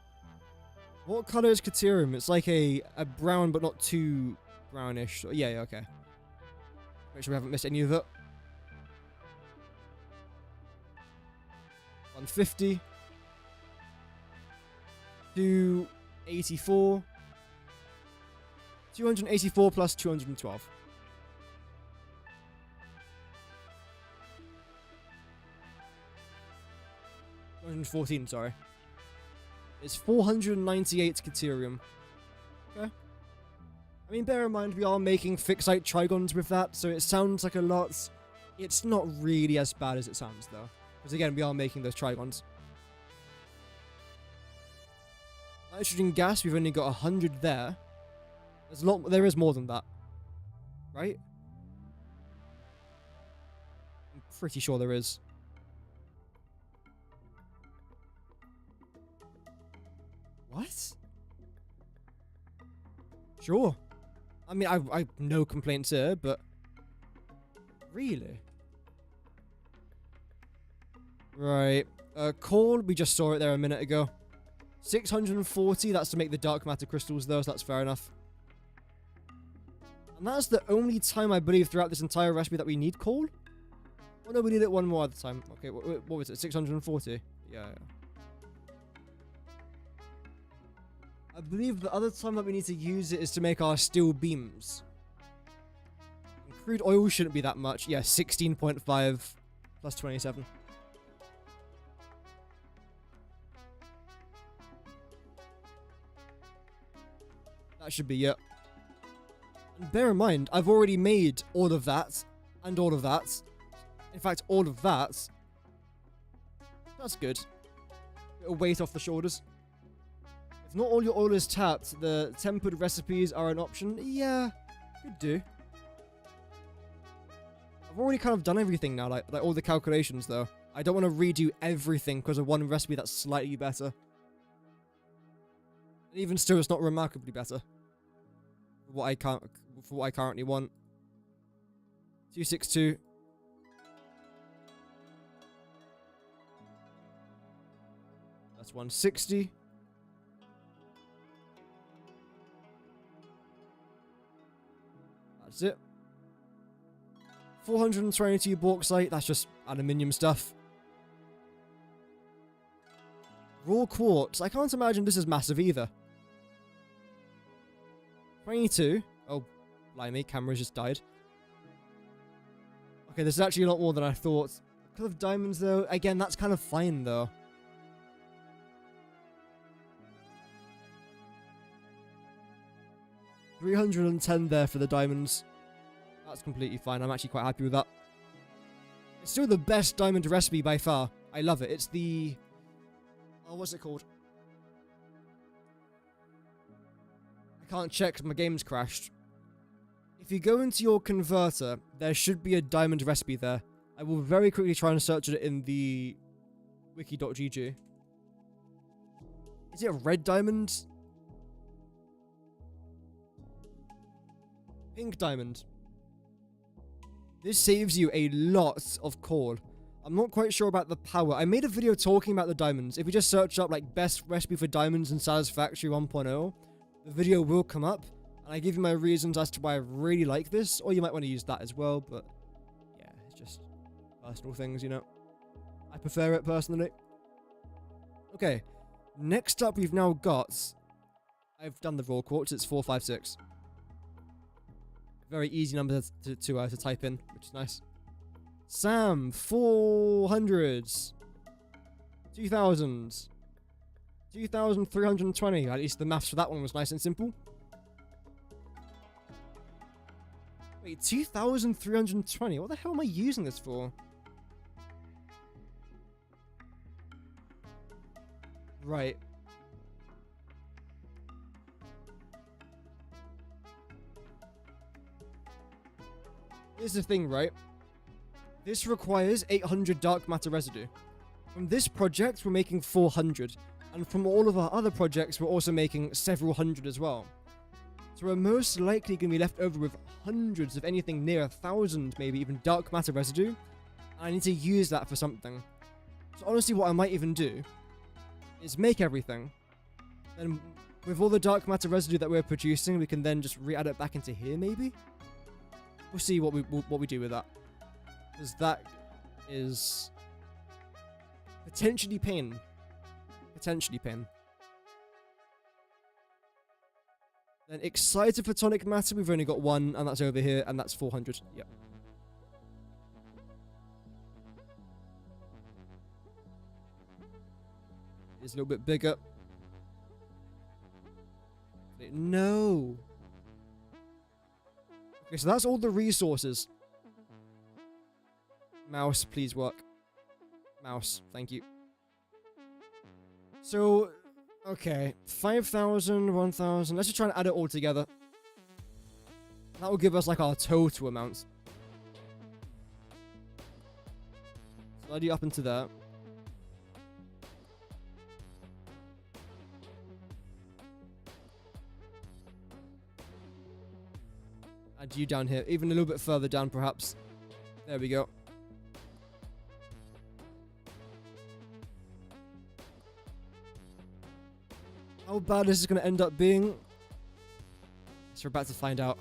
What color is Caterium? It's like a brown, but not too brownish. Yeah, okay. Make sure we haven't missed any of it. 150. 284. 284 plus 212. 214, sorry. It's 498 Caterium. Okay. I mean, bear in mind, we are making Fixite Trigons with that, so it sounds like a lot. It's not really as bad as it sounds, though. Because again, we are making those Trigons. Nitrogen gas, we've only got 100 there. There's a lot. There is more than that. Right? I'm pretty sure there is. What? Sure. I mean, I have no complaints here, but... Really? Right. Coal, we just saw it there a minute ago. 640, that's to make the dark matter crystals though, so that's fair enough. And that's the only time, I believe, throughout this entire recipe that we need coal? Oh no, we need it one more other time. Okay, what was it? 640? Yeah. I believe the other time that we need to use it is to make our steel beams. And crude oil shouldn't be that much. Yeah, 16.5 plus 27. That should be it. And bear in mind, I've already made all of that, and all of that. In fact, all of that. That's good. Bit of weight off the shoulders. If not all your oil is tapped, the tempered recipes are an option. Yeah, could do. I've already kind of done everything now, like all the calculations though. I don't want to redo everything because of one recipe that's slightly better. And even still, it's not remarkably better. For what I currently want. 262. That's 160. That's it. 422 bauxite, that's just aluminium stuff. Raw quartz, I can't imagine this is massive either. 22. Oh, blimey, camera's just died. Okay, this is actually a lot more than I thought. Couple of diamonds though, again, that's kind of fine though. $310 there for the diamonds. That's completely fine. I'm actually quite happy with that. It's still the best diamond recipe by far. I love it. It's the... Oh, what's it called? I can't check because my game's crashed. If you go into your converter, there should be a diamond recipe there. I will very quickly try and search it in the wiki.gg. Is it a red diamond? Pink diamond. This saves you a lot of coal. I'm not quite sure about the power. I made a video talking about the diamonds. If you just search up like best recipe for diamonds in Satisfactory 1.0, the video will come up. And I give you my reasons as to why I really like this. Or you might want to use that as well. But yeah, it's just personal things, you know. I prefer it personally. Okay. Next up we've now got... I've done the raw quartz. It's 456. Very easy number to type in, which is nice. Sam, 400s. 2000s. 2,320. At least the maths for that one was nice and simple. Wait, 2,320? What the hell am I using this for? Right. Here's the thing, right? This requires 800 dark matter residue. From this project, we're making 400. And from all of our other projects, we're also making several hundred as well. So we're most likely going to be left over with hundreds, if anything near 1,000, maybe even dark matter residue. And I need to use that for something. So honestly, what I might even do is make everything. Then with all the dark matter residue that we're producing, we can then just re-add it back into here, maybe? We'll see what we do with that. Because that is potentially pain. Potentially pain. Then excited photonic matter, we've only got one, and that's over here, and that's 400. Yep. It's a little bit bigger. No. Okay, so that's all the resources. Mouse, please work. Mouse, thank you. So, okay, 5,000, 1,000. Let's just try and add it all together. That will give us like our total amount. Slightly up into there. Add you down here, even a little bit further down perhaps. There we go. How bad is this going to end up being? So we're about to find out.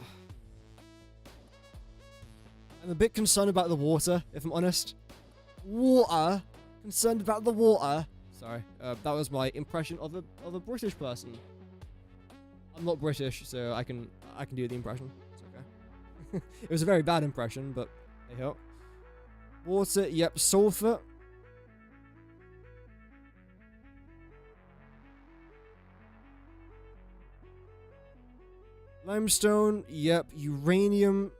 I'm a bit concerned about the water, if I'm honest. Water? Concerned about the water? Sorry, that was my impression of a British person. I'm not British, so I can do the impression. It's okay. It was a very bad impression, but hey ho. Water, yep, sulfur. Limestone, yep. Uranium.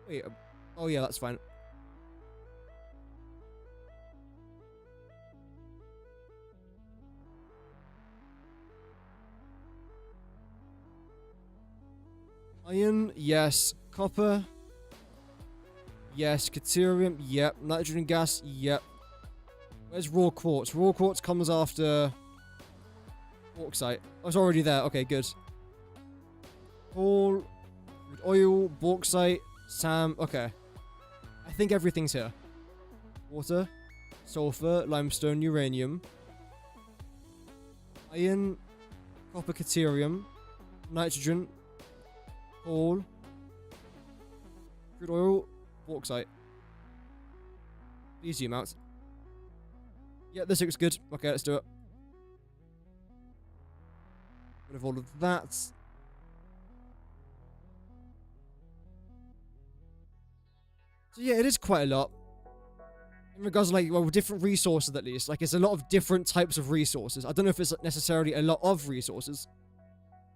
Wait, oh yeah, that's fine. Iron, yes. Copper, yes. Deuterium, yep. Nitrogen gas, yep. Where's raw quartz? Raw quartz comes after bauxite. Oh, it's already there. Okay, good. Coal, oil, bauxite, Sam. Okay. I think everything's here. Water, sulfur, limestone, uranium, iron, copper, deuterium, nitrogen, coal, crude oil, bauxite. These zoom out. Yeah, this looks good. Okay, let's do it. Rid of all of that. So yeah, it is quite a lot. In regards to like, well, different resources at least. Like, it's a lot of different types of resources. I don't know if it's necessarily a lot of resources.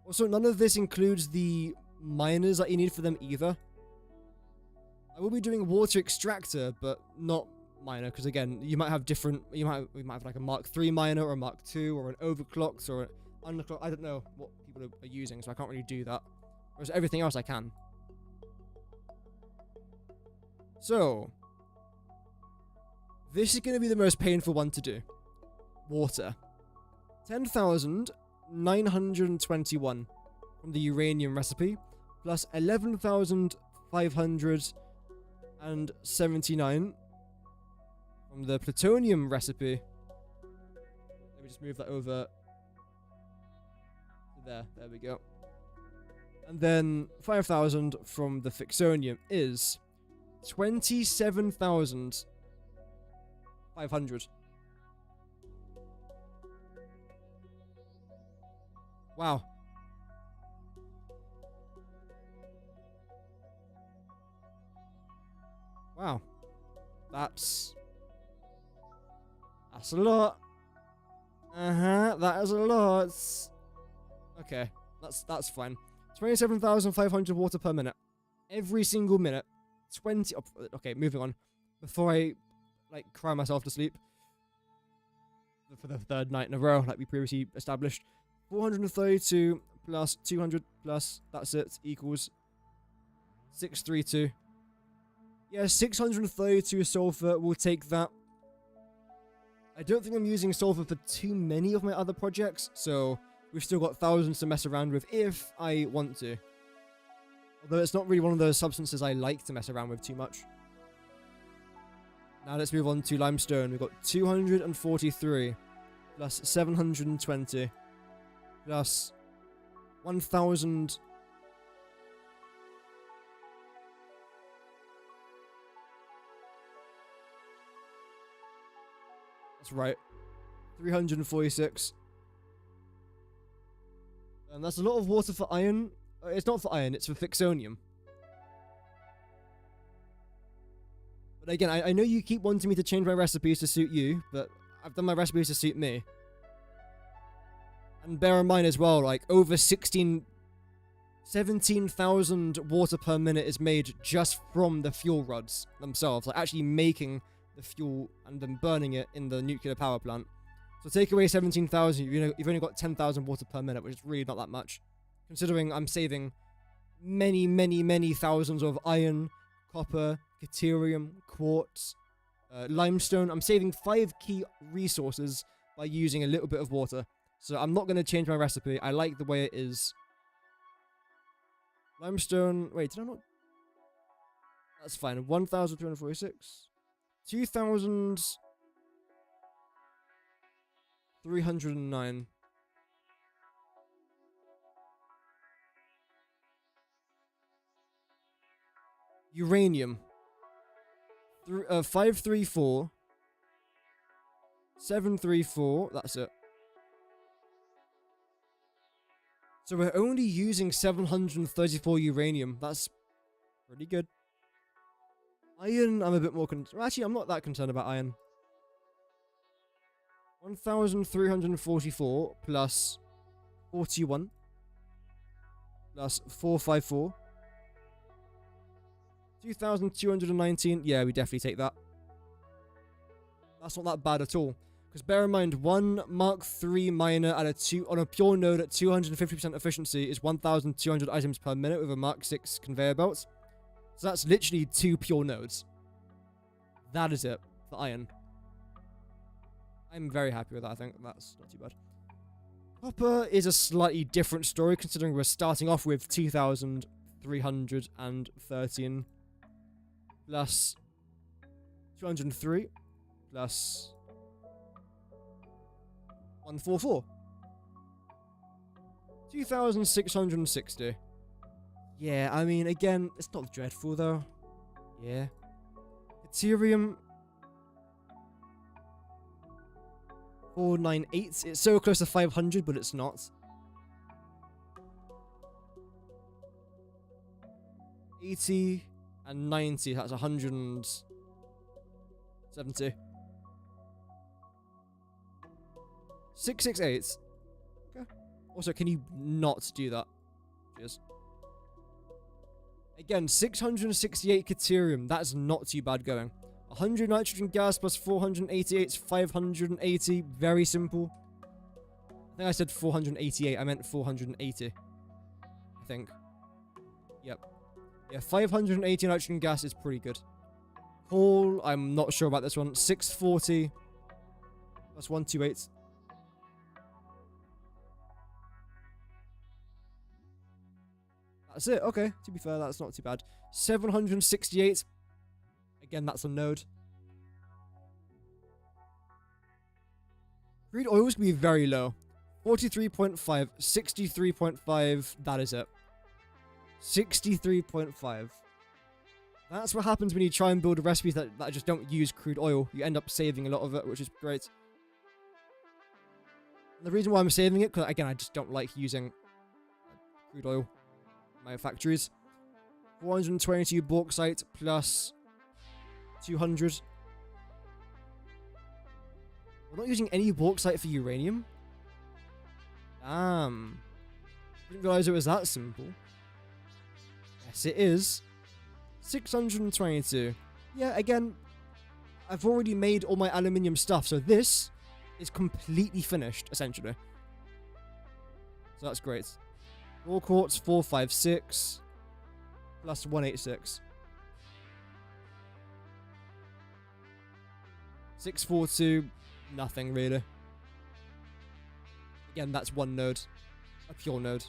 Also, none of this includes the miners that you need for them either. I will be doing water extractor, but not miner, because again, you might have different, we might have like a Mark III miner, or a Mark II, or an overclocked, or an underclocked. I don't know what people are using, so I can't really do that. Whereas everything else I can. So, this is going to be the most painful one to do. Water. 10,921 from the uranium recipe, plus 11,579 from the plutonium recipe. Let me just move that over to there. There we go. And then 5,000 from the Ficsonium is 27,500. Wow. Wow. That's a lot. That is a lot. Okay, that's fine. 27,500 water per minute. Every single minute. 20. Oh, okay, moving on. Before I like cry myself to sleep for the third night in a row, like we previously established. 432 plus 200 plus, that's it, equals 632. Yeah, 632 sulfur, we'll take that. I don't think I'm using sulfur for too many of my other projects, so we've still got thousands to mess around with if I want to. Although it's not really one of those substances I like to mess around with too much. Now let's move on to limestone. We've got 243 plus 720 plus 1000. That's right. 346. And that's a lot of water for iron. It's not for iron, it's for Ficsonium. But again, I know you keep wanting me to change my recipes to suit you, but I've done my recipes to suit me. And bear in mind as well, like, over 17,000 water per minute is made just from the fuel rods themselves. Like, actually making the fuel and then burning it in the nuclear power plant. So take away 17,000, you've only got 10,000 water per minute, which is really not that much. Considering I'm saving many, many, many thousands of iron, copper, deuterium, quartz, limestone. I'm saving 5 key resources by using a little bit of water. So I'm not going to change my recipe. I like the way it is. Limestone. Wait, did I not? That's fine. 1,346. 2,309. Uranium. 534. 734. That's it. So we're only using 734 uranium. That's pretty good. Iron, I'm a bit more concerned. Actually, I'm not that concerned about iron. 1,344 plus 41 plus 454. 2,219. Yeah, we definitely take that. That's not that bad at all. Because bear in mind, one Mark III miner at on a pure node at 250% efficiency is 1,200 items per minute with a Mark VI conveyor belt. So that's literally 2 pure nodes. That is it for iron. I'm very happy with that. I think that's not too bad. Copper is a slightly different story considering we're starting off with 2,313 plus 203 plus 144. 2,660. Yeah, I mean, again, it's not dreadful though. Yeah. Deuterium 498. It's so close to 500, but it's not. 80 and 90. That's 170. 668. Okay. Also, can you not do that? Cheers. Again, 668 deuterium. That's not too bad going. 100 nitrogen gas plus 488, 580. Very simple. I think I said 488. I meant 480. I think. Yep. Yeah, 580 nitrogen gas is pretty good. Coal, I'm not sure about this one. 640 plus 128. That's it. Okay, to be fair, that's not too bad. 768. Again, that's a node. Crude oils can be very low. 43.5, 63.5. That is it. 63.5. That's what happens when you try and build recipes that just don't use crude oil. You end up saving a lot of it, which is great. And the reason why I'm saving it, because again, I just don't like using crude oil in my factories. 422 bauxite plus 200. We're not using any bauxite for uranium? Damn. Didn't realize it was that simple. Yes, it is. 622. Yeah, again, I've already made all my aluminium stuff, so this is completely finished, essentially. So that's great. Raw quartz, 456 plus 186. 642, nothing really. Again, that's one node. A pure node.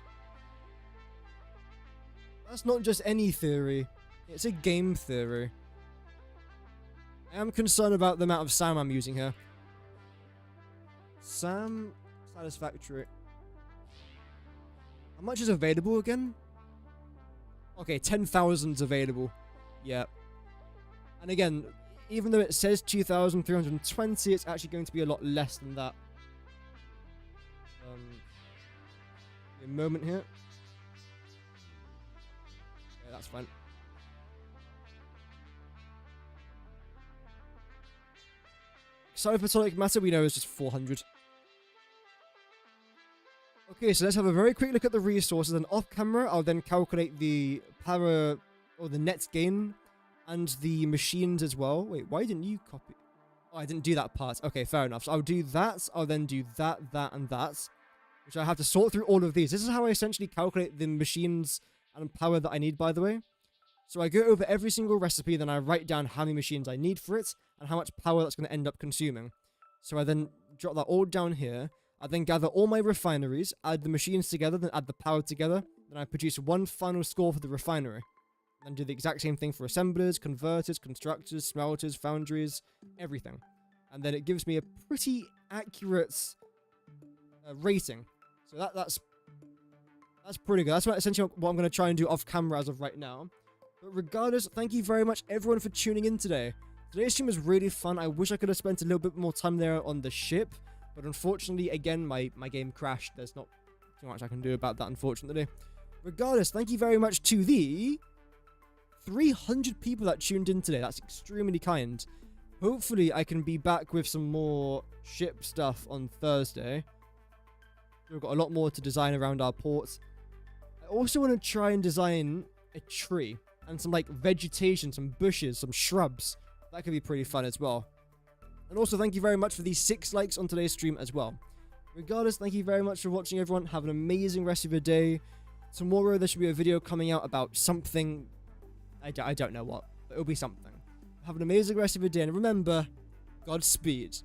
That's not just any theory. It's a game theory. I am concerned about the amount of SAM I'm using here. SAM Satisfactory. How much is available again? Okay, 10,000's available. Yeah. And again, even though it says 2,320, it's actually going to be a lot less than that. A moment here. Yeah, that's fine. Cyberphotonic matter we know is just 400. Okay, so let's have a very quick look at the resources, and off camera I'll then calculate the power or the net gain and the machines as well. Wait, why didn't you copy? Oh, I didn't do that part. Okay, fair enough. So I'll do that, I'll then do that, and that, which I have to sort through all of these. This is how I essentially calculate the machines and power that I need, by the way. So I go over every single recipe, then I write down how many machines I need for it and how much power that's going to end up consuming. So I then drop that all down here. I then gather all my refineries, add the machines together, then add the power together. Then I produce one final score for the refinery. Then do the exact same thing for assemblers, converters, constructors, smelters, foundries, everything. And then it gives me a pretty accurate rating. So that's pretty good. That's essentially what I'm going to try and do off camera as of right now. But regardless, thank you very much everyone for tuning in today. Today's stream was really fun. I wish I could have spent a little bit more time there on the ship. But unfortunately, again, my game crashed. There's not too much I can do about that, unfortunately. Regardless, thank you very much to the 300 people that tuned in today. That's extremely kind. Hopefully, I can be back with some more ship stuff on Thursday. We've got a lot more to design around our ports. I also want to try and design a tree and some like vegetation, some bushes, some shrubs. That could be pretty fun as well. And also thank you very much for these 6 likes on today's stream as well. Regardless, thank you very much for watching, everyone. Have an amazing rest of your day. Tomorrow there should be a video coming out about something. I don't know what, but it'll be something. Have an amazing rest of your day, and remember, Godspeed.